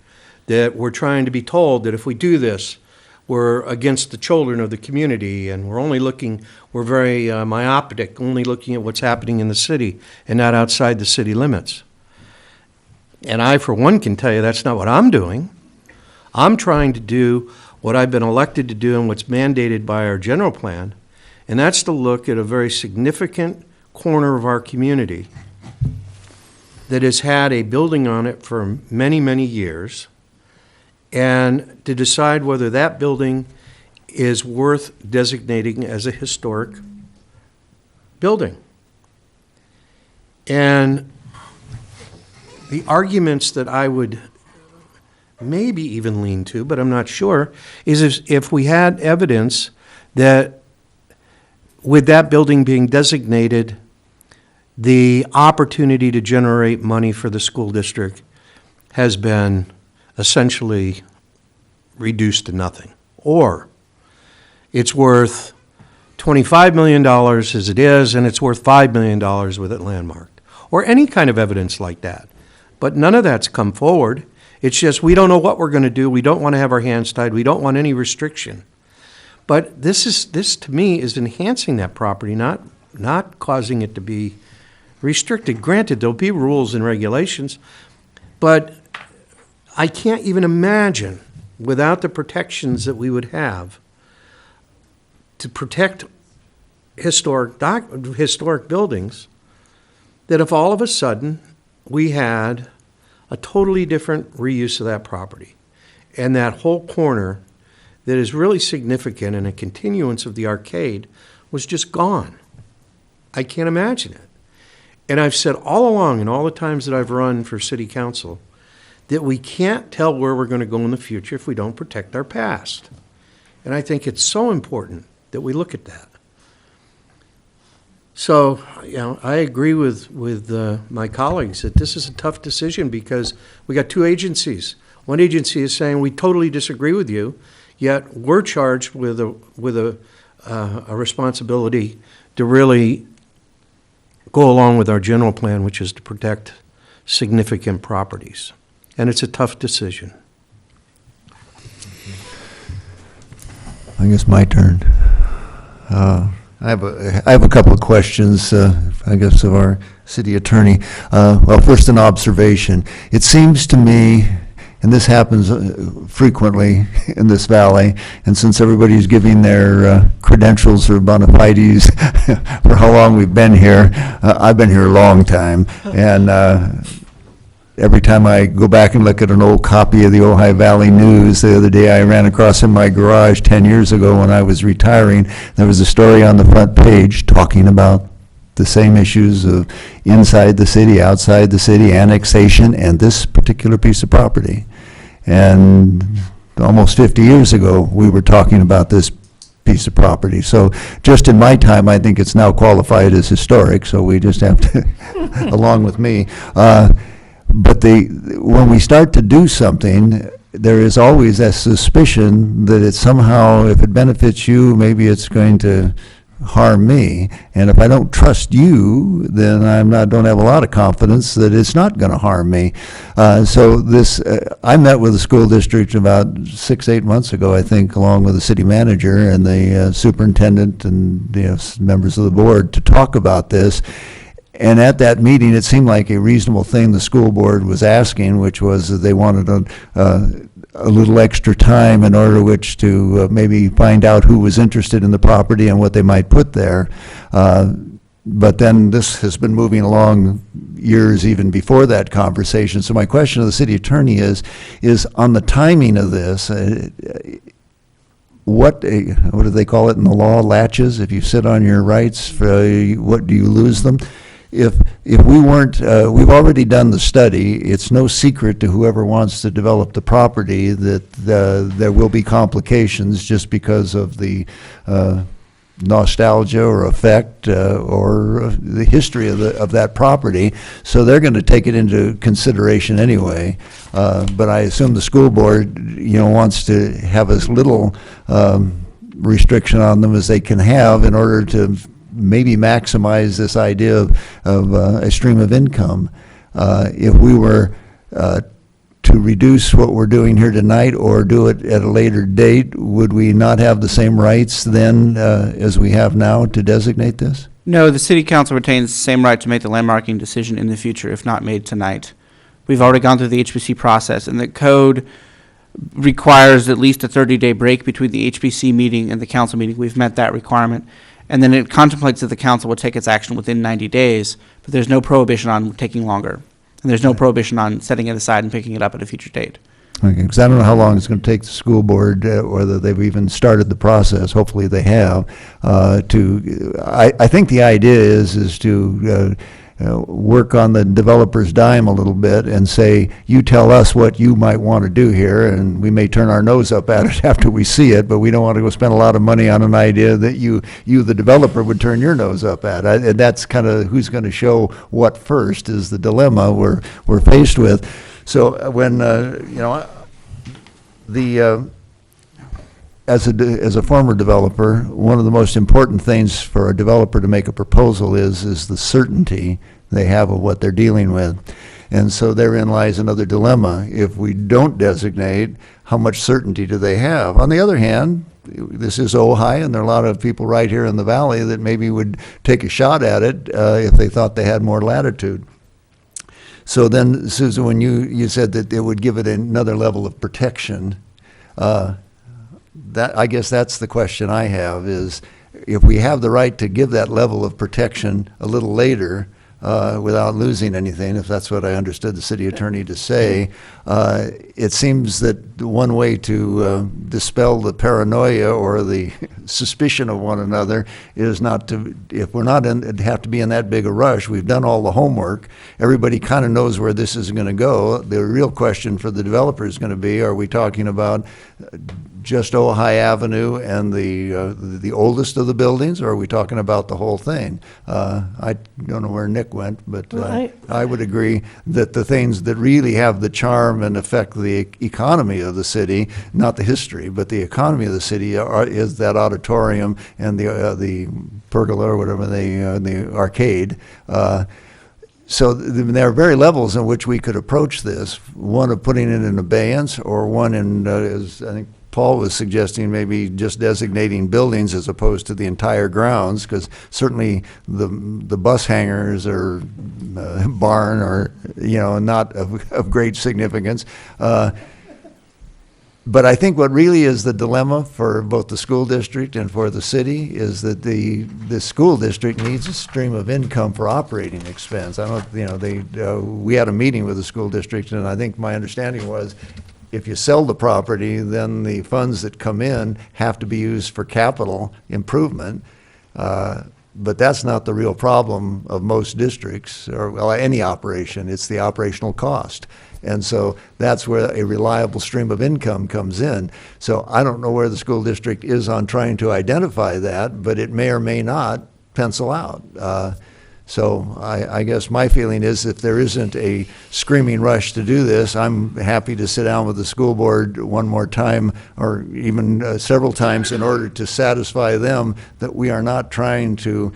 That we're trying to be told that if we do this, we're against the children of the community, and we're very myopic, only looking at what's happening in the city and not outside the city limits. And I, for one, can tell you that's not what I'm doing. I'm trying to do what I've been elected to do and what's mandated by our general plan, and that's to look at a very significant corner of our community that has had a building on it for many, many years, and to decide whether that building is worth designating as a historic building. And the arguments that I would maybe even lean to, but I'm not sure, is if we had evidence that with that building being designated, the opportunity to generate money for the school district has been essentially reduced to nothing. Or it's worth $25 million as it is, and it's worth $5 million with it landmarked. Or any kind of evidence like that. But none of that's come forward. It's just we don't know what we're going to do. We don't want to have our hands tied. We don't want any restriction. But this to me is enhancing that property, not causing it to be restricted. Granted, there'll be rules and regulations, but I can't even imagine, without the protections that we would have to protect historic buildings, that if all of a sudden we had a totally different reuse of that property, and that whole corner that is really significant and a continuance of the arcade was just gone. I can't imagine it. And I've said all along, and all the times that I've run for city council, that we can't tell where we're going to go in the future if we don't protect our past. And I think it's so important that we look at that. So, I agree with my colleagues that this is a tough decision because we got two agencies. One agency is saying we totally disagree with you, yet we're charged with a responsibility to really go along with our general plan, which is to protect significant properties. And it's a tough decision. I guess my turn. I have a couple of questions, I guess, of our city attorney. Well, first an observation. It seems to me, and this happens frequently in this valley, and since everybody's giving their credentials or bona fides for how long we've been here, I've been here a long time, and every time I go back and look at an old copy of the Ojai Valley News, the other day I ran across in my garage 10 years ago when I was retiring, there was a story on the front page talking about the same issues of inside the city, outside the city, annexation, and this particular piece of property. And almost 50 years ago, we were talking about this piece of property. So just in my time, I think it's now qualified as historic, so we just have to, along with me. But when we start to do something, there is always that suspicion that it somehow, if it benefits you, maybe it's going to harm me. And if I don't trust you, then don't have a lot of confidence that it's not going to harm me. I met with the school district about 6-8 months ago, I think, along with the city manager and the superintendent and members of the board to talk about this. And at that meeting, it seemed like a reasonable thing the school board was asking, which was that they wanted a little extra time in order which to maybe find out who was interested in the property and what they might put there. But then this has been moving along years even before that conversation. So my question to the city attorney is on the timing of this, what do they call it in the law, latches? If you sit on your rights, what do you lose them? If we weren't, we've already done the study. It's no secret to whoever wants to develop the property that there will be complications just because of the nostalgia or effect or the history of that property. So they're going to take it into consideration anyway. But I assume the school board, wants to have as little restriction on them as they can have in order to maybe maximize this idea of a stream of income. If we were to reduce what we're doing here tonight or do it at a later date, would we not have the same rights then as we have now to designate this? No, the city council retains the same right to make the landmarking decision in the future if not made tonight. We've already gone through the HPC process, and the code requires at least a 30-day break between the HPC meeting and the council meeting. We've met that requirement. And then it contemplates that the council will take its action within 90 days, but there's no prohibition on taking longer. And there's no prohibition on setting it aside and picking it up at a future date. Okay, because I don't know how long it's going to take the school board, whether they've even started the process. Hopefully they have. I think the idea is to work on the developer's dime a little bit and say, you tell us what you might want to do here, and we may turn our nose up at it after we see it, but we don't want to go spend a lot of money on an idea that you the developer, would turn your nose up at. And that's kind of who's going to show what first is the dilemma we're faced with. So when, as a former developer, one of the most important things for a developer to make a proposal is the certainty they have of what they're dealing with. And so therein lies another dilemma. If we don't designate, how much certainty do they have? On the other hand, this is Ojai, and there are a lot of people right here in the valley that maybe would take a shot at it if they thought they had more latitude. So then, Susan, when you said that it would give it another level of protection, I guess that's the question I have, is if we have the right to give that level of protection a little later without losing anything, if that's what I understood the city attorney to say, it seems that one way to dispel the paranoia or the suspicion of one another is not to, if we're not have to be in that big a rush, we've done all the homework, everybody kind of knows where this is going to go. The real question for the developer is going to be, are we talking about just Ojai Avenue and the oldest of the buildings, or are we talking about the whole thing? I don't know where Nick went, but I would agree that the things that really have the charm and affect the economy of the city, not the history, but the economy of the city is that auditorium and the pergola or whatever, the arcade. So there are very levels in which we could approach this, one of putting it in abeyance, or one in, as I think Paul was suggesting, maybe just designating buildings as opposed to the entire grounds, because certainly the bus hangars or barn are, not of great significance. But I think what really is the dilemma for both the school district and for the city is that the school district needs a stream of income for operating expense. I don't, we had a meeting with the school district, and I think my understanding was, if you sell the property, then the funds that come in have to be used for capital improvement. But that's not the real problem of most districts or any operation. It's the operational cost. And so that's where a reliable stream of income comes in. So I don't know where the school district is on trying to identify that, but it may or may not pencil out. So I guess my feeling is if there isn't a screaming rush to do this, I'm happy to sit down with the school board one more time or even several times in order to satisfy them that we are not trying to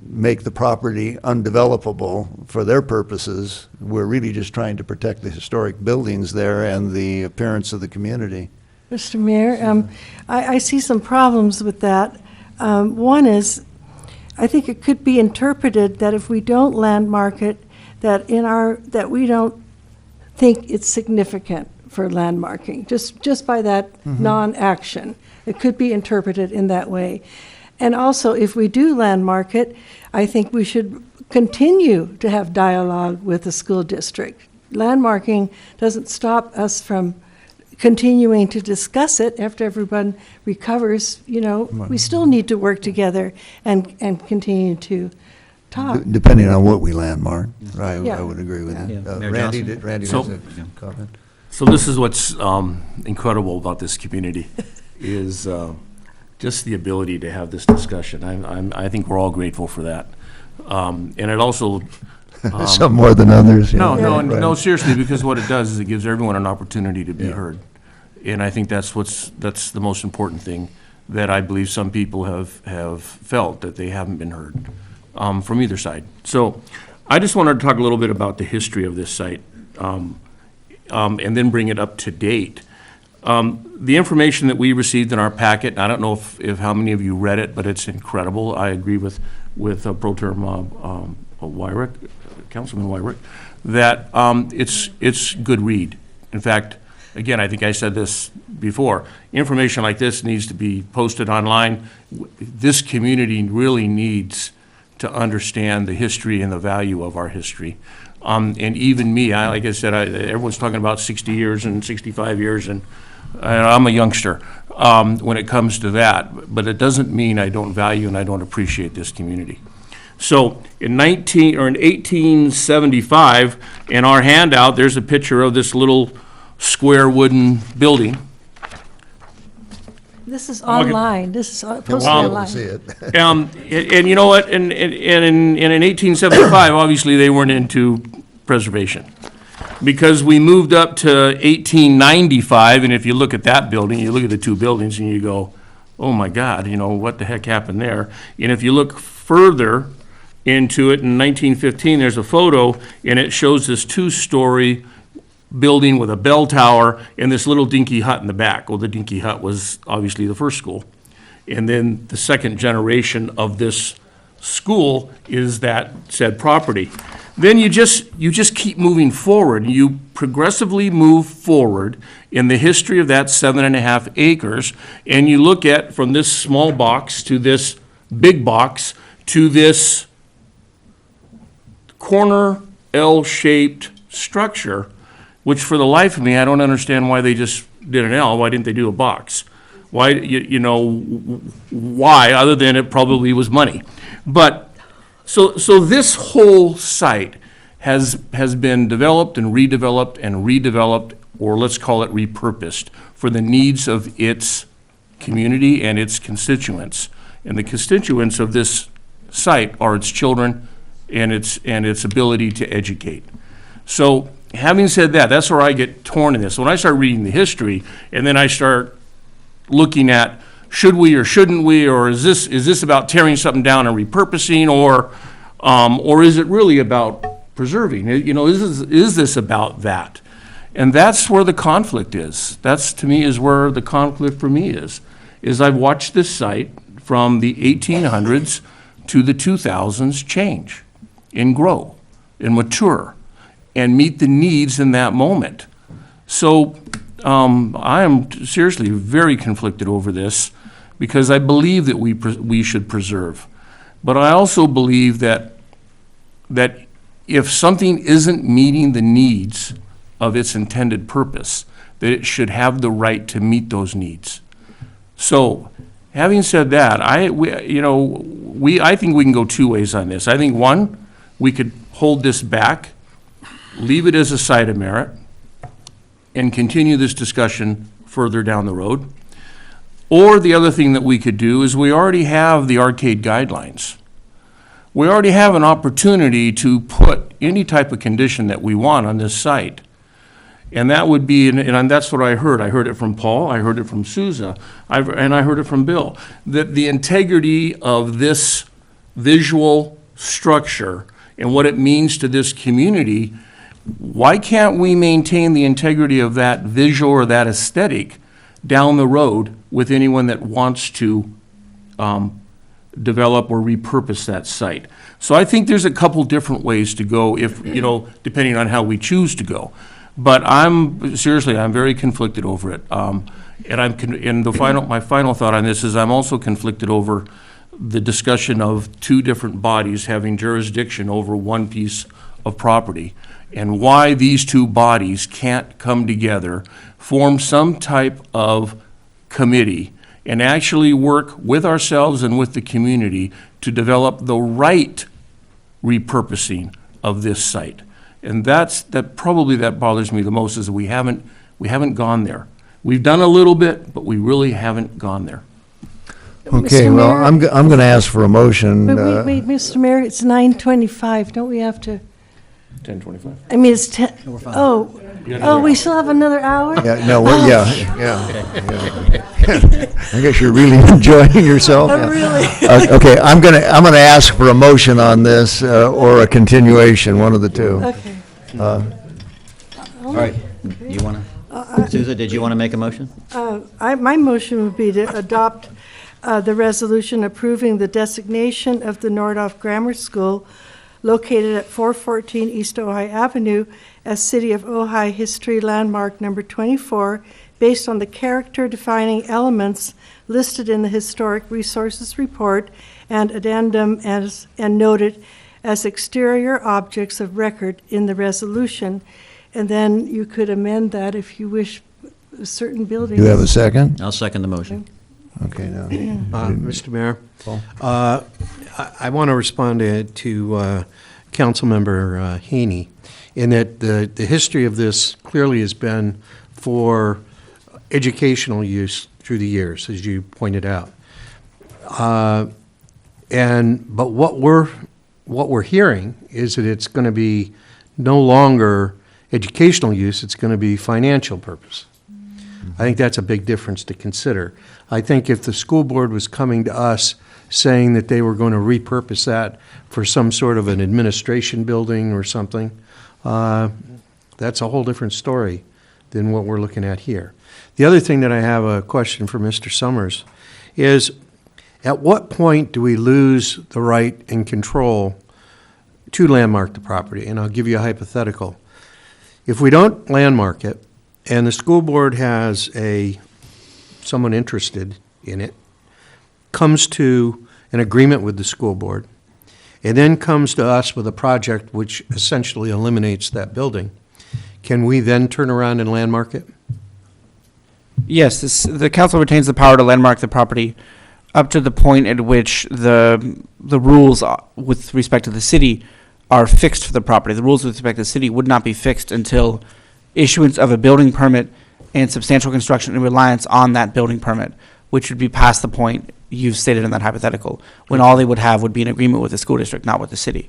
make the property undevelopable for their purposes. We're really just trying to protect the historic buildings there and the appearance of the community. Mr. Mayor, I see some problems with that. One is, I think it could be interpreted that if we don't landmark it, that we don't think it's significant for landmarking, just by that non-action. It could be interpreted in that way. And also, if we do landmark it, I think we should continue to have dialogue with the school district. Landmarking doesn't stop us from continuing to discuss it after everyone recovers. We still need to work together and continue to talk. Depending on what we landmark, right, Yeah. I would agree with you. Mayor Randy, Johnson? Randy So- has a comment. So this is what's incredible about this community, is just the ability to have this discussion. I think we're all grateful for that. And it also... Some more than others. yeah. No, seriously, because what it does is it gives everyone an opportunity to be heard. And I think that's the most important thing that I believe some people have felt, that they haven't been heard from either side. So I just wanted to talk a little bit about the history of this site and then bring it up to date. The information that we received in our packet, I don't know if how many of you read it, but it's incredible. I agree with Pro Term Wyrick, Councilman Wyrick, that it's good read. In fact, again, I think I said this before, information like this needs to be posted online. This community really needs to understand the history and the value of our history. And even me, like I said, everyone's talking about 60 years and 65 years, and I'm a youngster when it comes to that. But it doesn't mean I don't value and I don't appreciate this community. So in 1875, in our handout, there's a picture of this little square wooden building. This is online. This is posted online. See it. And you know what? And in 1875, obviously they weren't into preservation, because we moved up to 1895. And if you look at that building, you look at the two buildings, and you go, "Oh my God! What the heck happened there?" And if you look further into it, in 1915, there's a photo, and it shows this two-story building with a bell tower and this little dinky hut in the back. Well, the dinky hut was obviously the first school. And then the second generation of this school is that said property. Then you just keep moving forward. You progressively move forward in the history of that 7.5 acres, and you look at from this small box to this big box to this corner L-shaped structure, which for the life of me, I don't understand why they just did an L. Why didn't they do a box? Why, why, other than it probably was money. But, so this whole site has been developed and redeveloped, or let's call it repurposed, for the needs of its community and its constituents. And the constituents of this site are its children and its ability to educate. So, having said that, that's where I get torn in this. When I start reading the history, and then I start looking at should we or shouldn't we, or is this about tearing something down and repurposing, or is it really about preserving? Is this about that? And that's where the conflict is. That's, to me, is where the conflict for me is I've watched this site from the 1800s to the 2000s change and grow and mature and meet the needs in that moment. So I am seriously very conflicted over this, because I believe that we should preserve. But I also believe that if something isn't meeting the needs of its intended purpose, that it should have the right to meet those needs. So, having said that, I think we can go two ways on this. I think, one, we could hold this back, leave it as a site of merit, and continue this discussion further down the road. Or the other thing that we could do is we already have the arcade guidelines. we already have an opportunity to put any type of condition that we want on this site. And that would be, and that's what I heard. I heard it from Paul, I heard it from Souza, and I heard it from Bill, that the integrity of this visual structure and what it means to this community, why can't we maintain the integrity of that visual or that aesthetic down the road with anyone that wants to develop or repurpose that site? So I think there's a couple different ways to go if, depending on how we choose to go. But I'm very conflicted over it. My final thought on this is I'm also conflicted over the discussion of two different bodies having jurisdiction over one piece of property, and why these two bodies can't come together, form some type of committee, and actually work with ourselves and with the community to develop the right repurposing of this site. And that bothers me the most, is that we haven't gone there. We've done a little bit, but we really haven't gone there. Okay, well, I'm going to ask for a motion. Wait, Mr. Mayor, it's 9:25, don't we have to? 10:25. I mean, it's 10, we still have another hour? Yeah, no, yeah. I guess you're really enjoying yourself. I'm really. Okay, I'm gonna ask for a motion on this, or a continuation, one of the two. Okay. All right, you want to, Souza, did you want to make a motion? My motion would be to adopt the resolution approving the designation of the Nordhoff Grammar School located at 414 East Ojai Avenue as City of Ojai History Landmark Number 24, based on the character-defining elements listed in the Historic Resources Report and addendum and noted as exterior objects of record in the resolution. And then you could amend that if you wish certain buildings. Do you have a second? I'll second the motion. Okay, now. Mr. Mayor, I want to respond to Councilmember Haney, in that the history of this clearly has been for educational use through the years, as you pointed out. But what we're hearing is that it's going to be no longer educational use, it's going to be financial purpose. I think that's a big difference to consider. I think if the school board was coming to us saying that they were going to repurpose that for some sort of an administration building or something, that's a whole different story than what we're looking at here. The other thing that I have a question for Mr. Summers is, at what point do we lose the right and control to landmark the property? And I'll give you a hypothetical. If we don't landmark it, and the school board has someone interested in it, comes to an agreement with the school board, and then comes to us with a project which essentially eliminates that building, can we then turn around and landmark it? Yes, the council retains the power to landmark the property up to the point at which the rules with respect to the city are fixed for the property. The rules with respect to the city would not be fixed until issuance of a building permit and substantial construction in reliance on that building permit, which would be past the point you've stated in that hypothetical, when all they would have would be an agreement with the school district, not with the city.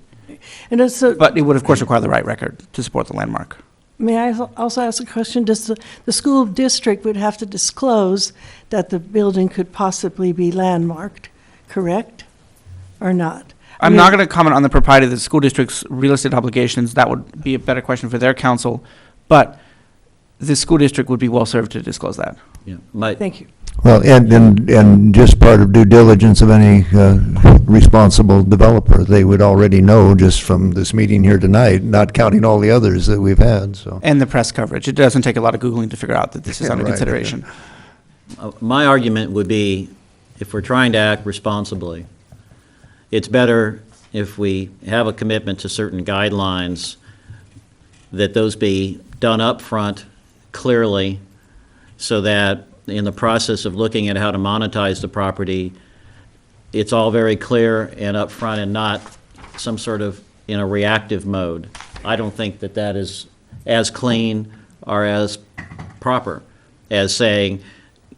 And also, But it would, of course, require the right record to support the landmark. may I also ask a question? Does the school district would have to disclose that the building could possibly be landmarked, correct, or not? I'm not going to comment on the propriety of the school district's real estate obligations. That would be a better question for their council. But the school district would be well served to disclose that. Yeah. Thank you. Well, and just part of due diligence of any responsible developer, they would already know just from this meeting here tonight, not counting all the others that we've had, so. And the press coverage. It doesn't take a lot of Googling to figure out that this is under Right. consideration. My argument would be, if we're trying to act responsibly, it's better if we have a commitment to certain guidelines, that those be done up front clearly, so that in the process of looking at how to monetize the property, it's all very clear and upfront, and not some sort of in a reactive mode. I don't think that that is as clean or as proper as saying,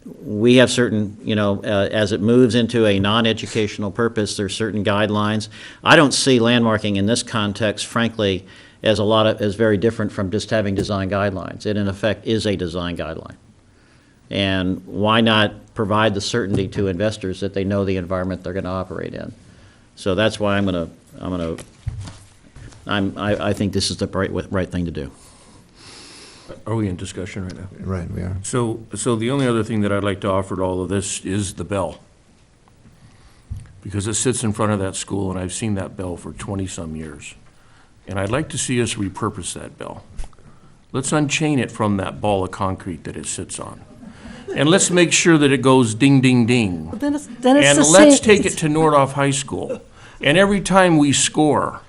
we have certain, as it moves into a non-educational purpose, there's certain guidelines. I don't see landmarking in this context, frankly, as very different from just having design guidelines. It in effect is a design guideline. And why not provide the certainty to investors that they know the environment they're going to operate in? So that's why I think this is the right thing to do. Are we in discussion right now? Right, we are. So the only other thing that I'd like to offer to all of this is the bell. Because it sits in front of that school, and I've seen that bell for 20-some years. And I'd like to see us repurpose that bell. Let's unchain it from that ball of concrete that it sits on. And let's make sure that it goes ding, ding, ding. Then it's And the let's same- take it to Nordhoff High School. And every time we score,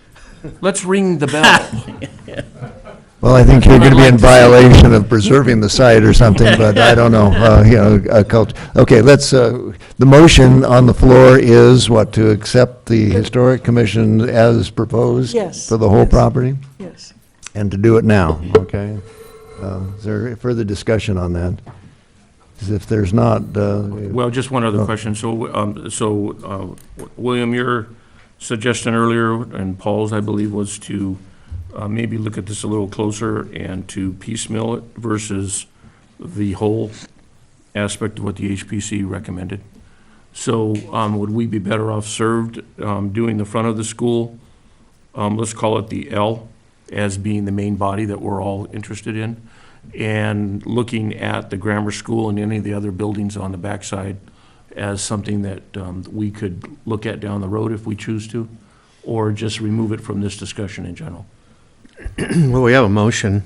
let's ring the bell. Well, I think you're going to be in violation of preserving the site or something, but I don't know, Okay, the motion on the floor is what, to accept the Historic Commission as proposed? Yes. For the whole property? Yes. And to do it now, okay? Is there further discussion on that? If there's not, Well, just one other question. William, your suggestion earlier, and Paul's, I believe, was to maybe look at this a little closer and to piecemeal it versus the whole aspect of what the HPC recommended. So would we be better off served doing the front of the school, let's call it the L, as being the main body that we're all interested in, and looking at the grammar school and any of the other buildings on the backside as something that we could look at down the road if we choose to, or just remove it from this discussion in general? Well, we have a motion.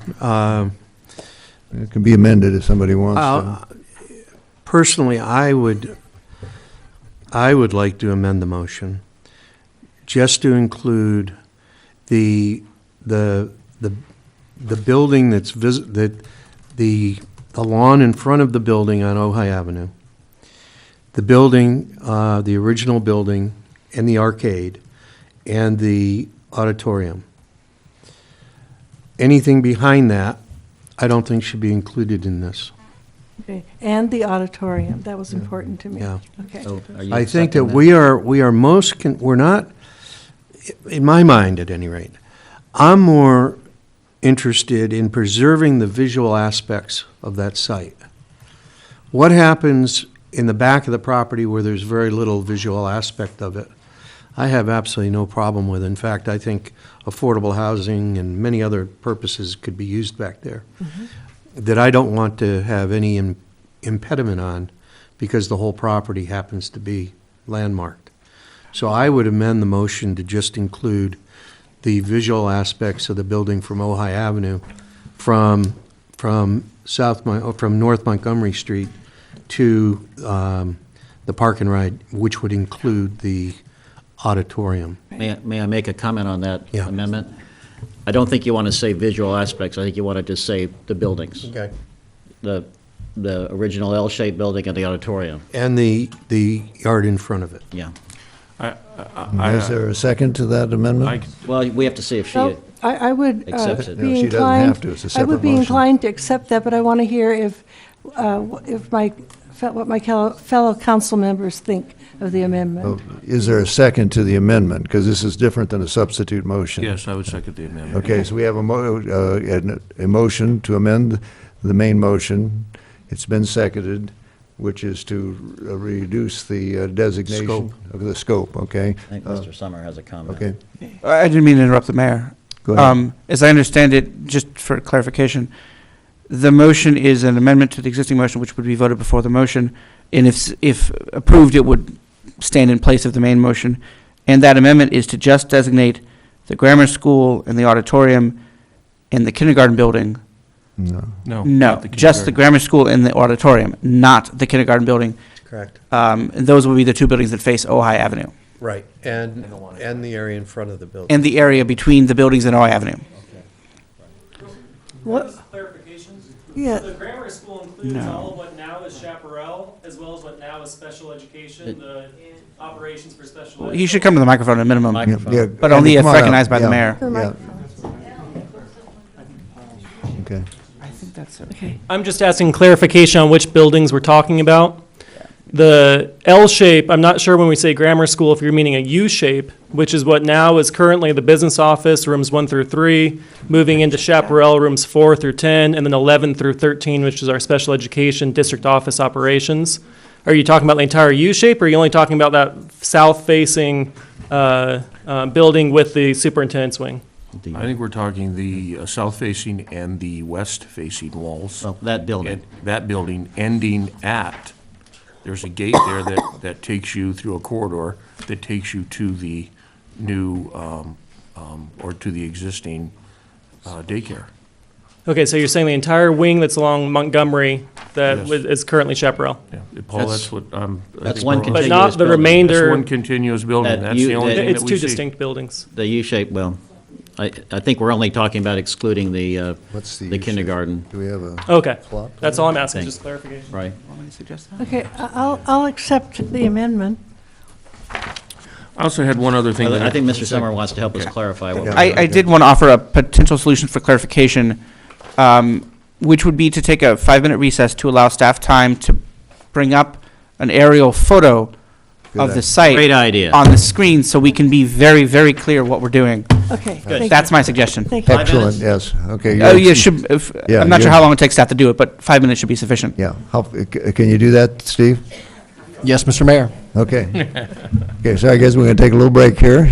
it can be amended if somebody wants to. Personally, I would like to amend the motion just to include the building that's the lawn in front of the building on Ojai Avenue, the building, the original building, and the arcade, and the auditorium. Anything behind that, I don't think should be included in this. Okay. And the auditorium, that was important to me. Yeah. Okay. So are you I think that accepting we are we're not, in my mind at any rate, I'm more interested in preserving the visual aspects of that site. What happens in the back of the property where there's very little visual aspect of it, I have absolutely no problem with. In fact, I think affordable housing and many other purposes could be used back there that I don't want to have any impediment on because the whole property happens to be landmarked. So I would amend the motion to just include the visual aspects of the building from Ojai Avenue from North Montgomery Street to the park and ride, which would include the auditorium. May I make a comment on that Yeah. amendment? I don't think you want to say visual aspects. I think you want to just say the buildings. Okay. The original L-shaped building and the auditorium. And the yard in front of it. Yeah. Is there a second to that amendment? Well, we have to see if she, Well, I would accepts it. be No, she doesn't inclined. have to. It's a I would separate be motion. inclined to accept that, but I want to hear what my fellow council members think of the amendment. Is there a second to the amendment? Because this is different than a substitute motion. Yes, I would second the amendment. Okay, so we have a motion to amend the main motion. It's been seconded, which is to reduce the designation Scope. of the scope, okay? I think Mr. Summer has a comment. Okay. I didn't mean to interrupt the mayor. Go ahead. As I understand it, just for clarification, the motion is an amendment to the existing motion, which would be voted before the motion, and if approved, it would stand in place of the main motion. And that amendment is to just designate the grammar school and the auditorium and the kindergarten building. No. No, not the just the kindergarten. grammar school and the auditorium, not the kindergarten building. Correct. And those will be the two buildings that face Ojai Avenue, Right. And the area in front of the building. and the area between the buildings and Ojai Avenue. What? Clarification? Yeah. So the grammar school includes No. all of what now is chaparral, as well as what now is special education, the operations for special ed. He should come to the microphone at a minimum, Microphone. Yeah, but only Andy, if come on up. recognized by the Yeah, mayor. yeah. Okay. That's Okay. I'm just asking clarification on which buildings we're talking about. The L shape, I'm not sure when we say grammar school if you're meaning a U shape, which is what now is currently the business office, rooms 1 through 3, moving into Chaparral, rooms 4 through 10, and then 11 through 13, which is our special education district office operations. Are you talking about the entire U shape, or are you only talking about that south-facing building with the superintendent's wing? I think we're talking the south-facing and the west-facing walls. Well, that building. And that building ending at, there's a gate there that takes you through a corridor that takes you to the new, or to the existing daycare. Okay, so you're saying the entire wing that's along Montgomery that Yes. is currently Chaparral? Yeah, Paul, that's what, That's one But contiguous not the building. remainder. That's one continuous building, That that's you- the only that- thing that It's we two see. distinct buildings. The U-shape, well, I think we're only talking about excluding the What's the the U-shape? kindergarten. Do we have a Okay, plot? that's all I'm asking, Thing. just clarification. Right. Want me to suggest that? Okay, I'll accept the amendment. I also had one other thing. I think Mr. Summer wants to help us clarify what we're I did want to offer a potential solution for clarification, which would be to take a 5-minute recess to allow staff time to bring up an aerial photo of the site. Great idea. On the screen, so we can be very, very clear what we're doing. Okay. Good. thank That's you. my suggestion. Thank you. Excellent, yes, okay. Oh, you're- yeah, should, Yeah, I'm not sure you're- how long it takes staff to do it, but 5 minutes should be sufficient. Yeah, can you do that, Steve? Yes, Mr. Mayor. Okay. Okay, so I guess we're going to take a little break here.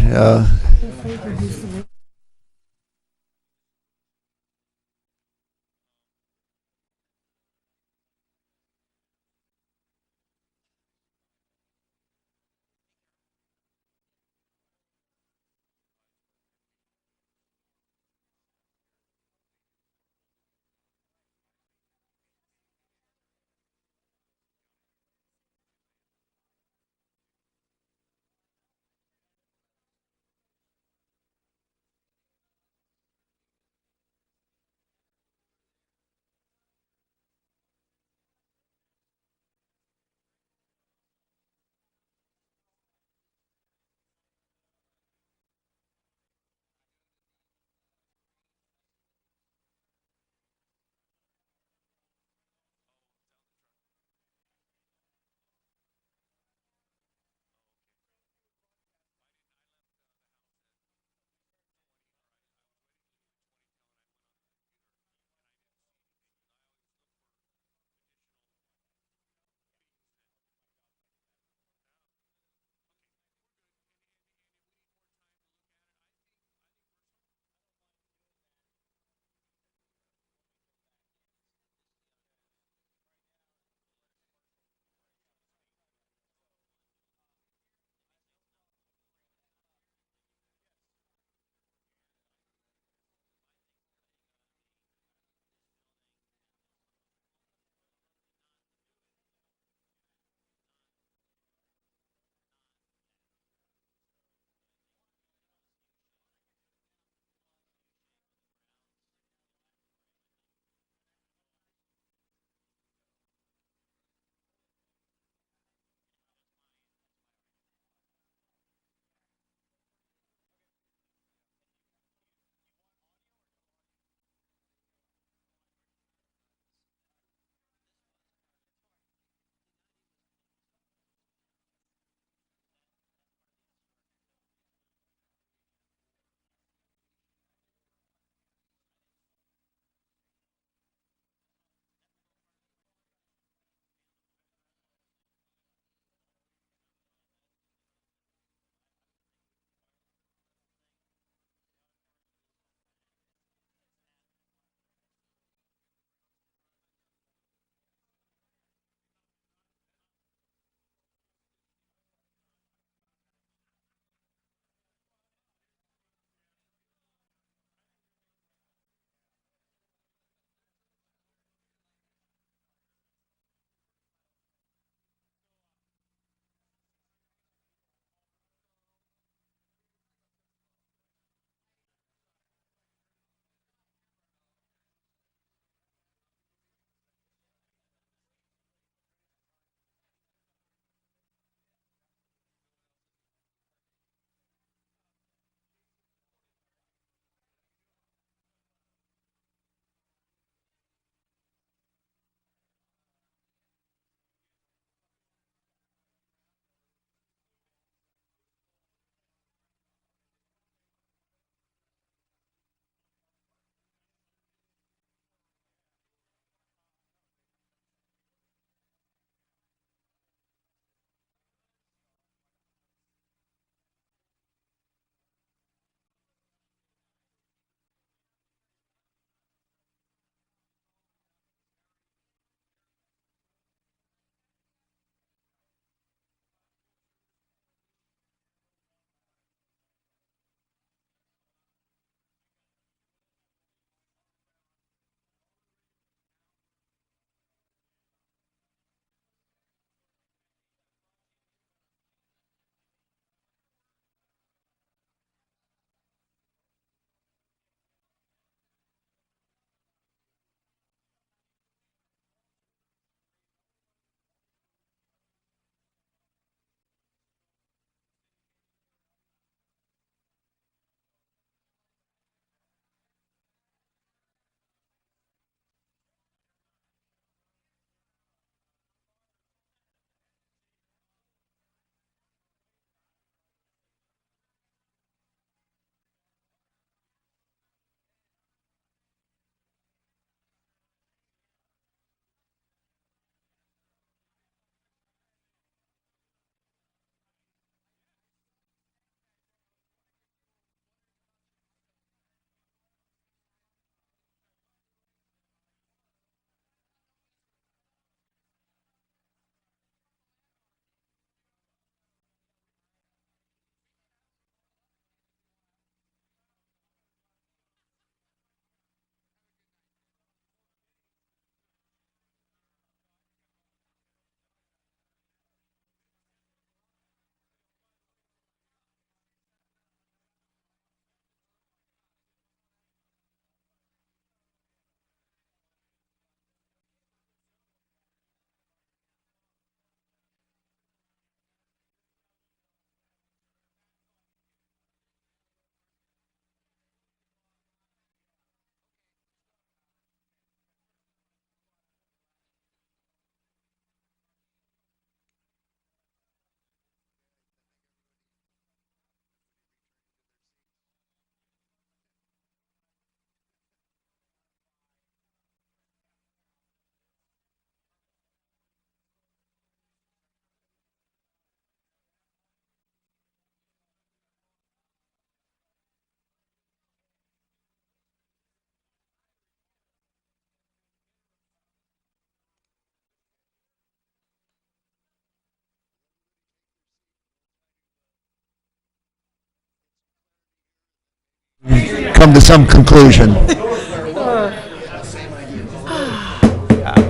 come to some conclusion.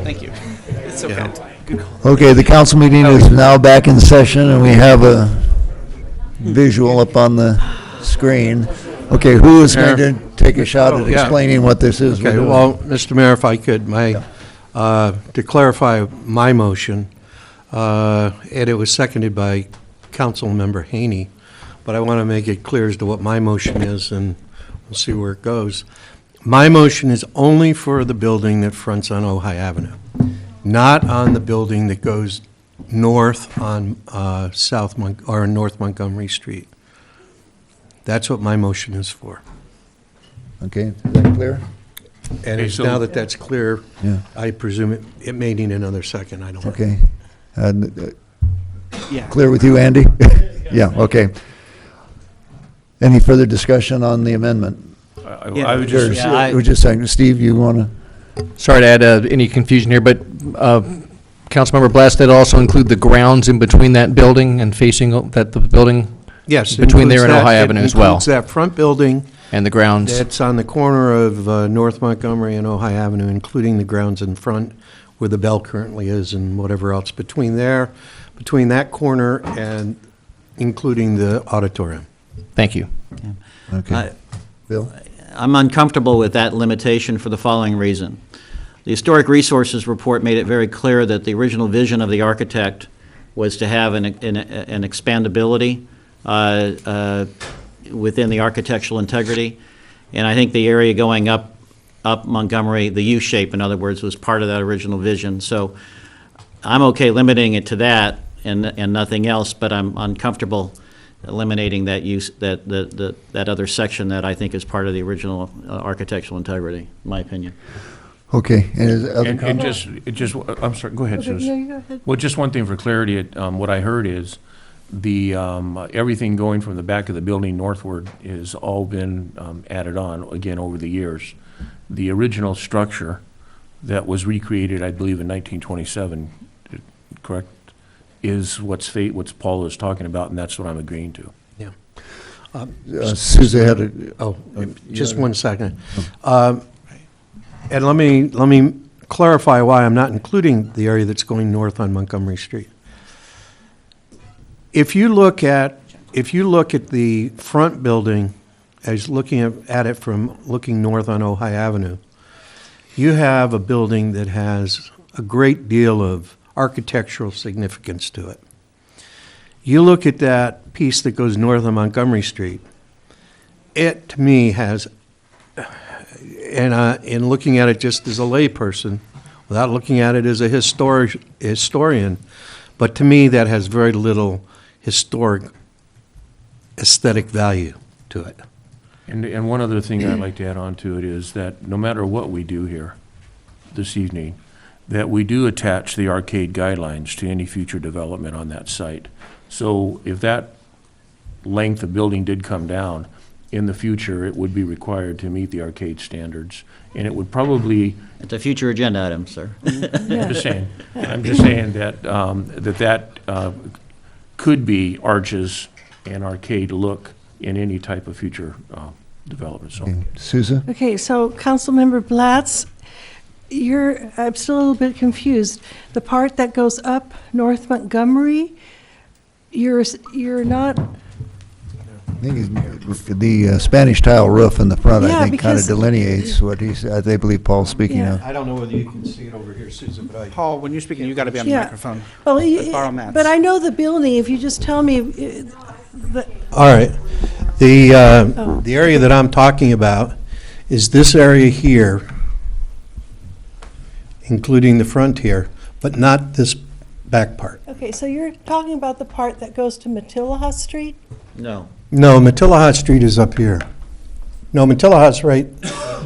Thank you. It's okay. Good call. Okay, the council meeting is now back in session, and we have a visual up on the screen. Okay, who is going to take a shot at explaining what this is? Okay, well, Mr. Mayor, if I could, to clarify my motion, and it was seconded by Councilmember Haney, but I want to make it clear as to what my motion is, and we'll see where it goes. My motion is only for the building that fronts on Ojai Avenue, not on the building that goes north on North Montgomery Street. That's what my motion is for. Okay, is that clear? And Okay, so- now that that's clear, Yeah. I presume it may need another second, I don't know. Okay. Yeah. Clear with you, Andy? Yeah, okay. Any further discussion on the amendment? I would just, We're just saying, Steve, you want to? Sorry to add any confusion here, but Councilmember Blatz, that also include the grounds in between that building and facing the building? Yes. it Between there and includes Ojai that- Avenue as It well? includes that front building. And the grounds? That's on the corner of North Montgomery and Ojai Avenue, including the grounds in front where the bell currently is and whatever else between that corner and including the auditorium. Thank you. Okay. Bill? I'm uncomfortable with that limitation for the following reason. The Historic Resources Report made it very clear that the original vision of the architect was to have an expandability within the architectural integrity. And I think the area going up Montgomery, the U-shape, in other words, was part of that original vision. So I'm okay limiting it to that and nothing else, but I'm uncomfortable eliminating that that other section that I think is part of the original architectural integrity, in my opinion. Okay. and just, I'm sorry, go ahead, Okay, Susan. no, you go ahead. Well, just one thing for clarity, what I heard is the, everything going from the back of the building northward has all been added on, again, over the years. The original structure that was recreated, I believe, in 1927, correct, is what's Paul is talking about, and that's what I'm agreeing to. Yeah. Susan had a... Just 1 second. And let me clarify why I'm not including the area that's going north on Montgomery Street. If you look at the front building as looking at it from looking north on Ojai Avenue, you have a building that has a great deal of architectural significance to it. You look at that piece that goes north on Montgomery Street, it to me has, and in looking at it just as a layperson, without looking at it as a historian, but to me that has very little historic aesthetic value to it. And one other thing I'd like to add on to it is that no matter what we do here this evening, that we do attach the arcade guidelines to any future development on that site. So if that length of building did come down, in the future, it would be required to meet the arcade standards. And it would probably... It's a future agenda item, sir. I'm just saying that that could be arches and arcade look in any type of future development, so. Okay. Susan? Okay, so Councilmember Blatz, I'm still a little bit confused. The part that goes up North Montgomery, you're not, I think the Spanish tile roof in the front, Yeah, I think, kind of because- delineates what they believe Paul's speaking Yeah. of. I don't know whether you can see it over here, Susan, but Paul, when you're speaking, you got to be on the Yeah. microphone. well, Let's borrow Matt's. but I know the building, if you just tell me, All right. The area that I'm talking about is this area here, including the front here, but not this back part. okay, so you're talking about the part that goes to Matilaha Street? No. No, Matilaha Street is up here. No, Matilaha's right,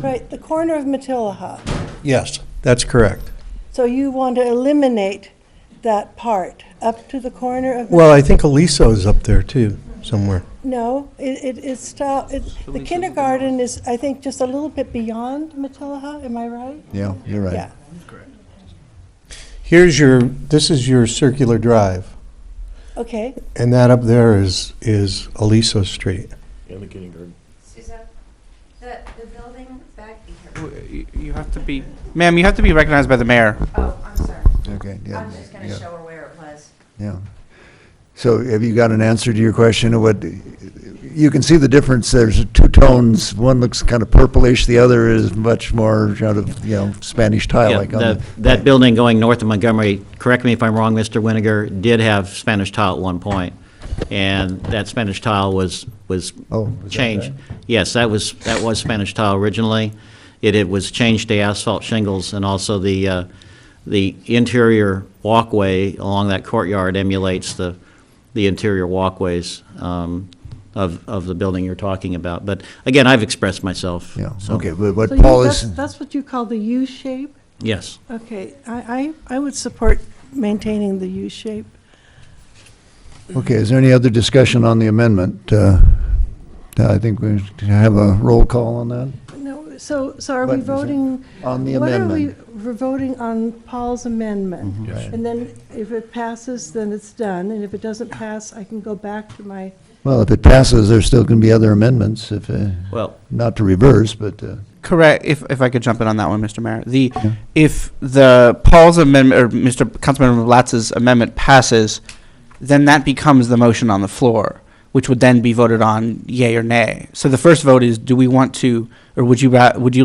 Right, the corner of Matilaha. yes, that's correct. So you want to eliminate that part up to the corner of? Well, I think Aliso's up there too, somewhere. No, the kindergarten is, I think, just a little bit beyond Matilaha, am I right? Yeah, you're right. Yeah. This is your circular drive, Okay, and that up there is Aliso Street. And the kindergarten. Susan, The building back You have to be, ma'am, you have to be recognized by the mayor. Oh, I'm sorry. Okay, yeah. I'm just going to show her where it was. Yeah. So have you got an answer to your question of what, you can see the difference, there's two tones, one looks kind of purplish, the other is much more kind of, Spanish tile Yeah, like on that building going north of Montgomery, correct me if I'm wrong, Mr. Winiger, did have Spanish tile at one point, and that Spanish tile was changed. Yes, that was Spanish tile originally. It was changed to asphalt shingles, and also the interior walkway along that courtyard emulates the interior walkways of the building you're talking about. But again, I've expressed myself. Yeah, so. okay, but what So Paul is, that's what you call the U shape? Yes. Okay, I would support maintaining the U shape. okay, is there any other discussion on the amendment? I think we have a roll call on that. No, so are we What is it? voting? On the What are amendment. we're voting on Paul's amendment. Yes. And then if it passes, then it's done, and if it doesn't pass, I can go back to my, Well, if it passes, there's still going to be other amendments, if, Well, not to reverse, but, Correct, if I could jump in on that one, Mr. Mayor. If the Paul's amendment, or Mr. Councilmember Latz's amendment passes, then that becomes the motion on the floor, which would then be voted on yea or nay. So the first vote is, do we want to, or would you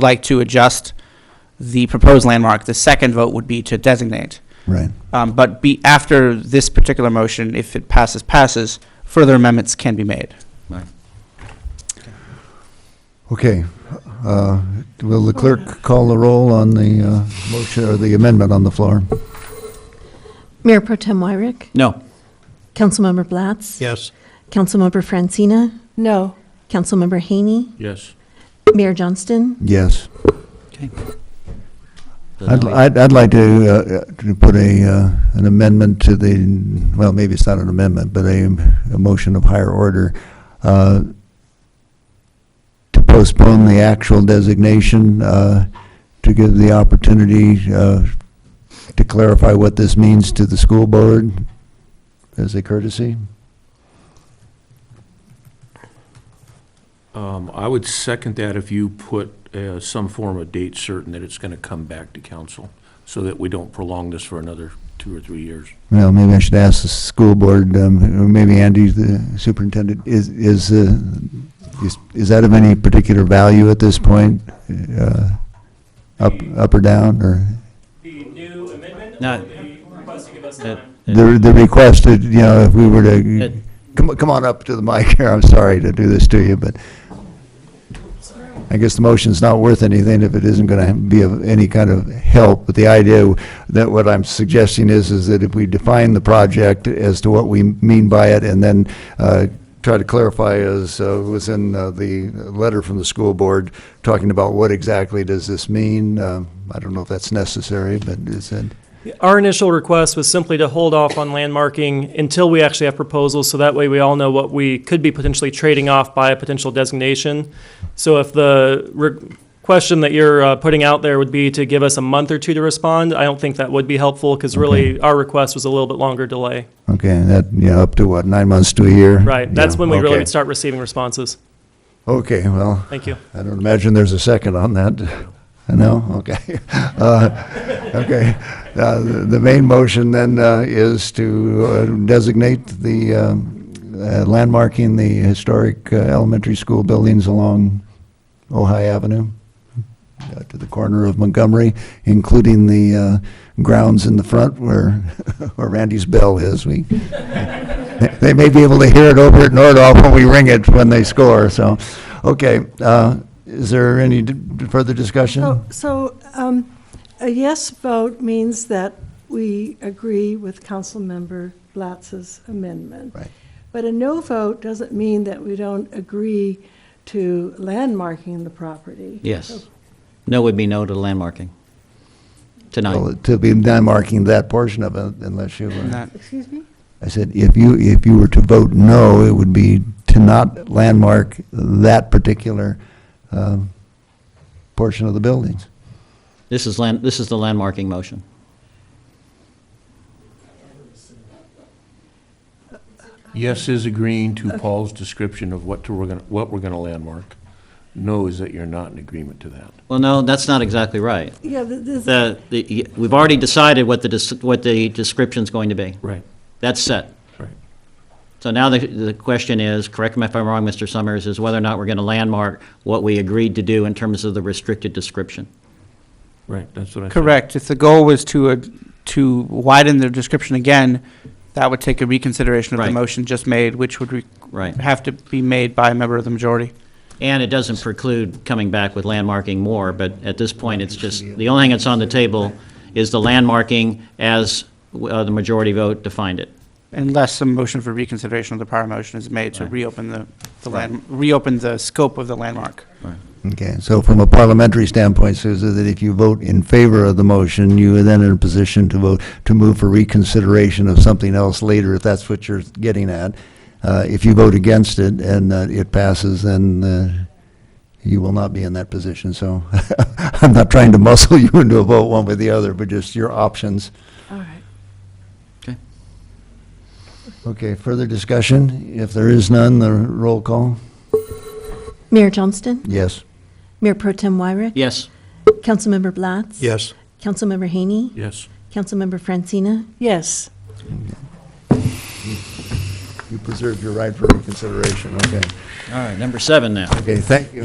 like to adjust the proposed landmark? The second vote would be to designate. right. But after this particular motion, if it passes, further amendments can be made. right. Okay. Will the clerk call the roll on the motion or the amendment on the floor? Mayor Pro Tem Wyrick? No. Councilmember Blatz? Yes. Councilmember Francina? no. Councilmember Haney? Yes. Mayor Johnston? Yes. Okay. So now we- I'd like to put an amendment to the, well, maybe it's not an amendment, but a motion of higher order to postpone the actual designation, to give the opportunity to clarify what this means to the school board as a courtesy. I would second that if you put some form of date certain that it's going to come back to council, so that we don't prolong this for another 2 or 3 years. Well, maybe I should ask the school board, or maybe Andy, the superintendent, is that of any particular value at this point? Up or down, or? The new amendment? No. Or the request to give us time? The requested, if we were to, come on up to the mic here, I'm sorry to do this to you, but I guess the motion's not worth anything if it isn't going to be of any kind of help. But the idea that what I'm suggesting is that if we define the project as to what we mean by it, and then try to clarify as was in the letter from the school board, talking about what exactly does this mean. I don't know if that's necessary, but is it? Our initial request was simply to hold off on landmarking until we actually have proposals, so that way we all know what we could be potentially trading off by a potential designation. So if the question that you're putting out there would be to give us a month or two to respond, I don't think that would be helpful, because really our request was a little bit longer delay. Okay, and that, up to what, 9 months to a year? Right, that's Yeah, when we really okay. would start receiving responses. Okay, well. Thank you. I don't imagine there's a second on that. No? Okay. Okay. The main motion then is to designate the landmarking the historic elementary school buildings along Ojai Avenue to the corner of Montgomery, including the grounds in the front where Randy's bell is. They may be able to hear it over at Nordhoff when we ring it when they score. So, okay. Is there any further discussion? So a yes vote means that we agree with Councilmember Blatz's amendment. Right. But a no vote doesn't mean that we don't agree to landmarking the property. Yes. No would be no to landmarking tonight. Well, to be landmarking that portion of it, unless you were. Excuse me? I said, if you were to vote no, it would be to not landmark that particular portion of the buildings. This is the landmarking motion. Yes is agreeing to Paul's description of what we're going to landmark. know is that you're not in agreement to that. Well, no, that's not exactly right. Yeah, We've already decided what the description's going to be. Right. That's set. Right. So now the question is, correct me if I'm wrong, Mr. Summers, is whether or not we're going to landmark what we agreed to do in terms of the restricted description. Right, that's what I said. Correct. If the goal was to widen the description again, that would take a reconsideration of the Right. motion just made, which would Right. have to be made by a member of the majority. And it doesn't preclude coming back with landmarking more, but at this point, it's just, the only thing that's on the table is the landmarking as the majority vote defined it. Unless some motion for reconsideration of the prior motion is made to reopen reopen the scope of the landmark. Okay, so from a parliamentary standpoint, Susan, that if you vote in favor of the motion, you are then in a position to move for reconsideration of something else later, if that's what you're getting at. If you vote against it and it passes, then you will not be in that position. So I'm not trying to muscle you into a vote one way or the other, but just your options. All right. Okay, further discussion? If there is none, the roll call? Mayor Johnston? Yes. Mayor Pro Tem Wyrick? Yes. Councilmember Blatz? Yes. Councilmember Haney? Yes. Councilmember Francina? Yes. You preserve your right for reconsideration, okay. All right, number 7 now. Okay, thank you.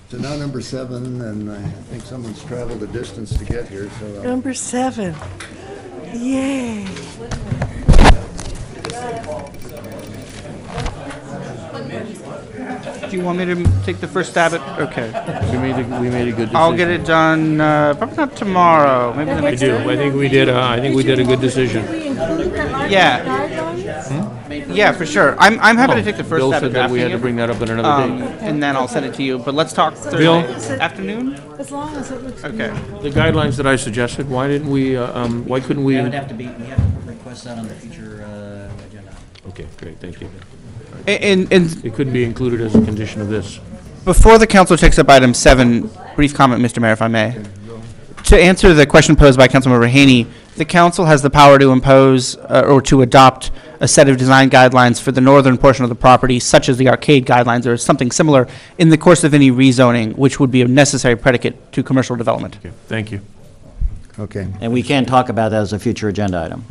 So now number 7, and I think someone's traveled a distance to get here, so. Number 7. Yay. Do you want me to take the first stab at? Okay. We made a good decision. I'll get it done, probably not tomorrow, maybe the next. I think we did a good decision. Yeah. Yeah, for sure. I'm happy to take the first Bill stab said at that we drafting had to it. bring that up at another date. And then I'll send it to you, but let's talk Thursday. Bill? Afternoon? As long as it looks Okay. The guidelines that I suggested, why didn't we, why couldn't we? We have to request that on the future agenda. Okay, great, thank you. And It couldn't be included as a condition of this. before the council takes up item 7, brief comment, Mr. Mayor, if I may. To answer the question posed by Councilmember Haney, the council has the power to impose or to adopt a set of design guidelines for the northern portion of the property, such as the arcade guidelines or something similar, in the course of any rezoning, which would be a necessary predicate to commercial development. Okay, thank you. Okay. And we can talk about that as a future agenda item.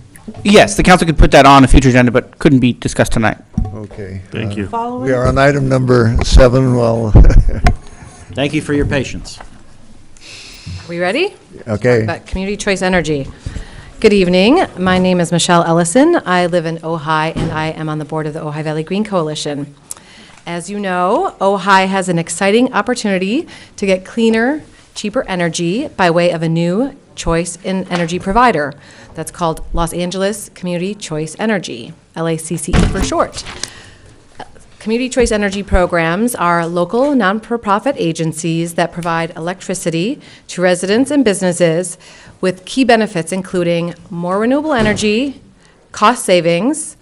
Yes, the council could put that on a future agenda, but couldn't be discussed tonight. Okay. Thank you. We are on item number 7, well. Thank you for your patience. We ready? Okay. About community choice energy. Good evening. My name is Michelle Ellison. I live in Ojai, and I am on the board of the Ojai Valley Green Coalition. As you know, Ojai has an exciting opportunity to get cleaner, cheaper energy by way of a new choice in energy provider that's called Los Angeles Community Choice Energy, LACCE for short. Community Choice Energy programs are local non-for-profit agencies that provide electricity to residents and businesses with key benefits including more renewable energy, cost savings,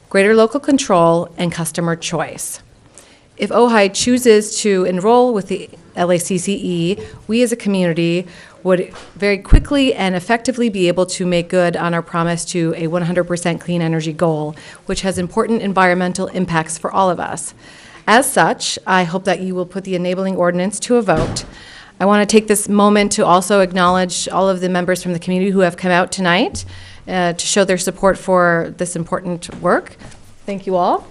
greater local control, and customer choice. If Ojai chooses to enroll with the LACCE, we as a community would very quickly and effectively be able to make good on our promise to a 100% clean energy goal, which has important environmental impacts for all of us. As such, I hope that you will put the enabling ordinance to a vote. I want to take this moment to also acknowledge all of the members from the community who have come out tonight to show their support for this important work. Thank you all.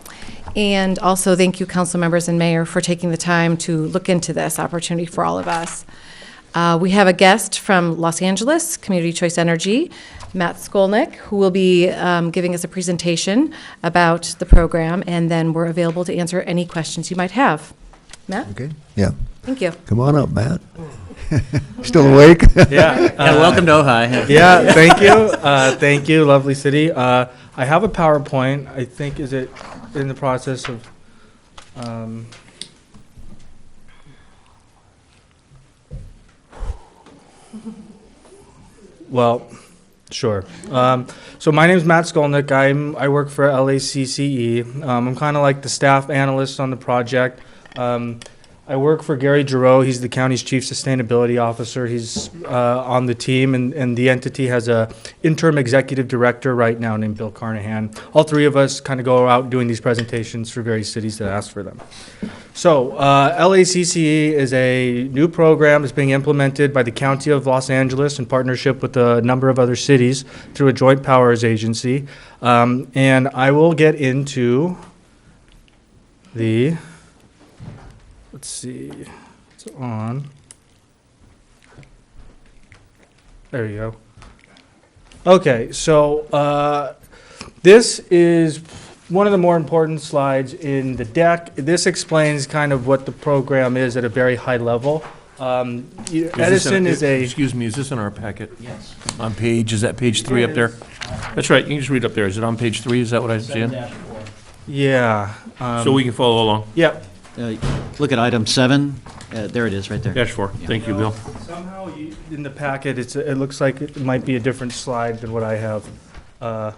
And also thank you, council members and mayor, for taking the time to look into this opportunity for all of us. We have a guest from Los Angeles, Community Choice Energy, Matt Skolnick, who will be giving us a presentation about the program, and then we're available to answer any questions you might have. Matt? Okay, yeah. Thank you. Come on up, Matt. Still awake? Yeah. Welcome to Ojai. Yeah, thank you. Thank you, lovely city. I have a PowerPoint. I think, is it in the process of... Well, sure. So my name is Matt Skolnick. I work for LACCE. I'm kind of like the staff analyst on the project. I work for Gary Giroux. He's the county's chief sustainability officer. He's on the team, and the entity has a interim executive director right now named Bill Carnahan. All three of us kind of go out doing these presentations for various cities that ask for them. So LACCE is a new program that's being implemented by the County of Los Angeles in partnership with a number of other cities through a joint powers agency. And I will get into the, let's see, it's on. There you go. Okay, so this is one of the more important slides in the deck. This explains kind of what the program is at a very high level. Edison is a... Excuse me, is this in our packet? Yes. On page, is that page 3 up there? That's right, you can just read up there. Is it on page 3? Is that what I see? Yeah. So we can follow along? Yep. Look at item 7. There it is, right there. Dash 4. Thank you, Bill. Somehow in the packet, it looks like it might be a different slide than what I have, a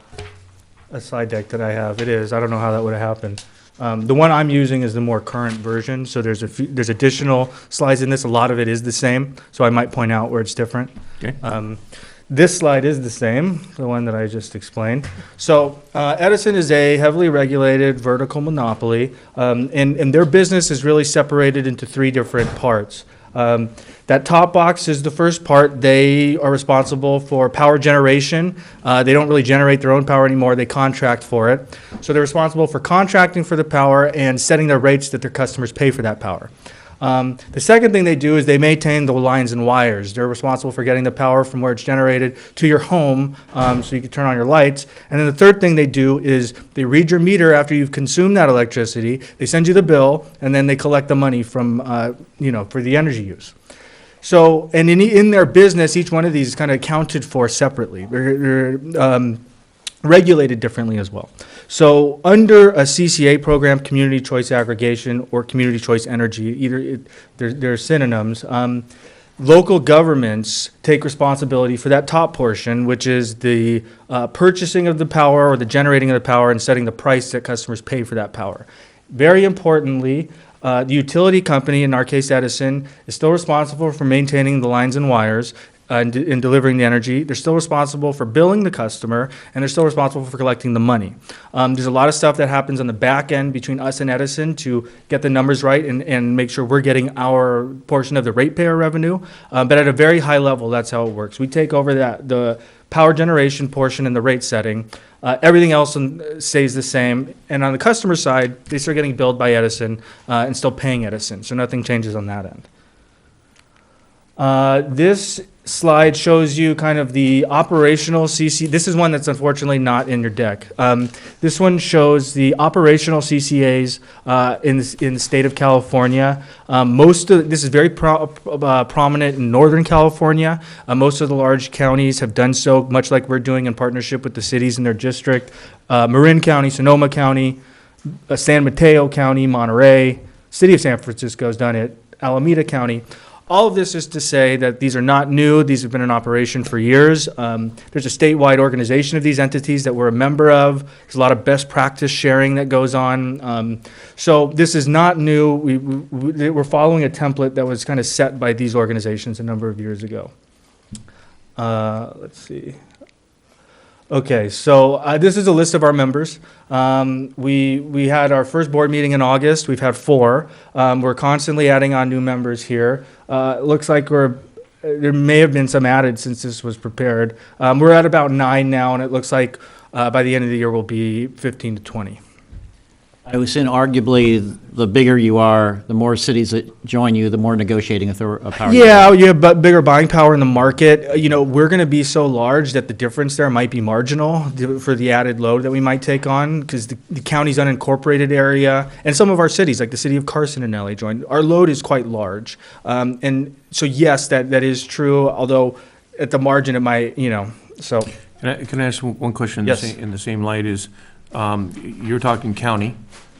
slide deck that I have. It is. I don't know how that would have happened. The one I'm using is the more current version, so there's additional slides in this. A lot of it is the same, so I might point out where it's different. Okay. This slide is the same, the one that I just explained. So Edison is a heavily regulated vertical monopoly, and their business is really separated into 3 different parts. That top box is the first part. They are responsible for power generation. They don't really generate their own power anymore. They contract for it. So they're responsible for contracting for the power and setting their rates that their customers pay for that power. The second thing they do is they maintain the lines and wires. They're responsible for getting the power from where it's generated to your home, so you can turn on your lights. And then the third thing they do is they read your meter after you've consumed that electricity. They send you the bill, and then they collect the money from, for the energy use. So, and in their business, each one of these is kind of accounted for separately. They're regulated differently as well. So under a CCA program, community choice aggregation or community choice energy, they're synonyms. Local governments take responsibility for that top portion, which is the purchasing of the power or the generating of the power and setting the price that customers pay for that power. Very importantly, the utility company, in our case Edison, is still responsible for maintaining the lines and wires in delivering the energy. They're still responsible for billing the customer, and they're still responsible for collecting the money. There's a lot of stuff that happens on the back end between us and Edison to get the numbers right and make sure we're getting our portion of the ratepayer revenue. But at a very high level, that's how it works. We take over the power generation portion and the rate setting. Everything else stays the same. And on the customer side, they start getting billed by Edison and still paying Edison. So nothing changes on that end. This slide shows you kind of the operational CC. This is one that's unfortunately not in your deck. This one shows the operational CCAs in the state of California. This is very prominent in Northern California. Most of the large counties have done so, much like we're doing in partnership with the cities in their district. Marin County, Sonoma County, San Mateo County, Monterey, City of San Francisco has done it, Alameda County. All of this is to say that these are not new. These have been in operation for years. There's a statewide organization of these entities that we're a member of. There's a lot of best practice sharing that goes on. So this is not new. We're following a template that was kind of set by these organizations a number of years ago. Let's see. Okay, so this is a list of our members. We had our first board meeting in August. We've had 4. We're constantly adding on new members here. It looks like there may have been some added since this was prepared. We're at about 9 now, and it looks like by the end of the year we'll be 15 to 20. I was saying arguably the bigger you are, the more cities that join you, the more negotiating power. Yeah, you have bigger buying power in the market. We're going to be so large that the difference there might be marginal for the added load that we might take on because the county's unincorporated area and some of our cities, like the city of Carson and LA joined, our load is quite large. And so yes, that is true, although at the margin it might, so. Can I ask one question? Yes. In the same light is, you're talking county.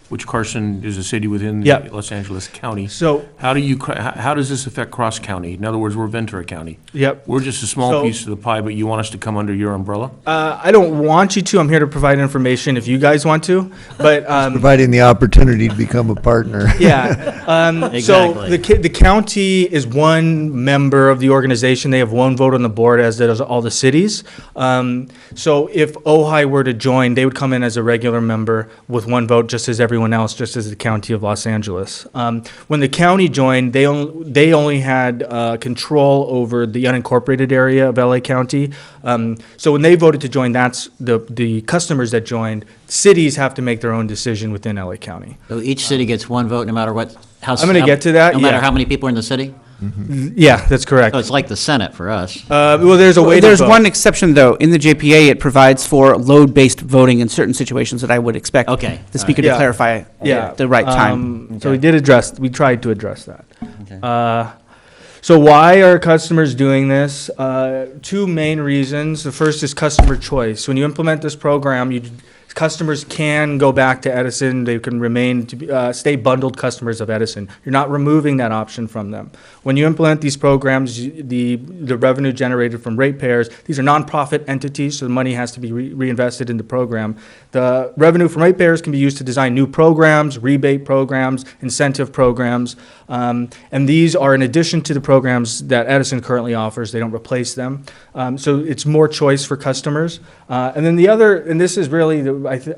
which Carson is a city within Yep. Los Angeles County. So How does this affect Cross County? In other words, we're Ventura County. Yep. We're just a small So- piece of the pie, but you want us to come under your umbrella? I don't want you to. I'm here to provide information if you guys want to. But Providing the opportunity to become a partner. yeah. So the county is one member of the organization. They have one vote on the board, as does all the cities. So if Ojai were to join, they would come in as a regular member with one vote, just as everyone else, just as the county of Los Angeles. When the county joined, they only had control over the unincorporated area of LA County. So when they voted to join, that's the customers that joined. Cities have to make their own decision within LA County. So each city gets one vote no matter what. I'm going to get to that. No matter how many people are in the city? Yeah, that's correct. So it's like the Senate for us. Well, there's a way There's to vote. one exception, though. In the JPA, it provides for load-based voting in certain situations that I would expect the speaker to clarify at the right time. So we tried to address that. So why are customers doing this? Two main reasons. The first is customer choice. When you implement this program, customers can go back to Edison. They can remain stay bundled customers of Edison. You're not removing that option from them. When you implement these programs, the revenue generated from ratepayers, these are nonprofit entities, so the money has to be reinvested in the program. The revenue from ratepayers can be used to design new programs, rebate programs, incentive programs, and these are in addition to the programs that Edison currently offers. They don't replace them. So it's more choice for customers. And then the other, and this is really,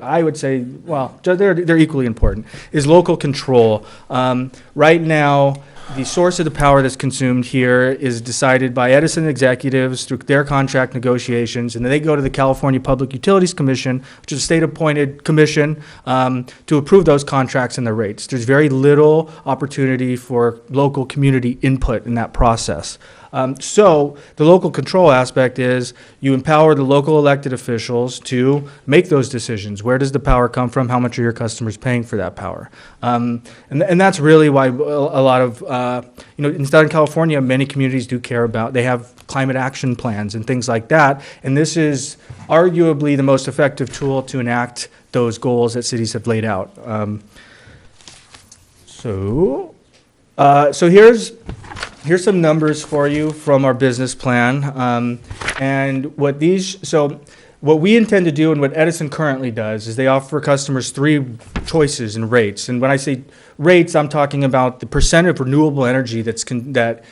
I would say, well, they're equally important, is local control. Right now, the source of the power that's consumed here is decided by Edison executives through their contract negotiations, and then they go to the California Public Utilities Commission, which is a state-appointed commission, to approve those contracts and the rates. There's very little opportunity for local community input in that process. So the local control aspect is you empower the local elected officials to make those decisions. Where does the power come from? How much are your customers paying for that power? And that's really why a lot of, in Southern California, many communities do care about, they have climate action plans and things like that. And this is arguably the most effective tool to enact those goals that cities have laid out. So here's some numbers for you from our business plan. And what we intend to do and what Edison currently does is they offer customers three choices in rates. And when I say rates, I'm talking about the percent of renewable energy that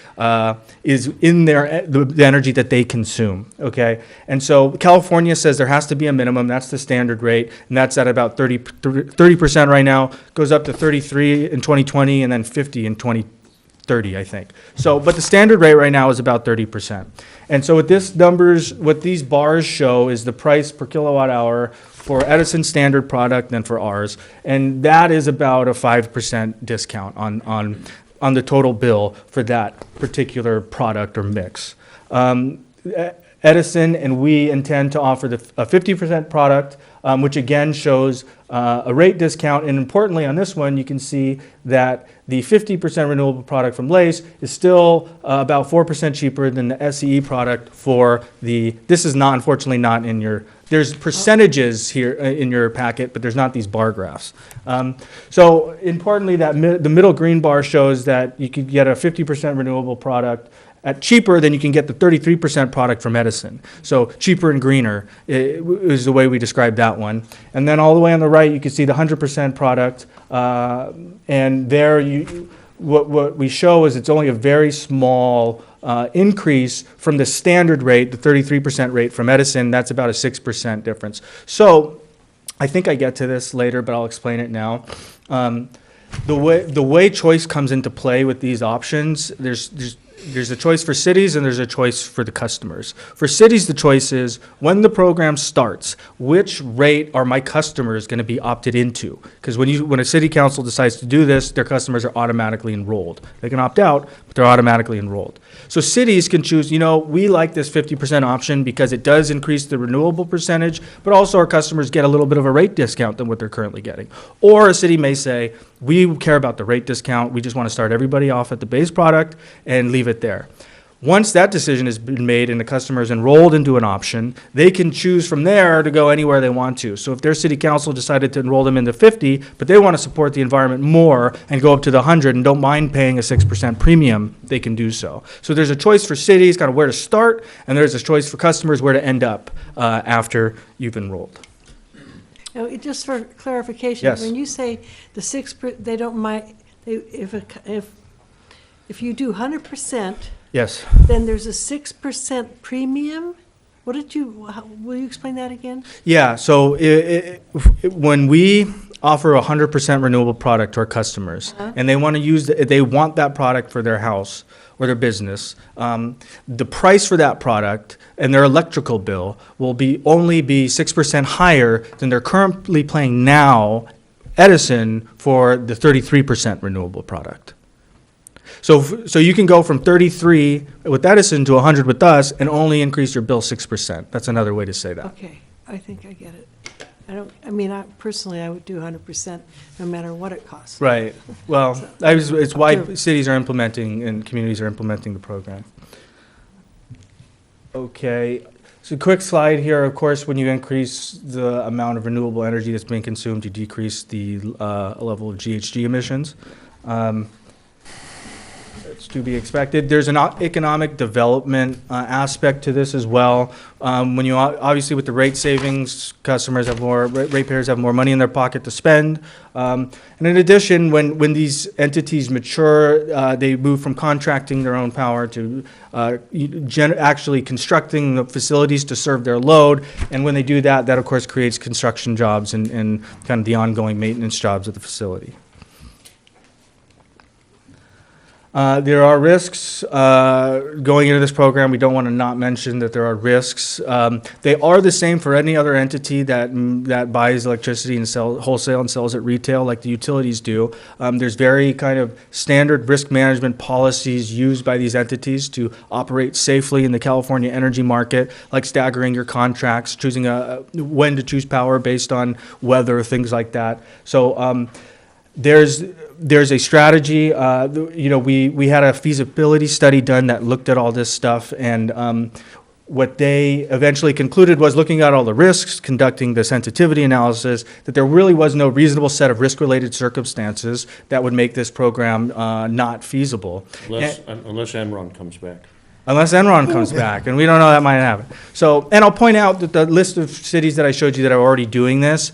is in the energy that they consume. Okay, and so California says there has to be a minimum. That's the standard rate, and that's at about 30% right now. Goes up to 33 in 2020, and then 50 in 2030, I think. So, but the standard rate right now is about 30%. And so what these bars show is the price per kilowatt hour for Edison standard product and for ours. And that is about a 5% discount on the total bill for that particular product or mix. Edison and we intend to offer a 50% product, which again shows a rate discount. And importantly on this one, you can see that the 50% renewable product from LACE is still about 4% cheaper than the SCE product for this is not, unfortunately not in there's percentages here in your packet, but there's not these bar graphs. So importantly, the middle green bar shows that you could get a 50% renewable product at cheaper than you can get the 33% product from Edison. So cheaper and greener is the way we describe that one. And then all the way on the right, you can see the 100% product. And there, what we show is it's only a very small increase from the standard rate, the 33% rate from Edison. That's about a 6% difference. So I think I get to this later, but I'll explain it now. The way choice comes into play with these options, there's a choice for cities and there's a choice for the customers. For cities, the choice is when the program starts, which rate are my customers going to be opted into? Because when a city council decides to do this, their customers are automatically enrolled. They can opt out, but they're automatically enrolled. So cities can choose, we like this 50% option because it does increase the renewable percentage, but also our customers get a little bit of a rate discount than what they're currently getting. Or a city may say, we care about the rate discount. We just want to start everybody off at the base product and leave it there. Once that decision has been made and the customer is enrolled into an option, they can choose from there to go anywhere they want to. So if their city council decided to enroll them into 50, but they want to support the environment more and go up to the 100 and don't mind paying a 6% premium, they can do so. So there's a choice for cities, kind of where to start, and there's a choice for customers where to end up after you've enrolled. Now, just for clarification, Yes. when you say the they don't mind, if you do 100%, Yes. then there's a 6% premium? Will you explain that again? Yeah, so when we offer a 100% renewable product to our customers, and they want to they want that product for their house or their business, the price for that product and their electrical bill will only be 6% higher than they're currently paying now, Edison, for the 33% renewable product. So you can go from 33 with Edison to 100 with us and only increase your bill 6%. That's another way to say that. Okay, I think I get it. Personally, I would do 100% no matter what it costs. Right. Well, it's why cities are implementing and communities are implementing the program. Okay. So quick slide here. Of course, when you increase the amount of renewable energy that's being consumed, you decrease the level of GHG emissions. It's to be expected. There's an economic development aspect to this as well. When you obviously with the rate savings, ratepayers have more money in their pocket to spend. And in addition, when these entities mature, they move from contracting their own power to actually constructing the facilities to serve their load. And when they do that, that of course creates construction jobs and kind of the ongoing maintenance jobs at the facility. There are risks going into this program. We don't want to not mention that there are risks. They are the same for any other entity that buys electricity and wholesale and sells at retail like the utilities do. There's very kind of standard risk management policies used by these entities to operate safely in the California energy market, like staggering your contracts, choosing when to choose power based on weather, things like that. So there's a strategy. We had a feasibility study done that looked at all this stuff, and what they eventually concluded was, looking at all the risks, conducting the sensitivity analysis, that there really was no reasonable set of risk-related circumstances that would make this program not feasible. Unless Enron comes back. Unless Enron comes back, and we don't know, that might happen. So, and I'll point out that the list of cities that I showed you that are already doing this,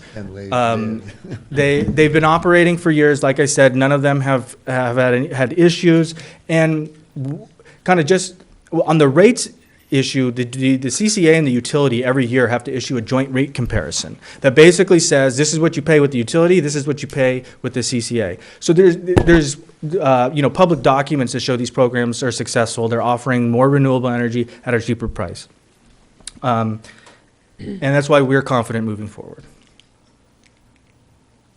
they've been operating for years. Like I said, none of them have had issues, and kind of just on the rates issue, the CCA and the utility every year have to issue a joint rate comparison that basically says, this is what you pay with the utility, this is what you pay with the CCA. So there's public documents that show these programs are successful. They're offering more renewable energy at a cheaper price. And that's why we're confident moving forward.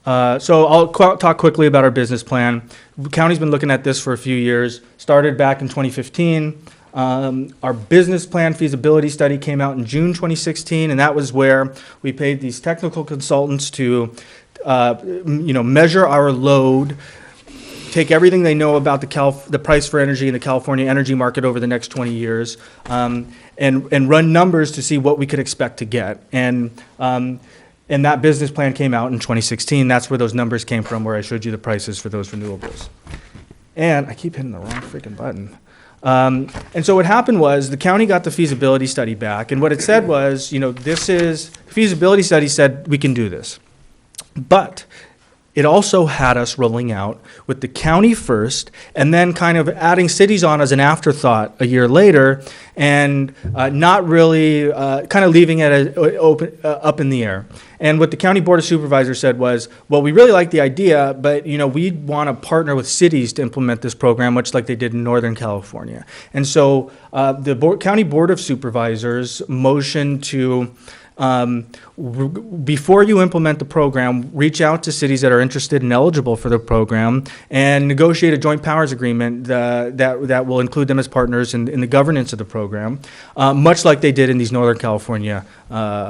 So I'll talk quickly about our business plan. The county's been looking at this for a few years, started back in 2015. Our business plan feasibility study came out in June 2016, and that was where we paid these technical consultants to, measure our load, take everything they know about the price for energy in the California energy market over the next 20 years, and run numbers to see what we could expect to get. And that business plan came out in 2016. That's where those numbers came from, where I showed you the prices for those renewables. And I keep hitting the wrong freaking button. And so what happened was the county got the feasibility study back, and what it said was, feasibility study said we can do this. But it also had us rolling out with the county first, and then kind of adding cities on as an afterthought a year later, and not really kind of leaving it up in the air. And what the County Board of Supervisors said was, well, we really like the idea, but we want to partner with cities to implement this program, much like they did in Northern California. And so the County Board of Supervisors motioned to, before you implement the program, reach out to cities that are interested and eligible for the program and negotiate a joint powers agreement that will include them as partners in the governance of the program, much like they did in these Northern California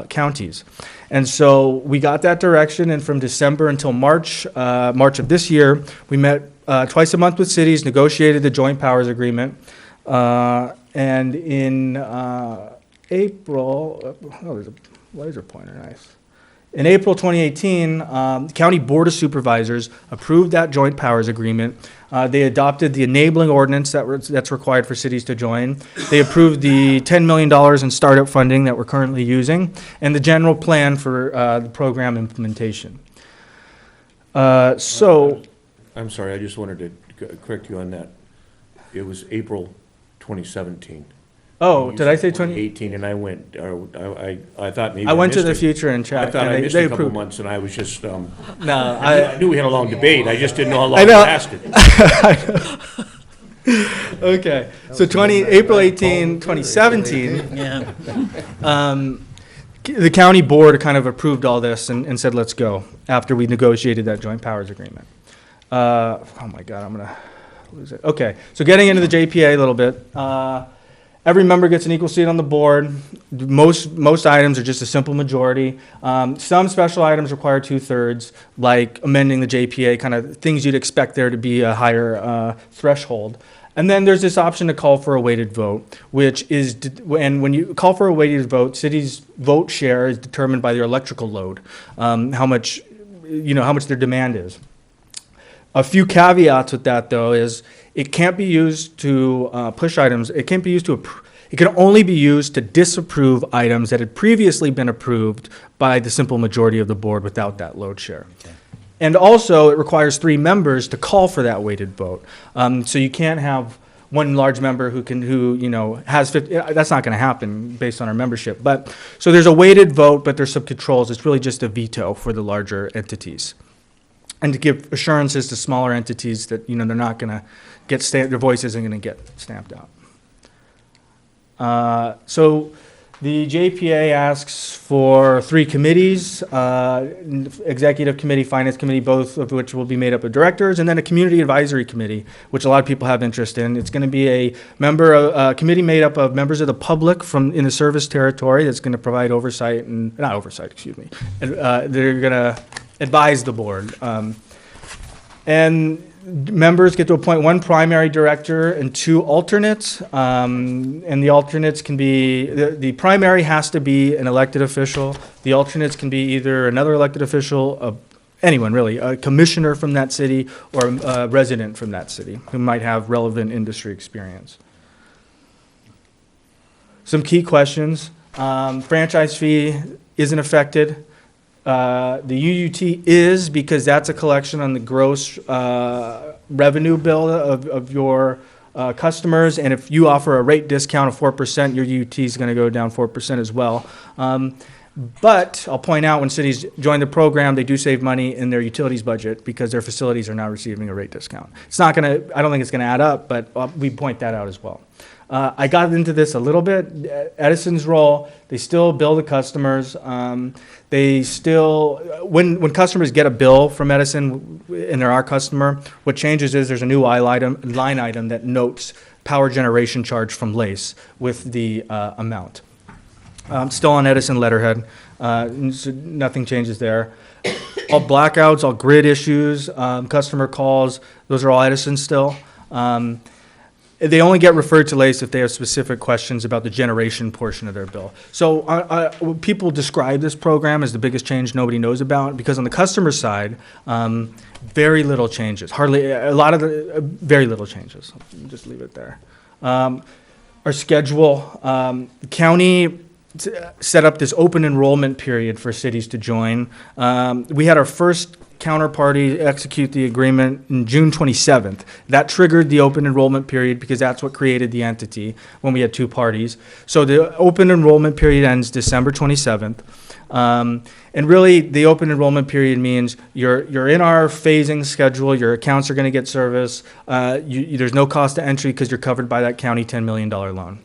counties. And so we got that direction, and from December until March of this year, we met twice a month with cities, negotiated the joint powers agreement, And in April, there's a laser pointer, nice. In April 2018, the County Board of Supervisors approved that joint powers agreement. They adopted the enabling ordinance that's required for cities to join. They approved the $10 million in startup funding that we're currently using, and the general plan for the program implementation. I'm sorry, I just wanted to correct you on that. It was April 2017. Oh, did I say 2018? And I went, I thought maybe I went to missed the it. future and checked. I thought and I missed they a couple approved. months, and I was just, No, I knew we had a long debate, I just didn't know how long I it know. lasted. Okay, so April 18, 2017, Yeah. The county board kind of approved all this and said, let's go, after we negotiated that joint powers agreement. Oh my God, I'm gonna lose it. Okay, so getting into the JPA a little bit. Every member gets an equal seat on the board. Most items are just a simple majority. Some special items require 2/3, like amending the JPA, kind of things you'd expect there to be a higher threshold. And then there's this option to call for a weighted vote, which is, and when you call for a weighted vote, cities' vote share is determined by their electrical load, how much their demand is. A few caveats with that, though, is it can't be used to push items. It can't be used to it can only be used to disapprove items that had previously been approved by the simple majority of the board without that load share. Okay. And also, it requires 3 members to call for that weighted vote. So you can't have one large member who has 50. That's not going to happen based on our membership. But so there's a weighted vote, but there's some controls. It's really just a veto for the larger entities, and to give assurances to smaller entities that they're not going to get their voice isn't going to get stamped out. So the JPA asks for 3 committees, Executive Committee, Finance Committee, both of which will be made up of directors, and then a Community Advisory Committee, which a lot of people have interest in. It's going to be a committee made up of members of the public in the service territory that's going to provide oversight and, not oversight, excuse me, they're going to advise the board. And members get to appoint 1 primary director and 2 alternates. And the alternates can be, the primary has to be an elected official. The alternates can be either another elected official, anyone really, a commissioner from that city or a resident from that city who might have relevant industry experience. Some key questions. Franchise fee isn't affected. The UUT is, because that's a collection on the gross revenue bill of your customers, and if you offer a rate discount of 4%, your UUT is going to go down 4% as well. But I'll point out, when cities join the program, they do save money in their utilities budget because their facilities are now receiving a rate discount. I don't think it's going to add up, but we point that out as well. I got into this a little bit. Edison's role, they still bill the customers. They still, when customers get a bill from Edison and they're our customer, what changes is there's a new line item that notes power generation charge from LACE with the amount. Still on Edison letterhead, so nothing changes there. All blackouts, all grid issues, customer calls, those are all Edison still. They only get referred to LACE if they have specific questions about the generation portion of their bill. So people describe this program as the biggest change nobody knows about, because on the customer side, very little changes. Very little changes. I'll just leave it there. Our schedule, the county set up this open enrollment period for cities to join. We had our first counterparty execute the agreement in June 27th. That triggered the open enrollment period because that's what created the entity when we had 2 parties. So the open enrollment period ends December 27th. And really, the open enrollment period means you're in our phasing schedule, your accounts are going to get service, there's no cost to entry because you're covered by that county $10 million loan.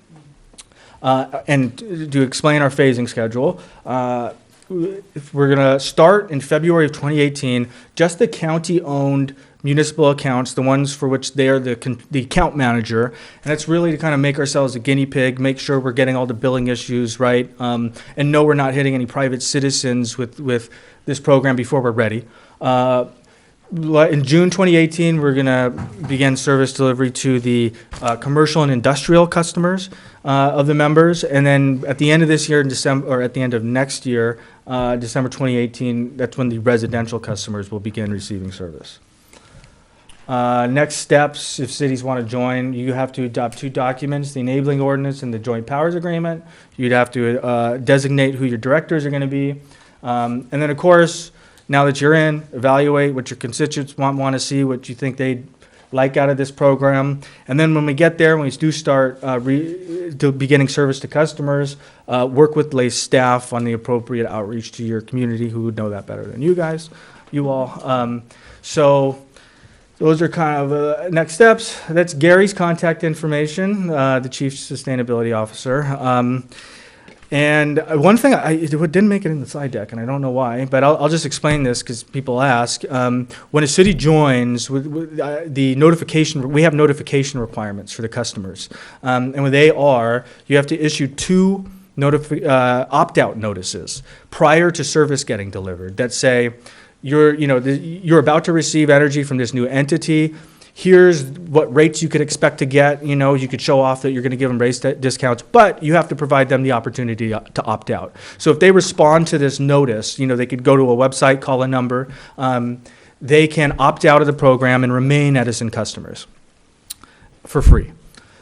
And to explain our phasing schedule, if we're going to start in February of 2018, just the county-owned municipal accounts, the ones for which they are the account manager, and that's really to kind of make ourselves a guinea pig, make sure we're getting all the billing issues right, and know we're not hitting any private citizens with this program before we're ready. In June 2018, we're going to begin service delivery to the commercial and industrial customers of the members. And then at the end of this year, in December, or at the end of next year, December 2018, that's when the residential customers will begin receiving service. Next steps, if cities want to join, you have to adopt 2 documents, the enabling ordinance and the joint powers agreement. You'd have to designate who your directors are going to be. And then, of course, now that you're in, evaluate what your constituents want to see, what you think they'd like out of this program. And then when we get there, when we do start beginning service to customers, work with LACE staff on the appropriate outreach to your community, who would know that better than you all. So those are kind of next steps. That's Gary's contact information, the Chief Sustainability Officer. And one thing, it didn't make it in the slide deck, and I don't know why, but I'll just explain this because people ask. When a city joins, the notification, we have notification requirements for the customers. And when they are, you have to issue 2 opt-out notices prior to service getting delivered that say, you're about to receive energy from this new entity. Here's what rates you could expect to get. You could show off that you're going to give them race discounts, but you have to provide them the opportunity to opt out. So if they respond to this notice, they could go to a website, call a number. They can opt out of the program and remain Edison customers for free.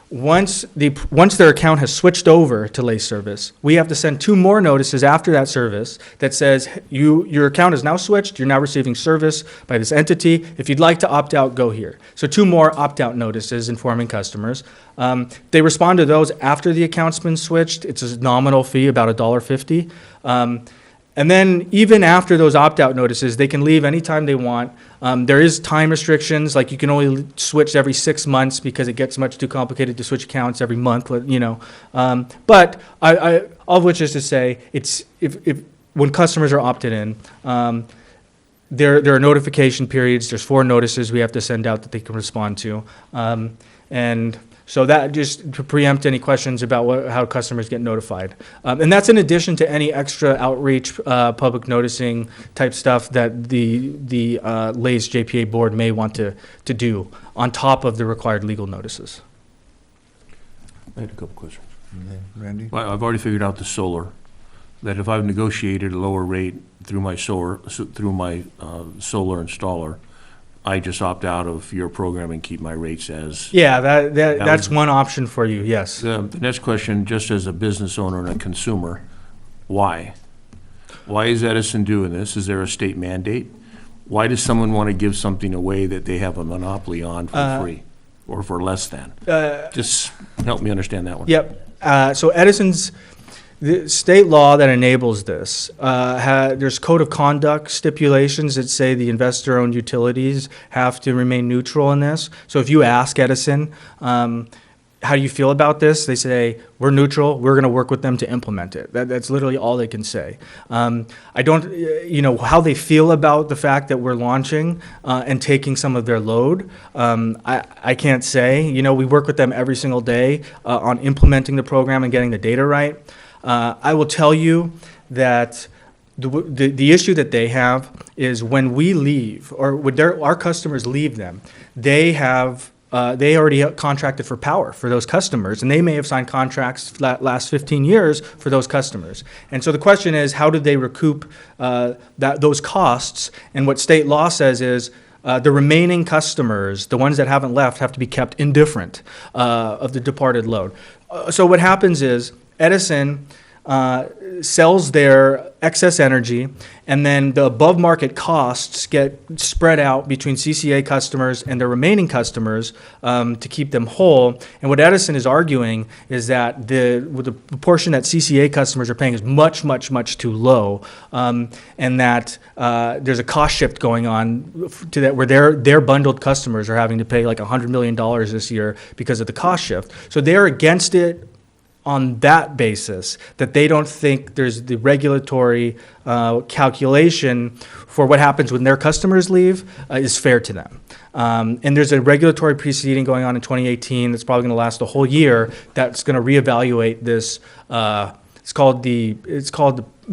Once their account has switched over to LACE service, we have to send 2 more notices after that service that says your account is now switched, you're now receiving service by this entity. If you'd like to opt out, go here. So 2 more opt-out notices informing customers. They respond to those after the account's been switched. It's a nominal fee, about $1.50. And then even after those opt-out notices, they can leave anytime they want. There is time restrictions, like you can only switch every 6 months because it gets much too complicated to switch accounts every month, But all of which is to say, it's if when customers are opted in, there are notification periods. There's 4 notices we have to send out that they can respond to. And so that just to preempt any questions about how customers get notified. And that's in addition to any extra outreach, public noticing type stuff that the LACE JPA board may want to do on top of the required legal notices. I had a couple questions. Randy? Well, I've already figured out the solar, that if I've negotiated a lower rate through my solar installer, I just opt out of your program and keep my rates as... Yeah, that's one option for you, yes. The next question, just as a business owner and a consumer, why? Why is Edison doing this? Is there a state mandate? Why does someone want to give something away that they have a monopoly on for free or for less than? Just help me understand that one. Yep. So Edison's... The state law that enables this, there's code of conduct stipulations that say the investor-owned utilities have to remain neutral in this. So if you ask Edison, how do you feel about this? They say, we're neutral, we're going to work with them to implement it. That's literally all they can say. I don't, how they feel about the fact that we're launching and taking some of their load, I can't say. We work with them every single day on implementing the program and getting the data right. I will tell you that the issue that they have is when we leave, or when our customers leave them, they already contracted for power for those customers, and they may have signed contracts that last 15 years for those customers. And so the question is, how do they recoup those costs? And what state law says is, the remaining customers, the ones that haven't left, have to be kept indifferent of the departed load. So what happens is, Edison sells their excess energy, and then the above market costs get spread out between CCA customers and their remaining customers to keep them whole. And what Edison is arguing is that the proportion that CCA customers are paying is much, much, much too low, and that there's a cost shift going on to that where their bundled customers are having to pay like $100 million this year because of the cost shift. So they're against it on that basis, that they don't think there's the regulatory calculation for what happens when their customers leave is fair to them. And there's a regulatory proceeding going on in 2018 that's probably going to last a whole year that's going to reevaluate this It's called the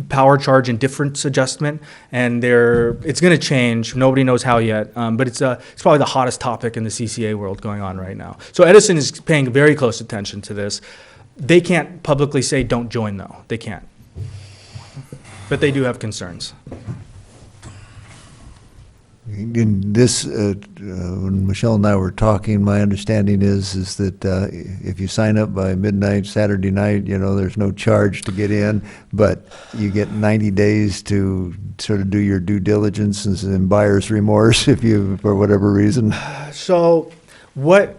power charge indifference adjustment, and it's going to change. Nobody knows how yet, but it's probably the hottest topic in the CCA world going on right now. So Edison is paying very close attention to this. They can't publicly say don't join, though. They can't, but they do have concerns. In this, when Michelle and I were talking, my understanding is that if you sign up by midnight Saturday night, there's no charge to get in, but you get 90 days to sort of do your due diligence and buyer's remorse if you, for whatever reason. So what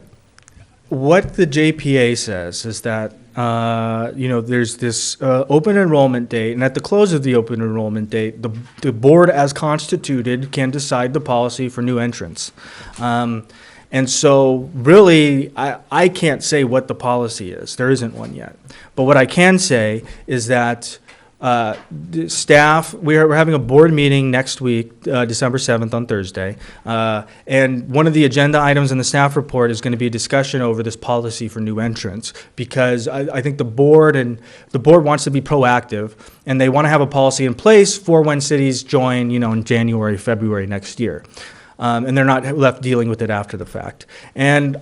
the JPA says is that there's this open enrollment date, and at the close of the open enrollment date, the board as constituted can decide the policy for new entrants. And so really, I can't say what the policy is. There isn't one yet. But what I can say is that the staff, we're having a board meeting next week, December 7th on Thursday, and one of the agenda items in the staff report is going to be a discussion over this policy for new entrants, because I think the board wants to be proactive, and they want to have a policy in place for when cities join, in January, February next year. And they're not left dealing with it after the fact. And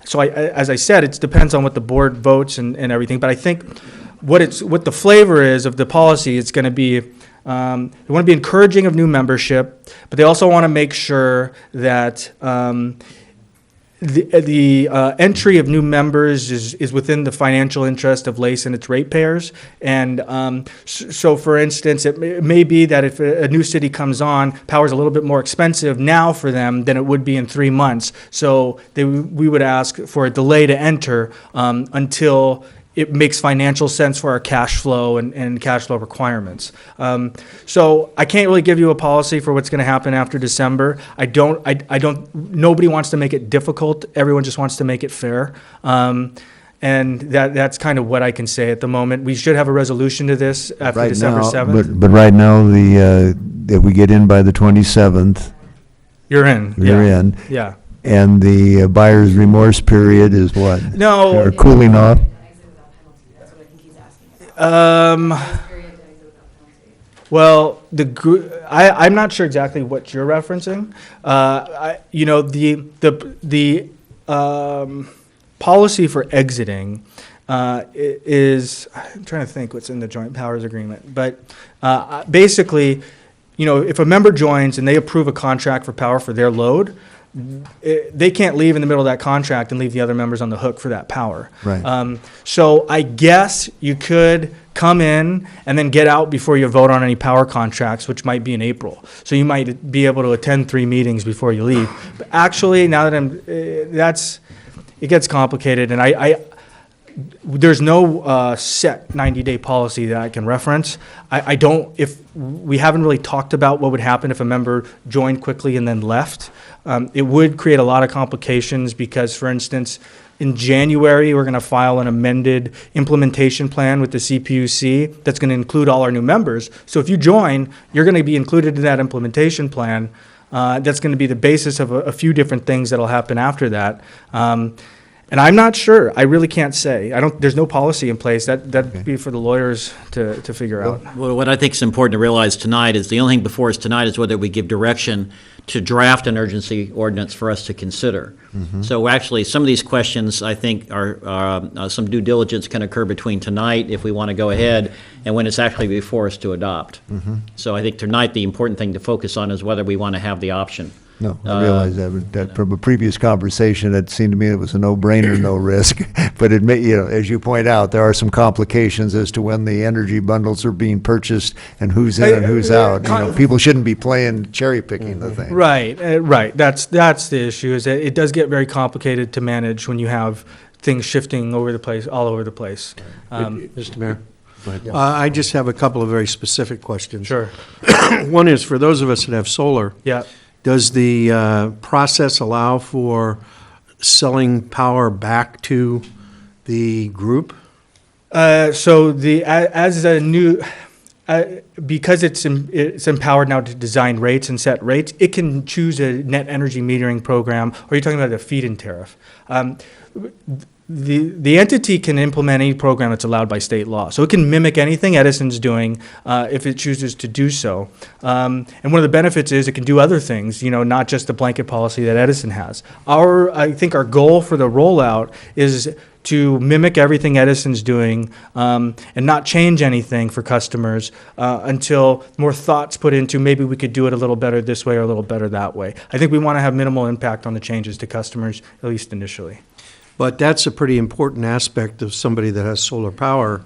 so as I said, it depends on what the board votes and everything, but I think what the flavor is of the policy, it's going to be, they want to be encouraging of new membership, but they also want to make sure that the entry of new members is within the financial interest of LACE and its ratepayers. And so, for instance, it may be that if a new city comes on, power's a little bit more expensive now for them than it would be in 3 months. So we would ask for a delay to enter until it makes financial sense for our cash flow and cash flow requirements. So I can't really give you a policy for what's going to happen after December. Nobody wants to make it difficult. Everyone just wants to make it fair. And that's kind of what I can say at the moment. We should have a resolution to this after Right December now, 7th. But right now, if we get in by the 27th, You're in. you're Yeah. in. Yeah. And the buyer's remorse period is what? No. Or cooling off? Well, I'm not sure exactly what you're referencing. The policy for exiting is, I'm trying to think what's in the joint powers agreement, but basically, if a member joins and they approve a contract for power for their load, they can't leave in the middle of that contract and leave the other members on the hook for that power. Right. So I guess you could come in and then get out before you vote on any power contracts, which might be in April. So you might be able to attend 3 meetings before you leave. But actually, now that it gets complicated, and there's no set 90-day policy that I can reference. If we haven't really talked about what would happen if a member joined quickly and then left. It would create a lot of complications because, for instance, in January, we're going to file an amended implementation plan with the CPUC that's going to include all our new members. So if you join, you're going to be included in that implementation plan. That's going to be the basis of a few different things that'll happen after that. And I'm not sure. I really can't say. There's no policy in place. That'd be for the lawyers to figure out. Well, what I think is important to realize tonight is the only thing before us tonight is whether we give direction to draft an urgency ordinance for us to consider. Mm-hmm. So actually, some of these questions, I think, are some due diligence can occur between tonight, if we want to go ahead, and when it's actually before us to adopt. Mm-hmm. So I think tonight, the important thing to focus on is whether we want to have the option. No, I realize that from a previous conversation, it seemed to me it was a no-brainer, no risk. But it may, as you point out, there are some complications as to when the energy bundles are being purchased and who's in and who's out. People shouldn't be playing cherry-picking the thing. Right, right. That's the issue, is that it does get very complicated to manage when you have things shifting all over the place. Mr. Mayor? I just have a couple of very specific questions. Sure. One is, for those of us that have solar, yeah. Does the process allow for selling power back to the group? So as a new, because it's empowered now to design rates and set rates, it can choose a net energy metering program, or are you talking about a feed-in tariff? the entity can implement any program that's allowed by state law. So it can mimic anything Edison's doing if it chooses to do so. And one of the benefits is it can do other things, not just the blanket policy that Edison has. I think our goal for the rollout is to mimic everything Edison's doing and not change anything for customers until more thought's put into maybe we could do it a little better this way or a little better that way. I think we want to have minimal impact on the changes to customers, at least initially. But that's a pretty important aspect of somebody that has solar power,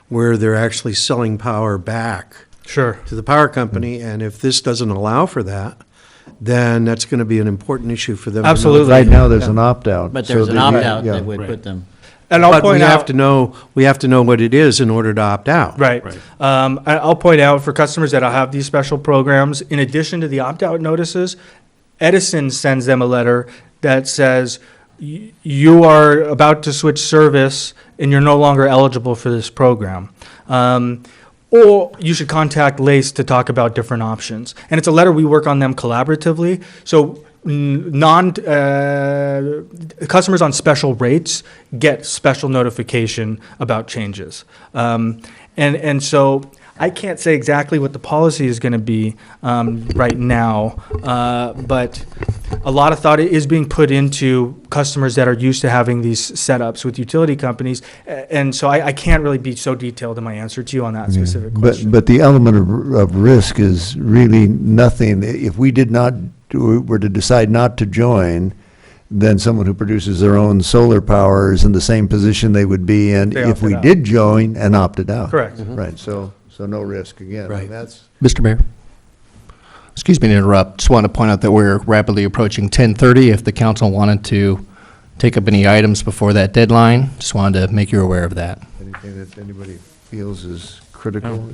where they're actually selling power back to the power company. And if this doesn't allow for that, then that's going to be an important issue for them. Absolutely. Right now, there's an opt-out. But there's so an opt-out that would put them. And I'll but point we out, have to know what it is in order to opt out. Right. I'll point out for customers that have these special programs, in addition to the opt-out notices, Edison sends them a letter that says, you are about to switch service and you're no longer eligible for this program. Or you should contact LACE to talk about different options. And it's a letter we work on them collaboratively. So customers on special rates get special notification about changes. And so I can't say exactly what the policy is going to be right now, but a lot of thought is being put into customers that are used to having these setups with utility companies, and so I can't really be so detailed in my answer to you on that specific question. But the element of risk is really nothing. If we were to decide not to join, then someone who produces their own solar power is in the same position they would be in They if we opted out. did join and opted out. Correct. Right, so no risk again. Right. That's Mr. Mayor? Excuse me to interrupt. Just want to point out that we're rapidly approaching 10:30. If the council wanted to take up any items before that deadline, just wanted to make you aware of that. anything that anybody feels is critical.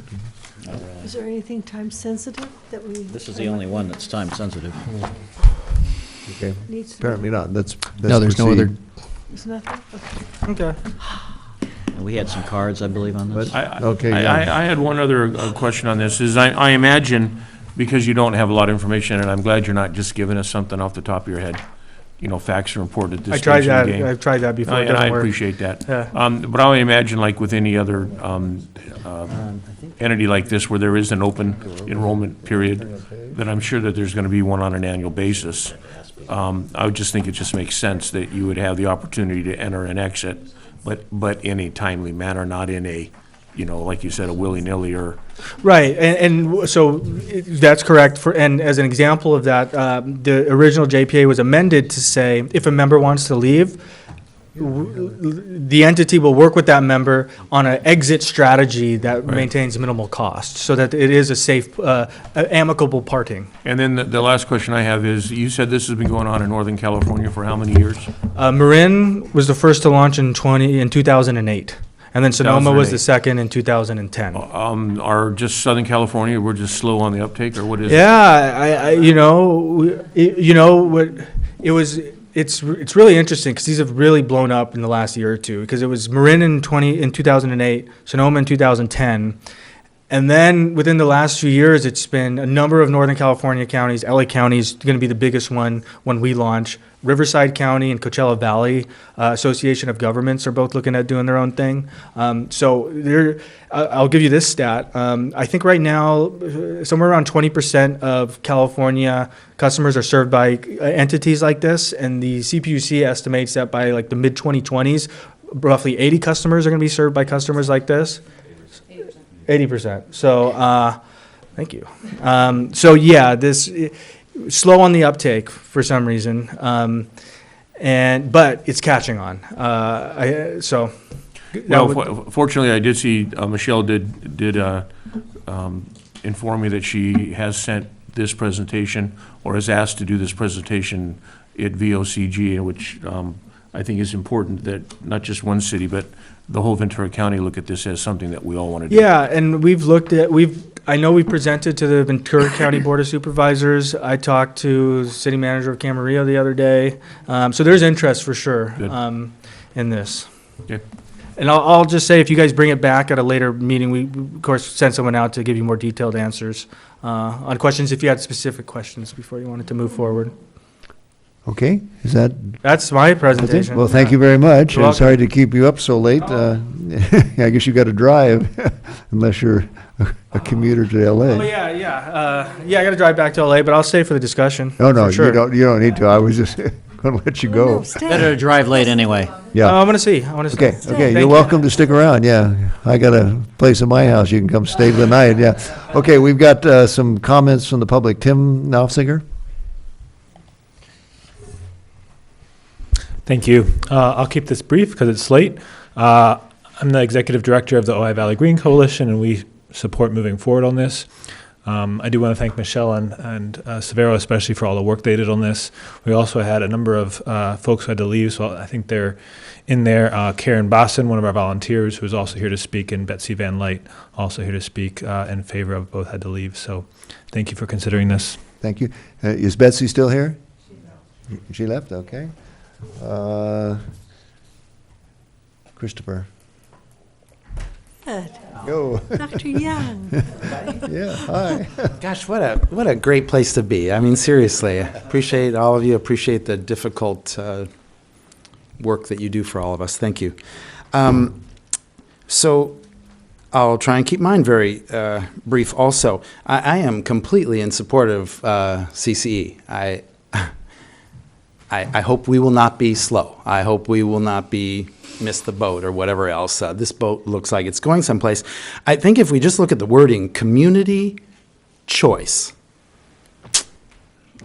Is there anything time sensitive that we? This is the only one that's time sensitive. Okay, Needs to be- apparently not. Let's No, there's no other. proceed. There's nothing? Okay. And we had some cards, I believe, on this. Okay, yeah. I had one other question on this, is I imagine, because you don't have a lot of information, and I'm glad you're not just giving us something off the top of your head, facts are important at this I stage tried of the that. game. I've tried that before. It And I doesn't work. appreciate that. Yeah. But I would imagine, like with any other entity like this, where there is an open enrollment period, that I'm sure that there's going to be one on an annual basis. I would just think it just makes sense that you would have the opportunity to enter and exit, but in a timely manner, not in a, like you said, a willy-nilly or. Right, and so that's correct. And as an example of that, the original JPA was amended to say if a member wants to leave, the entity will work with that member on an exit strategy that maintains minimal cost, so that it is a safe, amicable parting. And then the last question I have is, you said this has been going on in Northern California for how many years? Marin was the first to launch in 2008. And then Sonoma was the 2008. second in 2010. Are just Southern California, we're just slow on the uptake, or what is it? Yeah, it's really interesting because these have really blown up in the last year or two, because it was Marin in 2008, Sonoma in 2010. And then within the last few years, it's been a number of Northern California counties. LA County is going to be the biggest one when we launch. Riverside County and Coachella Valley Association of Governments are both looking at doing their own thing. I'll give you this stat. I think right now, somewhere around 20% of California customers are served by entities like this, and the CPUC estimates that by like the mid-2020s, roughly 80 customers are going to be served by customers like this. 80%. So, thank you. Slow on the uptake for some reason, but it's catching on. Fortunately, I did see Michelle did inform me that she has sent this presentation, or has asked to do this presentation at VOCG, which I think is important, that not just one city, but the whole Ventura County look at this as something that we all want to do. Yeah, and I know we presented to the Ventura County Board of Supervisors. I talked to the city manager of Camarillo the other day. So there's interest for sure in this. Okay. And I'll just say, if you guys bring it back at a later meeting, we of course send someone out to give you more detailed answers on questions, if you had specific questions before you wanted to move forward. Okay, is that? That's my That's it? presentation. Well, thank you very much. You're I'm sorry to keep you up so late. I guess you got to drive, unless you're a commuter to Oh, LA. yeah, I got to drive back to LA, but I'll stay for the discussion. Oh, no, for sure. you don't need to. I was just going to let you go. Better to drive late anyway. Yeah. I want to see. Okay, Thank you're you. welcome to stick around, yeah. I got a place in my house, you can come stay the night, yeah. Okay, we've got some comments from the public. Tim Knopfsinger? Thank you. I'll keep this brief because it's late. I'm the executive director of the Ojai Valley Green Coalition, and we support moving forward on this. I do want to thank Michelle and Severo especially for all the work they did on this. We also had a number of folks who had to leave, so I think they're in there. Karen Bosson, one of our volunteers, who is also here to speak, and Betsy Van Light, also here to speak in favor of, both had to leave. So thank you for considering this. Thank you. Is Betsy still here? She left, okay. Christopher. Good. Go. Dr. Young. Yeah, hi. Gosh, what a great place to be. I mean, seriously, I appreciate all of you, appreciate the difficult work that you do for all of us. Thank you. So I'll try and keep mine very brief also. I am completely in support of CCE. I hope we will not be slow. I hope we will not miss the boat or whatever else. This boat looks like it's going someplace. I think if we just look at the wording, community choice,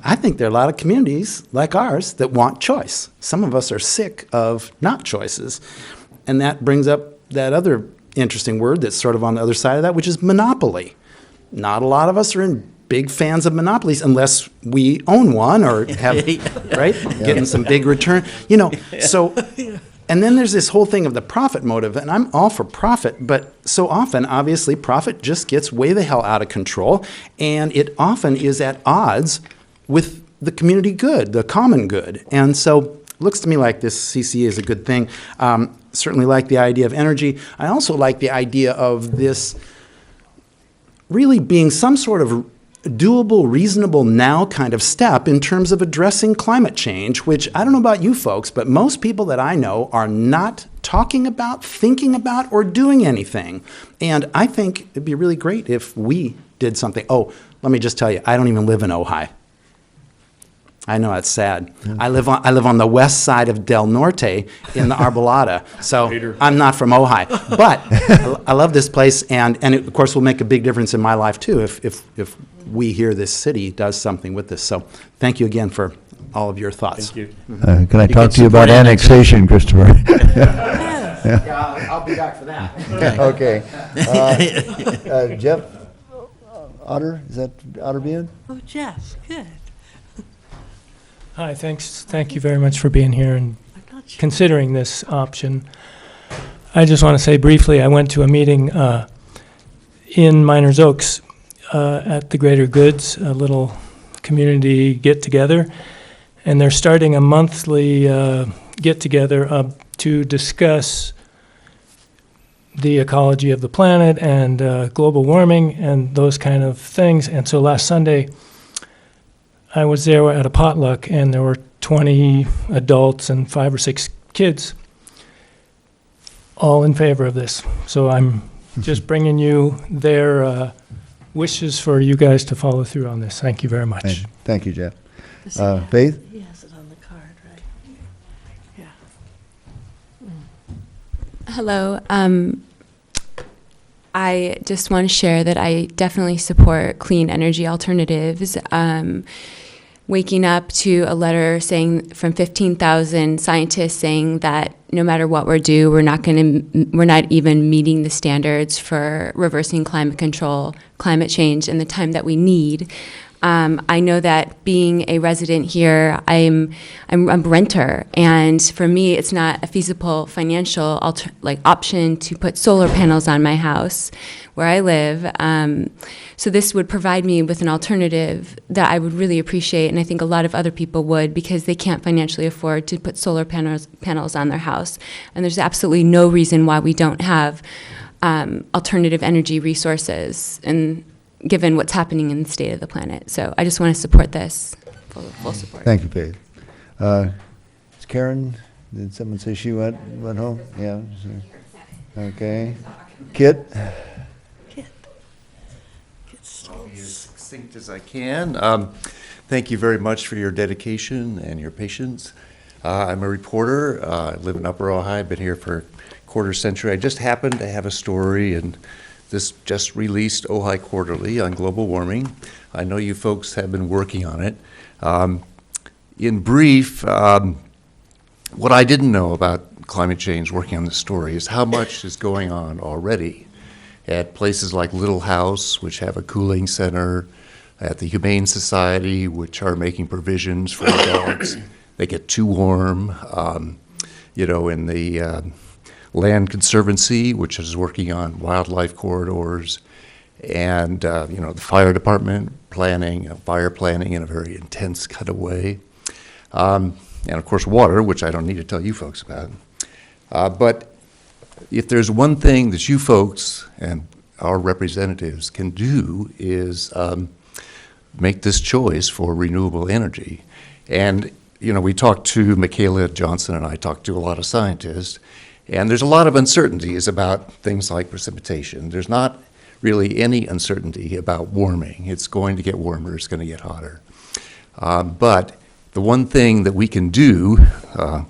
I think there are a lot of communities like ours that want choice. Some of us are sick of not choices. And that brings up that other interesting word that's sort of on the other side of that, which is monopoly. Not a lot of us are big fans of monopolies unless we own one or have, right, getting some big return. You know, so, and then there's this whole thing of the profit motive, and I'm all for profit, but so often, obviously, profit just gets way the hell out of control, and it often is at odds with the community good, the common good. And so it looks to me like this CCE is a good thing. Certainly like the idea of energy. I also like the idea of this really being some sort of doable, reasonable now kind of step in terms of addressing climate change, which I don't know about you folks, but most people that I know are not talking about, thinking about, or doing anything. And I think it'd be really great if we did something. Oh, let me just tell you, I don't even live in Ojai. I know, it's sad. I live on the west side of Del Norte in the Arbolada, so I'm not from Ojai. But I love this place, and it, of course, will make a big difference in my life, too, if we here, this city, does something with this. So thank you again for all of your thoughts. Thank you. Can I talk to you about annexation, Christopher? Yeah, I'll be back for that. Okay. Jeff Otter, is that Otterbein? Oh, Jeff, good. Hi, thank you very much for being here and considering this option. I just want to say briefly, I went to a meeting in Miners Oaks at the Greater Goods, a little community get-together, and they're starting a monthly get-together to discuss the ecology of the planet and global warming and those kind of things. And so last Sunday, I was there at a potluck, and there were 20 adults and 5 or 6 kids, all in favor of this. So I'm just bringing you their wishes for you guys to follow through on this. Thank you very much. Thank you, Jeff. Faith? He has it on the card, right? Yeah. Hello. I just want to share that I definitely support clean energy alternatives. Waking up to a letter saying from 15,000 scientists saying that no matter what we're not even meeting the standards for reversing climate control, climate change, in the time that we need. I know that being a resident here, I'm a renter, and for me, it's not a feasible financial option to put solar panels on my house where I live. So this would provide me with an alternative that I would really appreciate, and I think a lot of other people would, because they can't financially afford to put solar panels on their house. And there's absolutely no reason why we don't have alternative energy resources, and given what's happening in the state of the planet. So I just want to support this, full support. Thank you, Faith. Is Karen, did someone say she went home? Yeah. Okay. Kit? I'll be as succinct as I can. Thank you very much for your dedication and your patience. I'm a reporter. I live in Upper Ojai. Been here for a quarter century. I just happened to have a story in this just released Ojai Quarterly on global warming. I know you folks have been working on it. In brief, what I didn't know about climate change working on this story is how much is going on already at places like Little House, which have a cooling center, at the Humane Society, which are making provisions for dogs. They get too warm. In the Land Conservancy, which is working on wildlife corridors, and the fire department fire planning in a very intense kind of way. And of course water, which I don't need to tell you folks about. But if there's one thing that you folks and our representatives can do is make this choice for renewable energy. And we talked to Michaela Johnson, and I talked to a lot of scientists, and there's a lot of uncertainties about things like precipitation. There's not really any uncertainty about warming. It's going to get warmer, it's going to get hotter. But the one thing that we can do,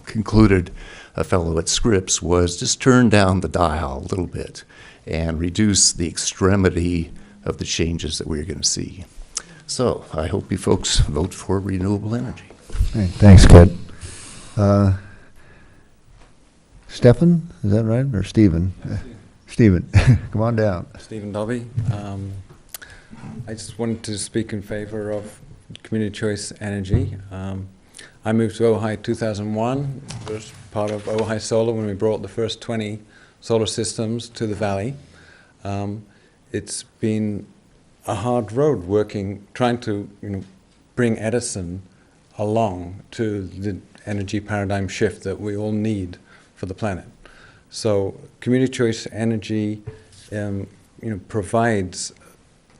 concluded a fellow at Scripps, was just turn down the dial a little bit and reduce the extremity of the changes that we're going to see. So I hope you folks vote for renewable energy. Hey, thanks, Kit. Stephen, is that right? Or Stephen? Stephen, come on down. Stephen Dobby. I just wanted to speak in favor of community choice energy. I moved to Ojai 2001, was part of Ojai Solar when we brought the first 20 solar systems to the valley. It's been a hard road trying to bring Edison along to the energy paradigm shift that we all need for the planet. So community choice energy provides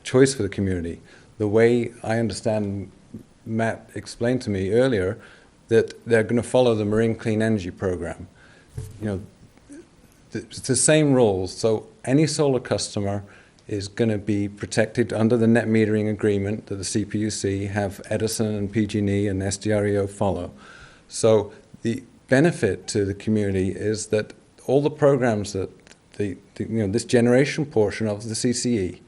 choice for the community. The way I understand, Matt explained to me earlier, that they're going to follow the Marine Clean Energy Program. It's the same rules. So any solar customer is going to be protected under the net metering agreement that the CPUC have Edison and PG&E and SDREO follow. So the benefit to the community is that all the programs that this generation portion of the CCE,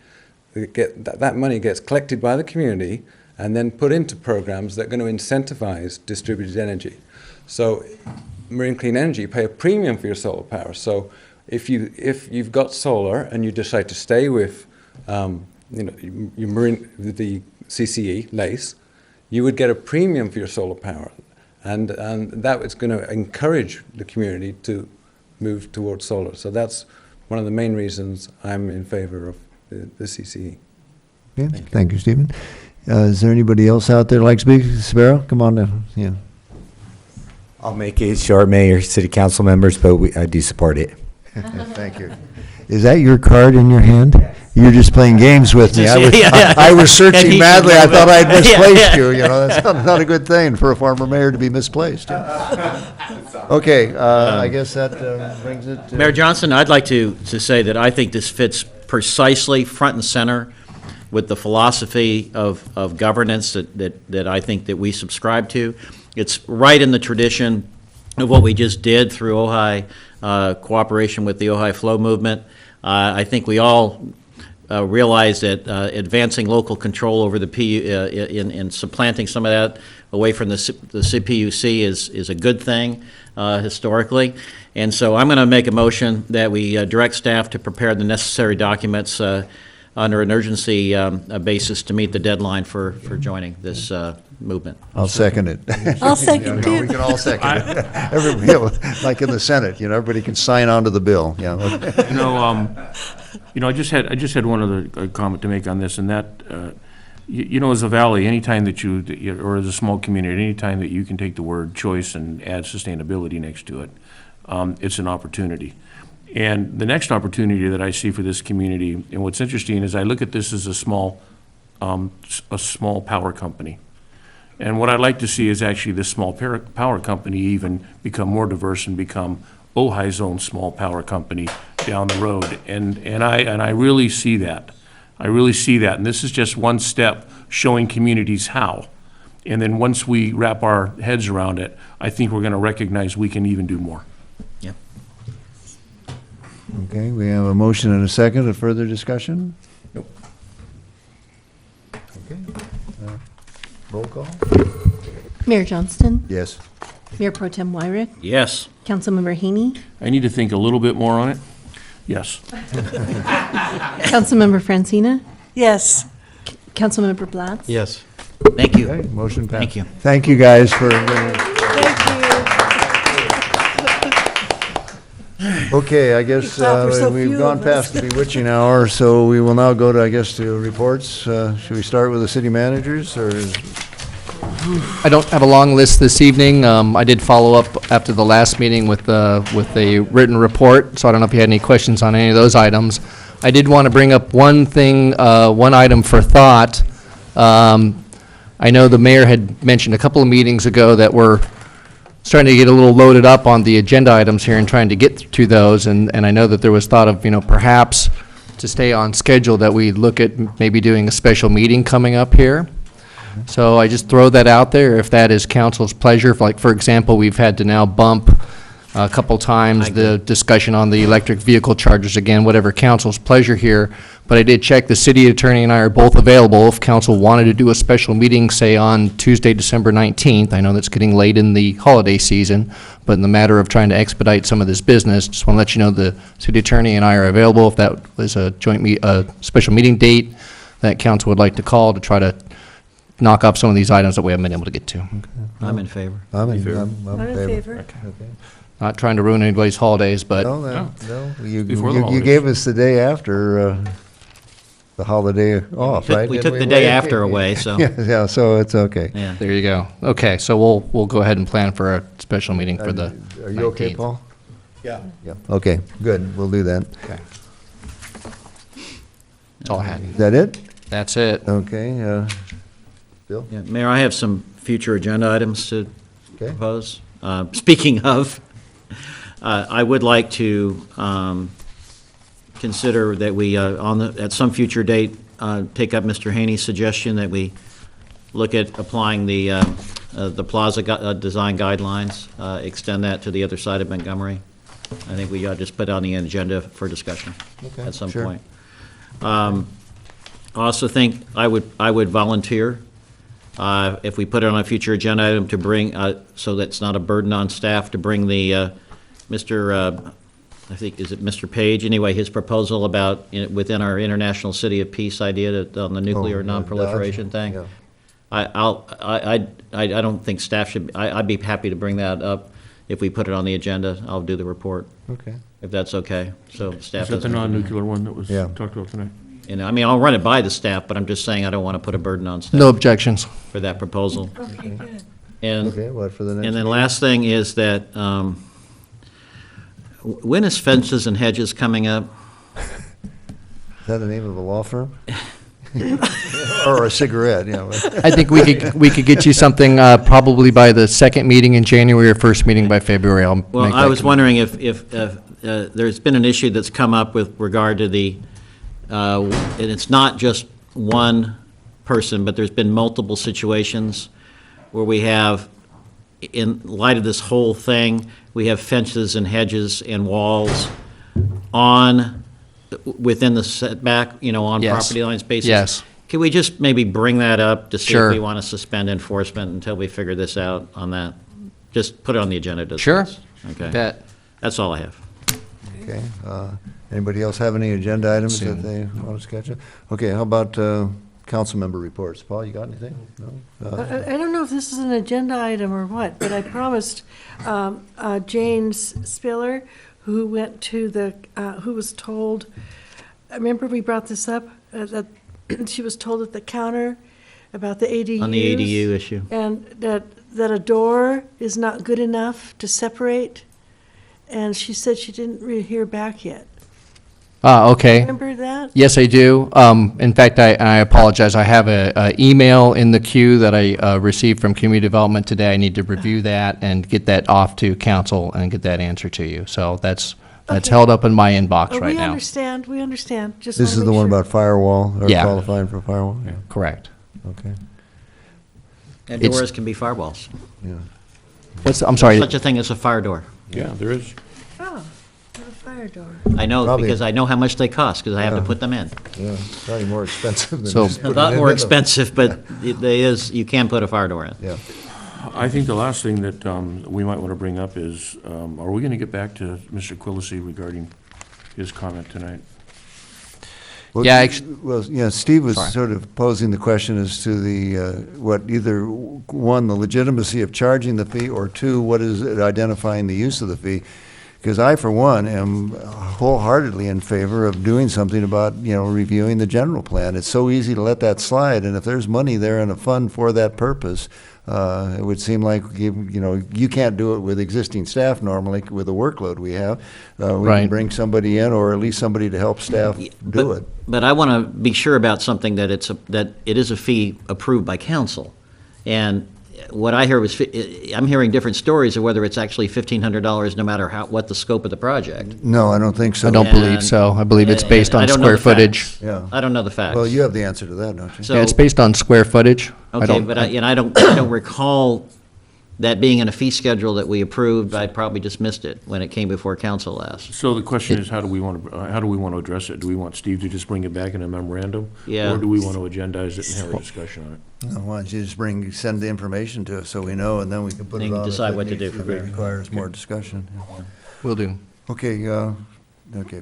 that money gets collected by the community and then put into programs that are going to incentivize distributed energy. So Marine Clean Energy pay a premium for your solar power. So if you've got solar and you decide to stay with the CCE LACE, you would get a premium for your solar power, and that is going to encourage the community to move towards solar. So that's one of the main reasons I'm in favor of the CCE. Yeah, thank you, Stephen. Is there anybody else out there like to speak? Sparrow, come on down. Yeah. I'll make it short, Mayor, City Council members, but I do support it. Thank you. Is that your card in your hand? You're just playing games with me. I was searching madly. I thought I'd misplaced you. That's not a good thing for a former mayor to be misplaced. Okay, I guess that brings it to... Mayor Johnson, I'd like to say that I think this fits precisely front and center with the philosophy of governance that I think that we subscribe to. It's right in the tradition of what we just did through Ojai cooperation with the Ojai Flow movement. I think we all realize that advancing local control over the in supplanting some of that away from the CPUC is a good thing historically. And so I'm going to make a motion that we direct staff to prepare the necessary documents under an urgency basis to meet the deadline for joining this movement. I'll second it. I'll second too. We can all second it. Everybody, like in the Senate, everybody can sign on to the bill. Yeah. I just had one other comment to make on this, and that, as a valley, anytime that or as a small community, anytime that you can take the word choice and add sustainability next to it, it's an opportunity. And the next opportunity that I see for this community, and what's interesting is I look at this as a small power company. And what I'd like to see is actually this small power company even become more diverse and become Ojai's own small power company down the road. And I really see that. I really see that. And this is just one step showing communities how. And then once we wrap our heads around it, I think we're going to recognize we can even do more. Yeah. Okay, we have a motion and a second. A further discussion? Nope. Okay. Roll call? Mayor Johnston? Yes. Mayor Pro Tem Wyrick? Yes. Councilmember Haney? I need to think a little bit more on it. Yes. Councilmember Francina? Yes. Councilmember Blatz? Yes. Thank you. Okay, motion passed. Thank you. Thank you, guys, for. Okay, I guess thought there were so we've few gone of us. past the bewitching hour, so we will now go to, I guess, to reports. Should we start with the city managers, or? I don't have a long list this evening. I did follow up after the last meeting with a written report, so I don't know if you had any questions on any of those items. I did want to bring up one thing, one item for thought. I know the mayor had mentioned a couple of meetings ago that we're starting to get a little loaded up on the agenda items here and trying to get to those, and I know that there was thought of, perhaps to stay on schedule, that we look at maybe doing a special meeting coming up here. So I just throw that out there, if that is council's pleasure. Like, for example, we've had to now bump a couple times the discussion on the electric vehicle chargers, again, whatever council's pleasure here. But I did check, the city attorney and I are both available if council wanted to do a special meeting, say on Tuesday, December 19th. I know that's getting late in the holiday season, but in the matter of trying to expedite some of this business, just want to let you know the city attorney and I are available if that was a special meeting date that council would like to call to try to knock off some of these items that we haven't been able to get to. I'm in favor. I'm in I'm in favor. Okay. Not trying to ruin anybody's holidays, but No, you Before the you holidays. gave us the day after the holiday off, right? We Didn't took the day after away, so. Yeah, so it's okay. Yeah. there you go. Okay, so we'll go ahead and plan for a special meeting for the 19th. Are you okay, Paul? Yeah. Yeah, okay, good, we'll do that. Okay. That's all I had. Is that it? That's it. Okay, Bill? Yeah, Mayor, I have some future agenda items to Okay. propose. Speaking of, I would like to consider that we, at some future date, take up Mr. Haney's suggestion that we look at applying the plaza design guidelines, extend that to the other side of Montgomery. I think we ought to just put it on the agenda for discussion Okay, at some sure. point. I also think I would volunteer, if we put it on a future agenda item, to bring, so that's not a burden on staff, to bring the, I think, is it Mr. Page? Anyway, his proposal about, within our International City of Peace idea on the nuclear non-proliferation thing. Yeah. I don't think staff should, I'd be happy to bring that up. If we put it on the agenda, I'll do the report, Okay. if that's okay, so staff Is that the doesn't. non-nuclear one that was Yeah. talked about tonight? And, I mean, I'll run it by the staff, but I'm just saying I don't want to put a burden on staff. No objections. For that proposal. Okay, good. And, Okay, what for the next? and then meeting? last thing is that, when is Fences and Hedges coming up? Is that the name of a law firm? Or a cigarette, yeah. I think we could get you something probably by the second meeting in January or first meeting by February. I'll Well, make I that was wondering if there's been an issue that's come up with regard to the, and it's not just one person, but there's been multiple situations where we have, in light of this whole thing, we have fences and hedges and walls within the setback, on Yes. property lines basis. Yes. Can we just maybe bring that up to see Sure. if we want to suspend enforcement until we figure this out on that? Just put it on the agenda to Sure. discuss. Okay. Bet. That's all I have. Okay, anybody else have any agenda items that Soon. they want to sketch up? Okay, how about council member reports? Paul, you got anything? No? I don't know if this is an agenda item or what, but I promised Jane Spiller, who went to who was told, I remember we brought this up, that she was told at the counter about the ADUs. On the ADU issue. And that a door is not good enough to separate, and she said she didn't hear back yet. Okay. Remember that? Yes, I do. In fact, I apologize. I have a email in the queue that I received from Community Development today. I need to review that and get that off to council and get that answer to you. So that's Okay. held up in my inbox right We now. understand, we understand. Just This wanna is the make one sure. about firewall, or Yeah. qualifying for firewall? Yeah. Correct. Okay. And It's- doors can be firewalls. I'm sorry. Such a thing as a fire door. Yeah, there is. Oh, a fire door. I know Probably- because I know how much they cost because I have to Yeah. put them in. Yeah, probably more expensive than So- just A putting lot it more in the- expensive, but you can put a fire door in. Yeah. I think the last thing that we might want to bring up is, are we going to get back to Mr. Quillisi regarding his comment tonight? Well, Yeah, Well, yeah, Steve was Sorry. sort of posing the question as to the, either, one, the legitimacy of charging the fee, or two, what is it identifying the use of the fee? Because I, for one, am wholeheartedly in favor of doing something about, reviewing the general plan. It's so easy to let that slide, and if there's money there in a fund for that purpose, it would seem like, you can't do it with existing staff normally, with the workload we have. We can Right. bring somebody in, or at least somebody to help staff do it. But I want to be sure about something, that that it is a fee approved by council. And what I hear was, I'm hearing different stories of whether it's actually $1,500 no matter what the scope of the project. No, I don't think so. I don't believe so. I believe it's based I on don't know square the facts. footage. Yeah. I don't know the facts. Well, you have the answer to that, don't you? So- Yeah, it's based on square footage. Okay, but I don't recall that being in a fee schedule that we approved. I probably just missed it when it came before council last. So the question is, how do we want to address it? Do we want Steve to just bring it back in a memorandum? Yeah. Or do we want to agendize it and have a discussion on it? No, why don't you just send the information to us so we know, and then we can put Then it you on. if decide it what to needs- do if from it there. requires more discussion. Will do. Okay, okay.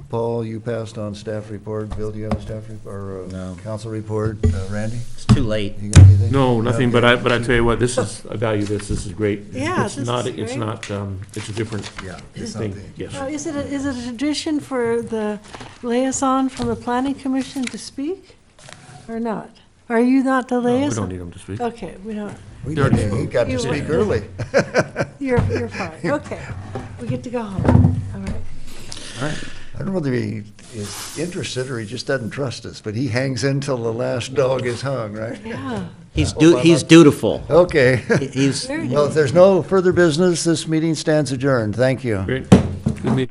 Paul, you passed on staff report. Bill, do you have a staff report, or No. council report? Randy? It's too late. You got anything? No, nothing, but Okay. I tell you what, I value this is great. Yeah, It's this not, is it's great. not, it's a different Yeah, it's thing, something. yes. Is it a tradition for the liaison from the planning commission to speak, or not? Are you not the No, liaison? we don't need them to speak. Okay, we don't. We They're- didn't, he got to You speak were- early. You're fine. Okay, we get to go home. All right. I don't know whether he is interested or he just doesn't trust us, but he hangs in till the last dog is hung, right? Yeah. He's Hope I'm he's not- dutiful. Okay. He's Very Well, if there's no further business, this meeting stands adjourned. Thank you. Great. Good meeting.